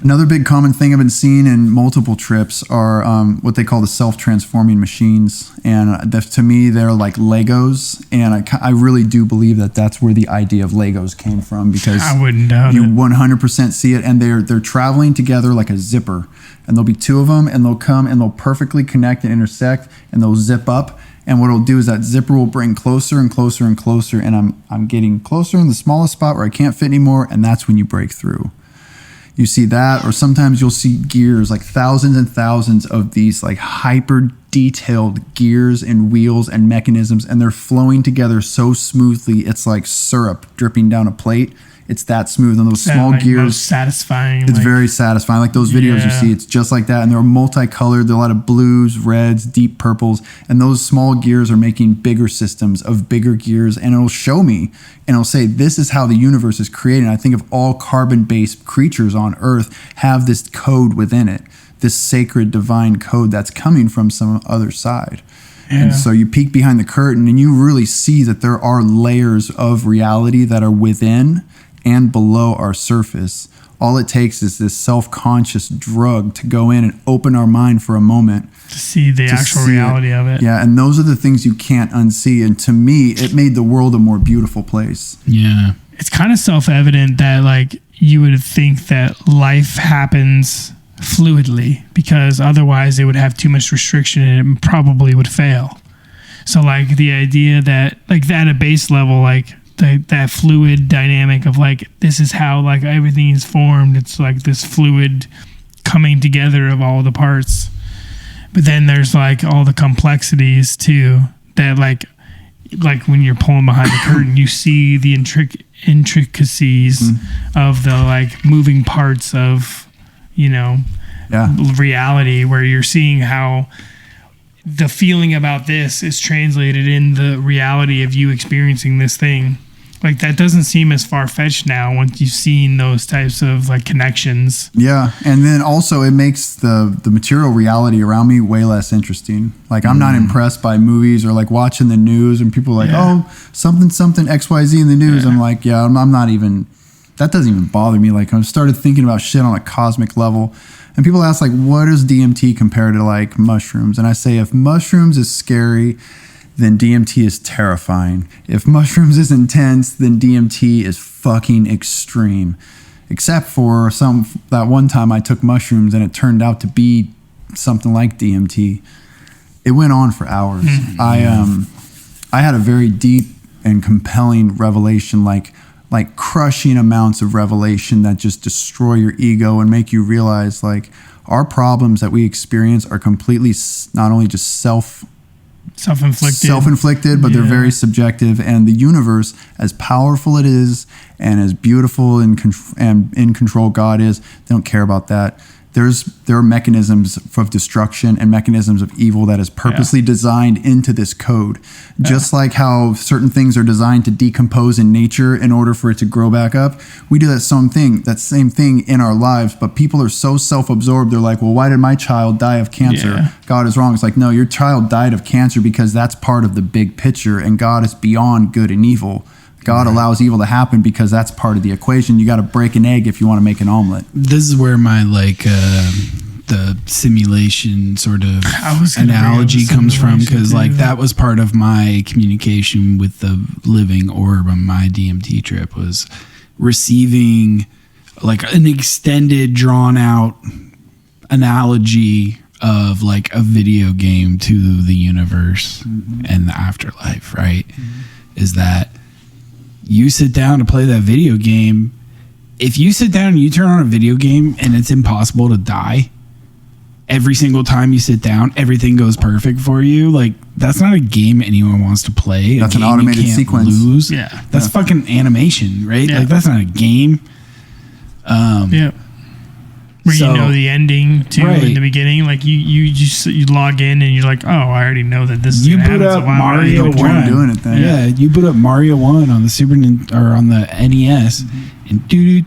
Another big common thing I've been seeing in multiple trips are what they call the self-transforming machines. And to me, they're like Legos. And I really do believe that that's where the idea of Legos came from, because I wouldn't doubt you it. 100% see it. And they're traveling together like a zipper. And there'll be two of them, and they'll come and they'll perfectly connect and intersect, and they'll zip up. And what it'll do is that zipper will bring closer and closer and closer. And I'm getting closer in the smallest spot where I can't fit anymore. And that's when you break through. You see that, or sometimes you'll see gears, like thousands and thousands of these like hyper detailed gears and wheels and mechanisms, and they're flowing together so smoothly. It's like syrup dripping down a plate. It's that smooth. And those small like gears, most satisfying. it's very satisfying. Like those videos you see, it's just like that. And they're multicolored. There are a lot of blues, reds, deep purples. And those small gears are making bigger systems of bigger gears. And it'll show me, and it'll say, this is how the universe is created. And I think of all carbon-based creatures on Earth have this code within it, this sacred divine code that's coming from some other side. Yeah. And so you peek behind the curtain and you really see that there are layers of reality that are within and below our surface. All it takes is this self-conscious drug to go in and open our mind for a moment. To see the actual reality of it. Yeah, and those are the things you can't unsee. And to me, it made the world a more beautiful place. Yeah. It's kind of self-evident that like you would think that life happens fluidly, because otherwise it would have too much restriction and it probably would fail. So like the idea that like at a base level, like that fluid dynamic of like, this is how like everything is formed. It's like this fluid coming together of all the parts. But then there's like all the complexities too, that like when you're pulling behind the curtain, you see the intricacies of the like moving parts of, you know, reality, where you're seeing how the feeling about this is translated in the reality of you experiencing this thing. Like that doesn't seem as far-fetched now once you've seen those types of like connections. Yeah, and then also it makes the material reality around me way less interesting. Like I'm not impressed by movies or like watching the news and people are like, oh, something XYZ in the news. I'm like, I'm not even, that doesn't even bother me. Like I started thinking about shit on a cosmic level. And people ask like, what is DMT compared to like mushrooms? And I say, if mushrooms is scary, then DMT is terrifying. If mushrooms is intense, then DMT is fucking extreme. Except for that one time I took mushrooms and it turned out to be something like DMT. It went on for hours. I had a very deep and compelling revelation, like crushing amounts of revelation that just destroy your ego and make you realize like our problems that we experience are completely not only just self-inflicted, but they're very subjective. And the universe, as powerful it is and as beautiful and in control God is, they don't care about that. There are mechanisms of destruction and mechanisms of evil that is purposely designed into this code. Just like how certain things are designed to decompose in nature in order for it to grow back up. We do that same thing in our lives, but people are so self-absorbed. They're like, well, why did my child die of cancer? Yeah. God is wrong. It's like, no, your child died of cancer because that's part of the big picture, and God is beyond good and evil. God allows evil to happen because that's part of the equation. You got to break an egg if you want to make an omelet. This is where my the simulation sort of analogy comes from, because like that was part of my communication with the living orb on my DMT trip, was receiving like an extended, drawn out analogy of like a video game to the universe and the afterlife, right? Is that you sit down to play that video game. If you sit down and you turn on a video game and it's impossible to die, every single time you sit down, everything goes perfect for you. Like, that's not a game anyone wants to play. That's an automated sequence. Lose. Yeah. That's fucking animation, right? Yeah. Like, that's not a game. Where you know the ending too in the beginning, like you log in and you're like, oh, I already know that this is you put up Mario 1 doing it then. Yeah, you put up Mario 1 on the on the NES and do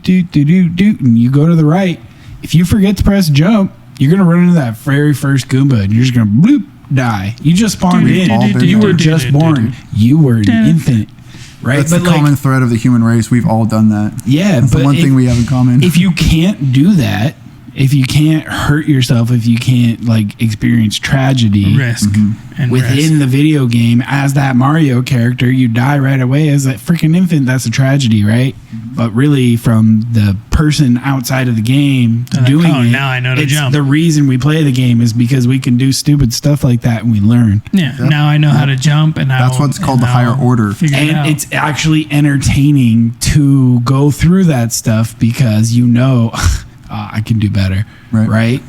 and you go to the right. If you forget to press jump, you're gonna run into that very first Goomba and you're just gonna bloop die. You just spawned in. You were just born. You were an infant. Right, that's the common thread of the human race. We've all done that. Yeah, that's but the one thing we have in common. If you can't do that, if you can't hurt yourself, if you can't like experience tragedy, risk and within risk. the video game as that Mario character, you die right away as a freaking infant. That's a tragedy, right? But really, from the person outside of the game doing it, now I know to jump. The reason we play the game is because we can do stupid stuff like that and we learn. Yeah. Now I know how to jump, and That's what's called the higher order. And it's actually entertaining to go through that stuff because you know, I can do better, right?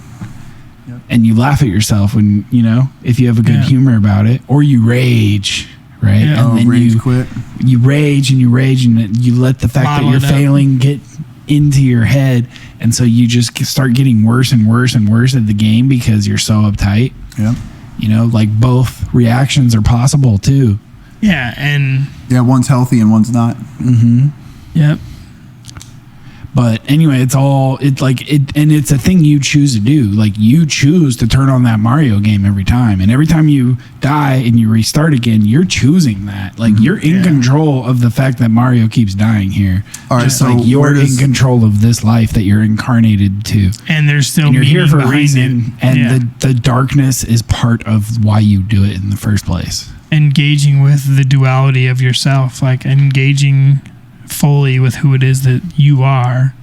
Yep. And you laugh at yourself when, you know, if you have a good humor about it, or you rage, right? Yeah. And then rage quit. You rage and you let the fact Bottle that it you're up. failing get into your head, and so you just start getting worse and worse and worse at the game because you're so uptight. Yeah. You know, like both reactions are possible too. Yeah, and Yeah, one's healthy and one's not. yep. But anyway, it's a thing you choose to do. Like, you choose to turn on that Mario game every time. And every time you die and you restart again, you're choosing that. Like, you're in control of the fact that Mario keeps dying here. All right, Just so like you're where in does- control of this life that you're incarnated to. And there's still And you're here meaning for a behind reason. it. And the darkness is part of why you do it in the first place. Engaging with the duality of yourself, like engaging fully with who it is that you are,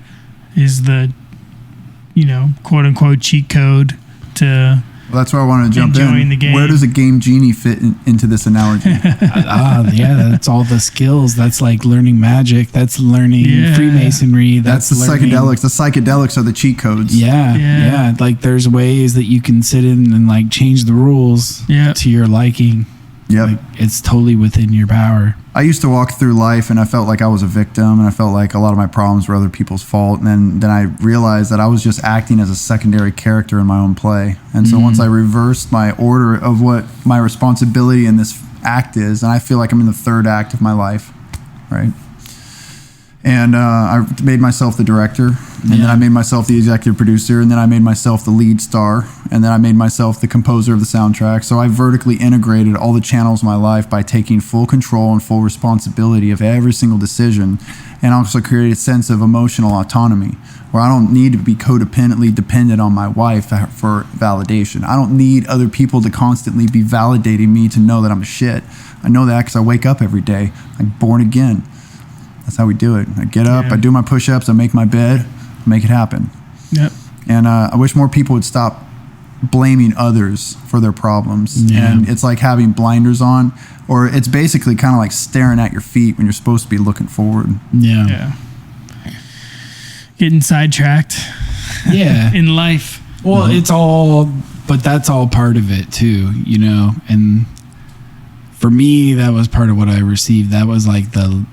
is the, you know, quote unquote cheat code to Well, that's where I wanted to jump enjoying in. the game. Where does a game genie fit into this analogy? That's all the skills. That's like learning magic. That's learning Freemasonry. That's the learning- psychedelics. The psychedelics are the cheat codes. Yeah. Like, there's ways that you can sit in and like change the rules to your liking. Yep. Like, it's totally within your power. I used to walk through life and I felt like I was a victim, and I felt like a lot of my problems were other people's fault. And then I realized that I was just acting as a secondary character in my own play. And so once I reversed my order of what my responsibility in this act is, and I feel like I'm in the third act of my life, right? And I made myself the director, and then I made myself the executive producer, and then I made myself the lead star, and then I made myself the composer of the soundtrack. So I vertically integrated all the channels of my life by taking full control and full responsibility of every single decision, and also created a sense of emotional autonomy, where I don't need to be codependently dependent on my wife for validation. I don't need other people to constantly be validating me to know that I'm a shit. I know that because I wake up every day. I'm born again. That's how we do it. I get up, I do my push-ups, I make my bed, I make it happen. Yep. And I wish more people would stop blaming others for their problems. Yeah. And it's like having blinders on, or it's basically kind of like staring at your feet when you're supposed to be looking forward. Yeah. Getting sidetracked Yeah. in life. Well, but that's all part of it too, you know. And for me, that was part of what I received. That was like the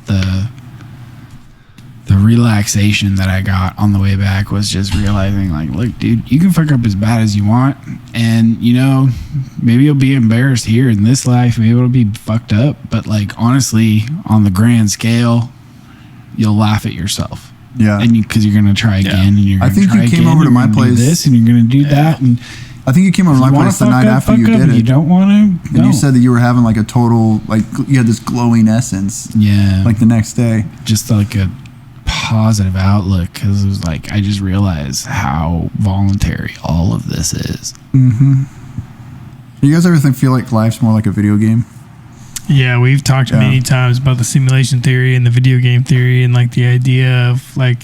relaxation that I got on the way back, was just realizing, like, look, dude, you can fuck up as bad as you want, and, you know, maybe you'll be embarrassed here in this life, maybe it'll be fucked up, but like, honestly, on the grand scale, you'll laugh at yourself. Yeah. And because you're gonna try again, and you're I gonna think try you came again, over to and my you're gonna do place- this, and you're gonna do that, and I think you came over to my you wanna place the fuck night up, after you fuck up. did it. You don't want to. And you said that you were having like a total, like, you had this glowing essence, yeah, like the next day. just like a positive outlook, because it was like, I just realized how voluntary all of this is. You guys ever feel like life's more like a video game? Yeah, we've talked many times about the simulation theory and the video game theory, and like the idea of like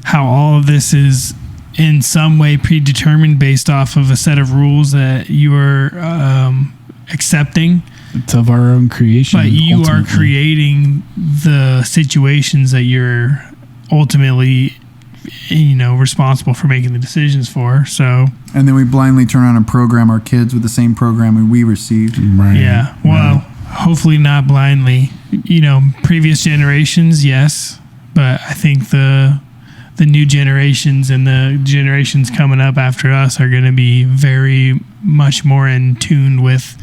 how all of this is in some way predetermined based off of a set of rules that you are accepting. It's of our own creation, But you are ultimately. creating the situations that you're ultimately, you know, responsible for making the decisions for. So, And then we blindly turn on and program our kids with the same programming we received. Right. yeah, well, hopefully not blindly. You know, previous generations, yes, but I think the new generations and the generations coming up after us are going to be very much more in tune with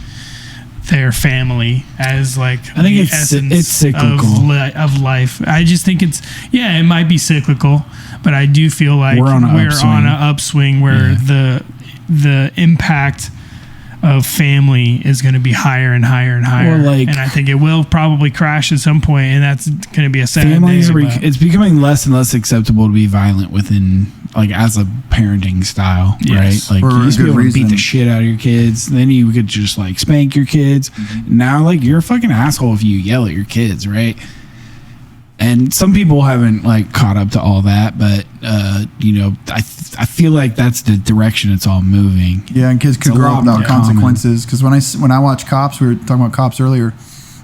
their family as like I think the it's essence cyclical. of life. I just think it might be cyclical, but I do feel like We're on an upswing. on an upswing where the impact of family is going to be higher and higher and higher. Well, like- and I think it will probably crash at some point, and that's going to be a sad Families day, are but- it's becoming less and less acceptable to be violent within, like, as a parenting style, Yes. right? Like, For you a used to be good able to beat reason. the shit out of your kids. Then you could just, like, spank your kids. Now, like, you're a fucking asshole if you yell at your kids, right? And some people haven't, like, caught up to all that, but you know, I feel like that's the direction it's all moving. Yeah, and kids could It's a grow lot up without more common. consequences. Because when I watch cops, we were talking about cops earlier.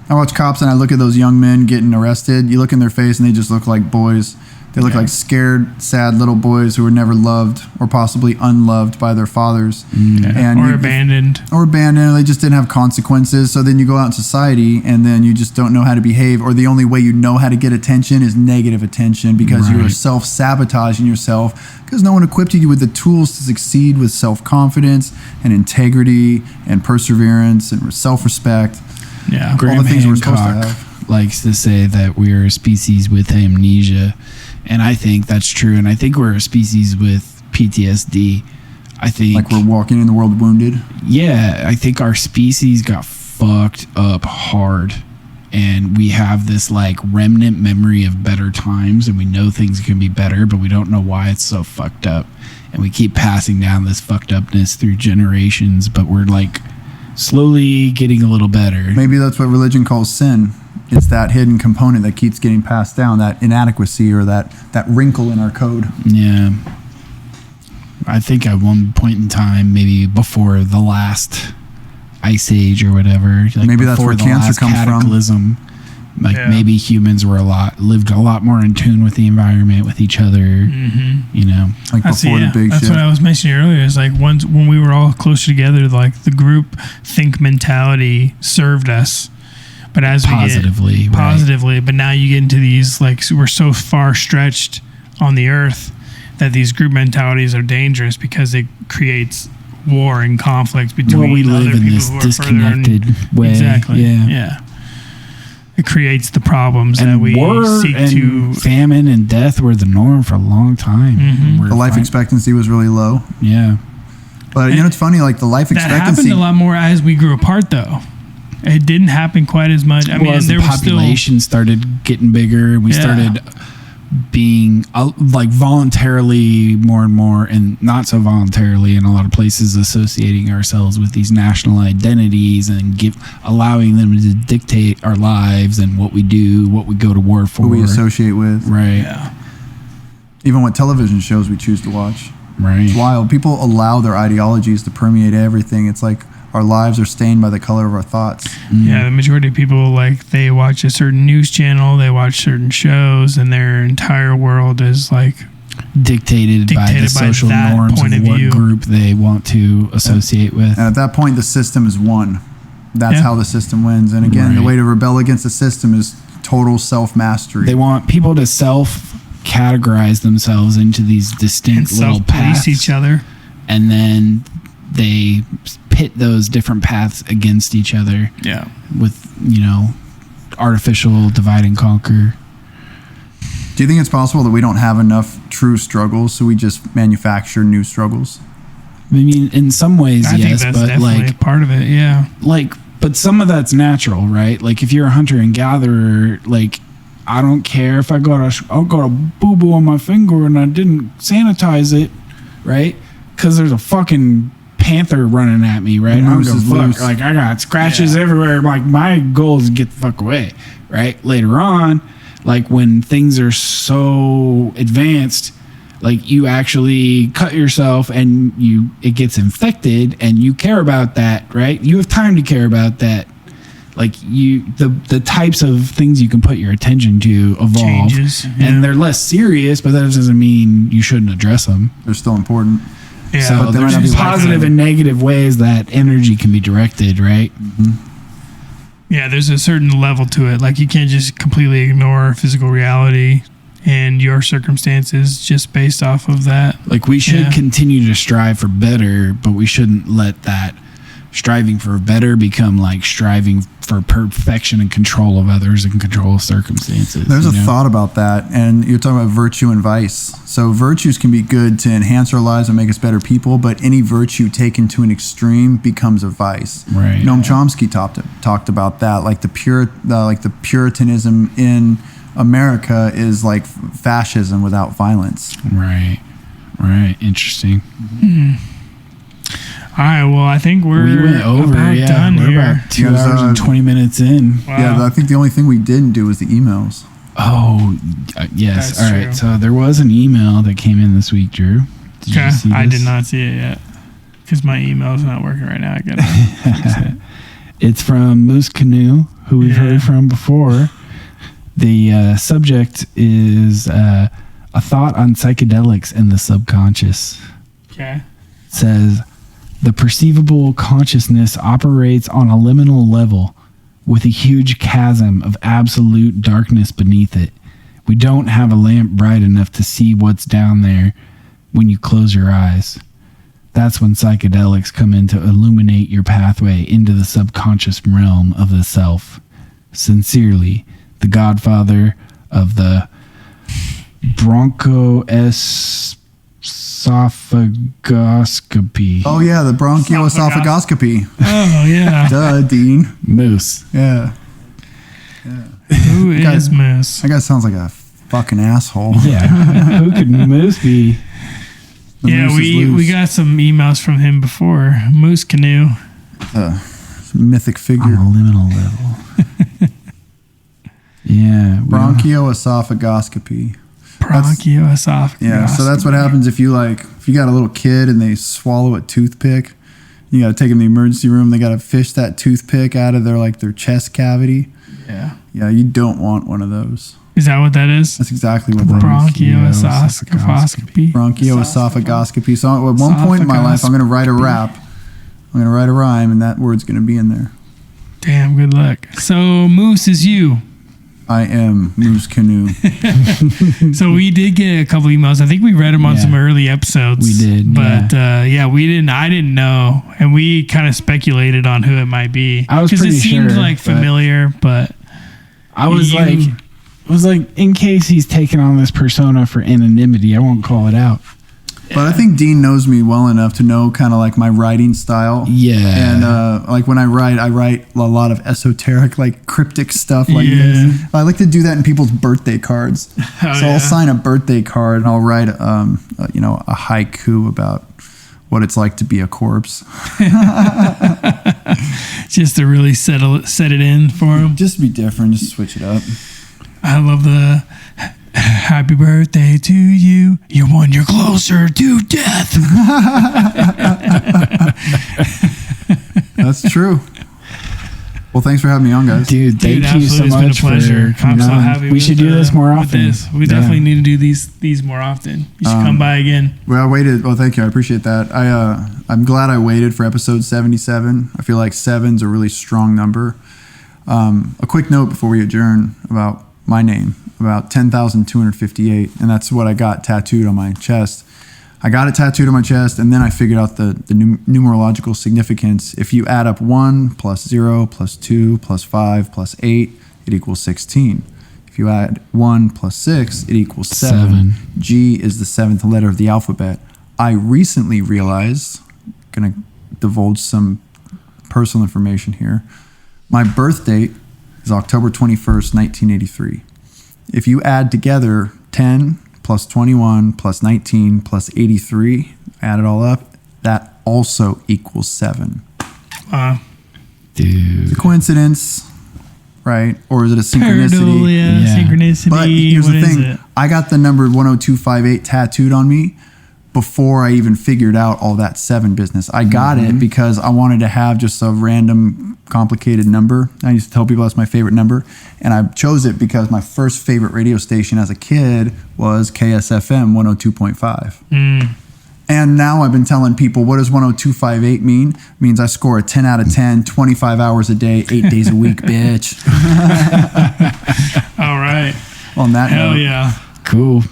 I watch cops and I look at those young men getting arrested. You look in their face and they just look like boys. They look like scared, sad little boys who were never loved or possibly unloved by their fathers. And or abandoned. Or abandoned. They just didn't have consequences. So then you go out in society and then you just don't know how to behave. Or the only way you know how to get attention is negative attention because you are Right. self-sabotaging yourself because no one equipped you with the tools to succeed with self-confidence and integrity and perseverance and self-respect. Yeah. Graham the things we're supposed to Hancock have. likes to say that we're a species with amnesia, and I think that's true. And I think we're a species with PTSD. I think, Like we're walking in the world wounded. yeah, I think our species got fucked up hard, and we have this like remnant memory of better times, and we know things can be better, but we don't know why it's so fucked up, and we keep passing down this fucked upness through generations, but we're like slowly getting a little better. Maybe that's what religion calls sin. It's that hidden component that keeps getting passed down, that inadequacy or that wrinkle in our code. Yeah. I think at one point in time, maybe before the last ice age or whatever, like Maybe that's before where the cancer last comes from. cataclysm, like Yeah. maybe humans were lived a lot more in tune with the environment, with each other, you know. Like That's, before the big that's shit. what I was mentioning earlier. Is like once when we were all closer together, like the group think mentality served us. But as Positively, we get right. positively, but now you get into these like we're so far stretched on the earth that these group mentalities are dangerous because it creates war and conflict between Well, we other live in people this who are further disconnected way. Exactly. Yeah. Yeah. It creates the problems that And we war seek and to. famine and death were the norm for a long time. Mm-hmm. We're The life fine- expectancy was really low. Yeah. But you know, it's funny, like the life That expectancy. happened a lot more as we grew apart, though. It didn't happen quite as much. I mean, as the there was still population started getting bigger, we Yeah. started being like voluntarily more and more, and not so voluntarily in a lot of places, associating ourselves with these national identities and allowing them to dictate our lives and what we do, what we go to war for. who we associate with. Right. Yeah. Even what television shows we choose to watch. Right. It's wild. People allow their ideologies to permeate everything. It's like our lives are stained by the color of our thoughts. Yeah, the majority of people, like, they watch a certain news channel, they watch certain shows, and their entire world is like Dictated by the Dictated by social that norms point of of what view. group they want to associate with. And at that point, the system is won. That's Yeah. how the system wins. And again, the Right. way to rebel against the system is total self-mastery. They want people to self-categorize themselves into these and distinct little self-police paths, each other. and then they pit those different paths against each other Yeah. with, you know, artificial divide and conquer. Do you think it's possible that we don't have enough true struggles, so we just manufacture new struggles? I mean, in some ways, I think yes, that's but definitely like, a part of it. Yeah. but some of that's natural, right? Like if you're a hunter and gatherer, like I don't care if I got a boo boo on my finger and I didn't sanitize it, right? Because there's a fucking panther running at me, right? I don't Moose give a is fuck. loose. Like I got scratches Yeah. everywhere. Like my goal is to get the fuck away, right? Later on, like when things are so advanced, like you actually cut yourself and it gets infected, and you care about that, right? You have time to care about that. Like the types of things you can put your attention to evolve, Changes, yeah. and they're less serious, but that doesn't mean you shouldn't address them. They're still important. Yeah. So But they might there's not be positive life-saving. and negative ways that energy can be directed, right? Yeah, there's a certain level to it. Like you can't just completely ignore physical reality and your circumstances just based off of that. Like we should Yeah. continue to strive for better, but we shouldn't let that striving for better become like striving for perfection and control of others and control of circumstances. There's a thought about that, and you're talking about virtue and vice. So virtues can be good to enhance our lives and make us better people, but any virtue taken to an extreme becomes a vice. Right. Noam Chomsky talked about that, like the Puritanism in America is like fascism without violence. Right. Interesting. All right, well, I think we went over, about done we're here. About 2 hours and 20 minutes in. Wow. Yeah, I think the only thing we didn't do was the emails. Oh, yes. That's All right. true. So there was an email that came in this week, Drew. Did you see this? I did not see it yet because my email's not working right now. I got it. It's from Moose Canoo, who we've heard from before. The subject is a thought on psychedelics and the subconscious. Okay. It says, the perceivable consciousness operates on a liminal level with a huge chasm of absolute darkness beneath it. We don't have a lamp bright enough to see what's down there when you close your eyes. That's when psychedelics come in to illuminate your pathway into the subconscious realm of the self. Sincerely, the godfather of the bronchoesophagoscopy. Oh yeah, the bronchioesophagoscopy. Oh, yeah. Duh, Dean. Moose. Yeah. Who is Moose? That guy sounds like a fucking asshole. Yeah. Who could Moose be? The Yeah, Moose is loose. we got some emails from him before. Moose Canoo. Mythic On figure. a liminal level. Yeah. Bronchioesophagoscopy. Bronchioesophagus. Yeah, so that's what happens if you got a little kid and they swallow a toothpick. You got to take them to the emergency room. They got to fish that toothpick out of their chest cavity. Yeah. Yeah, you don't want one of those. Is that what that is? That's exactly what that is. Bronchioesophagoscopy. Bronchioesophagoscopy. So at one point in my life, I'm going to write a rap. I'm going to write a rhyme, and that word's going to be in there. Damn, good luck. So Moose is you. I am Moose Canoo. So we did get a couple emails. I think we read them on some early episodes. We did, but we didn't. I didn't know, and we kind of speculated on who it might be. I was because it pretty seemed sure, like but familiar, but I was in case he's taken on this persona for anonymity, I won't call it out. But I think Dean knows me well enough to know kind of my writing style. Yeah. And when I write a lot of esoteric, cryptic stuff this. I like to do that in people's birthday cards. I'll sign a birthday card and I'll write, a haiku about what it's like to be a corpse. just to really set it in for him. Just be different. Just switch it up. I love the happy birthday to you. You're 1 year closer to death. That's true. Well, thanks for having me on, guys. Dude, thank you so absolutely. much It's been a pleasure. for coming I'm so on. happy. We should do this more with often. this. We definitely need to do these more often. You should come by again. Well, I waited. Well, thank you. I appreciate that. I'm glad I waited for episode 77. I feel like 7's a really strong number. A quick note before we adjourn about my name, about 10,258, and that's what I got tattooed on my chest. I got it tattooed on my chest, and then I figured out the numerological significance. If you add up 1 plus 0 plus 2 plus 5 plus 8, it equals 16. If you add 1 plus 6, it equals 7. G is the 7th letter of the alphabet. I recently realized, going to divulge some personal information here, my birth date is October 21st, 1983. If you add together 10 plus 21 plus 19 plus 83, add it all up, that also equals 7. Dude. It's a coincidence, right? Or is it a synchronicity? Pareidolia, synchronicity. But here's what the is thing. it? I got the number 10258 tattooed on me before I even figured out all that 7 business. I got it because I wanted to have just a random complicated number. I used to tell people that's my favorite number. And I chose it because my first favorite radio station as a kid was KSFM 102.5. And now I've been telling people, what does 10258 mean? It means I score a 10 out of 10, 25 hours a day, 8 days a week, bitch. All right. On that Hell note. yeah. Cool.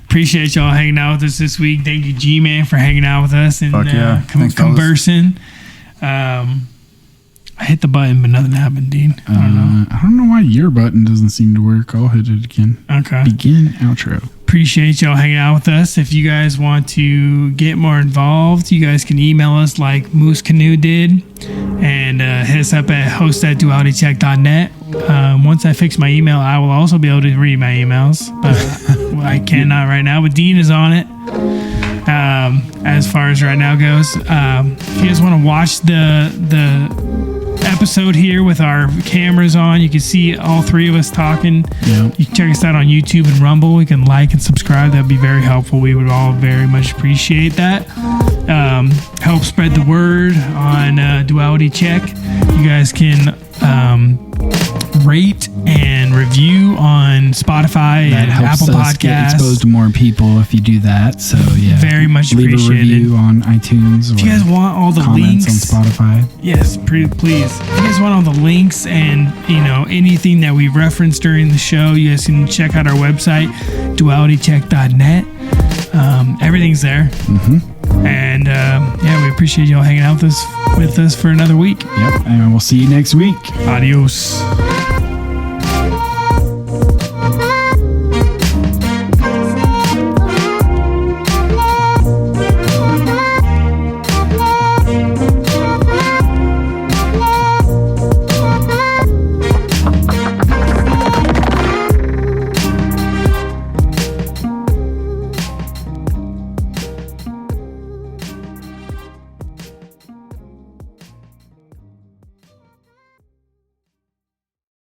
Appreciate y'all hanging out with us this week. Thank you, G-Man, for hanging out with us and Fuck yeah. Thanks, fellas. conversing. I hit the button, but nothing happened, Dean. I don't know. I don't know why your button doesn't seem to work. I'll hit it again. Okay. Begin outro. Appreciate y'all hanging out with us. If you guys want to get more involved, you guys can email us like Moose Canoo did, and hit us up at host@dualitycheck.net. Once I fix my email, I will also be able to read my emails, but I cannot right now. But Dean is on it. As far as right now goes, if you guys want to watch the episode here with our cameras on, you can see all three of us talking. Yep. You can check us out on YouTube and Rumble. You can like and subscribe. That'd be very helpful. We would all very much appreciate that. Help spread the word on Duality Check. You guys can rate and review on Spotify That and helps Apple us get Podcasts. exposed to more people if you do that. So yeah, Very much leave appreciated. a review on iTunes. If you guys want all the comments links on Spotify. Yes, please. If you guys want all the links and, anything that we referenced during the show, you guys can check out our website, dualitycheck.net. Everything's there. Mm-hmm. And, we appreciate y'all hanging out with us for another week. Yep, and we'll see you next week. Adios.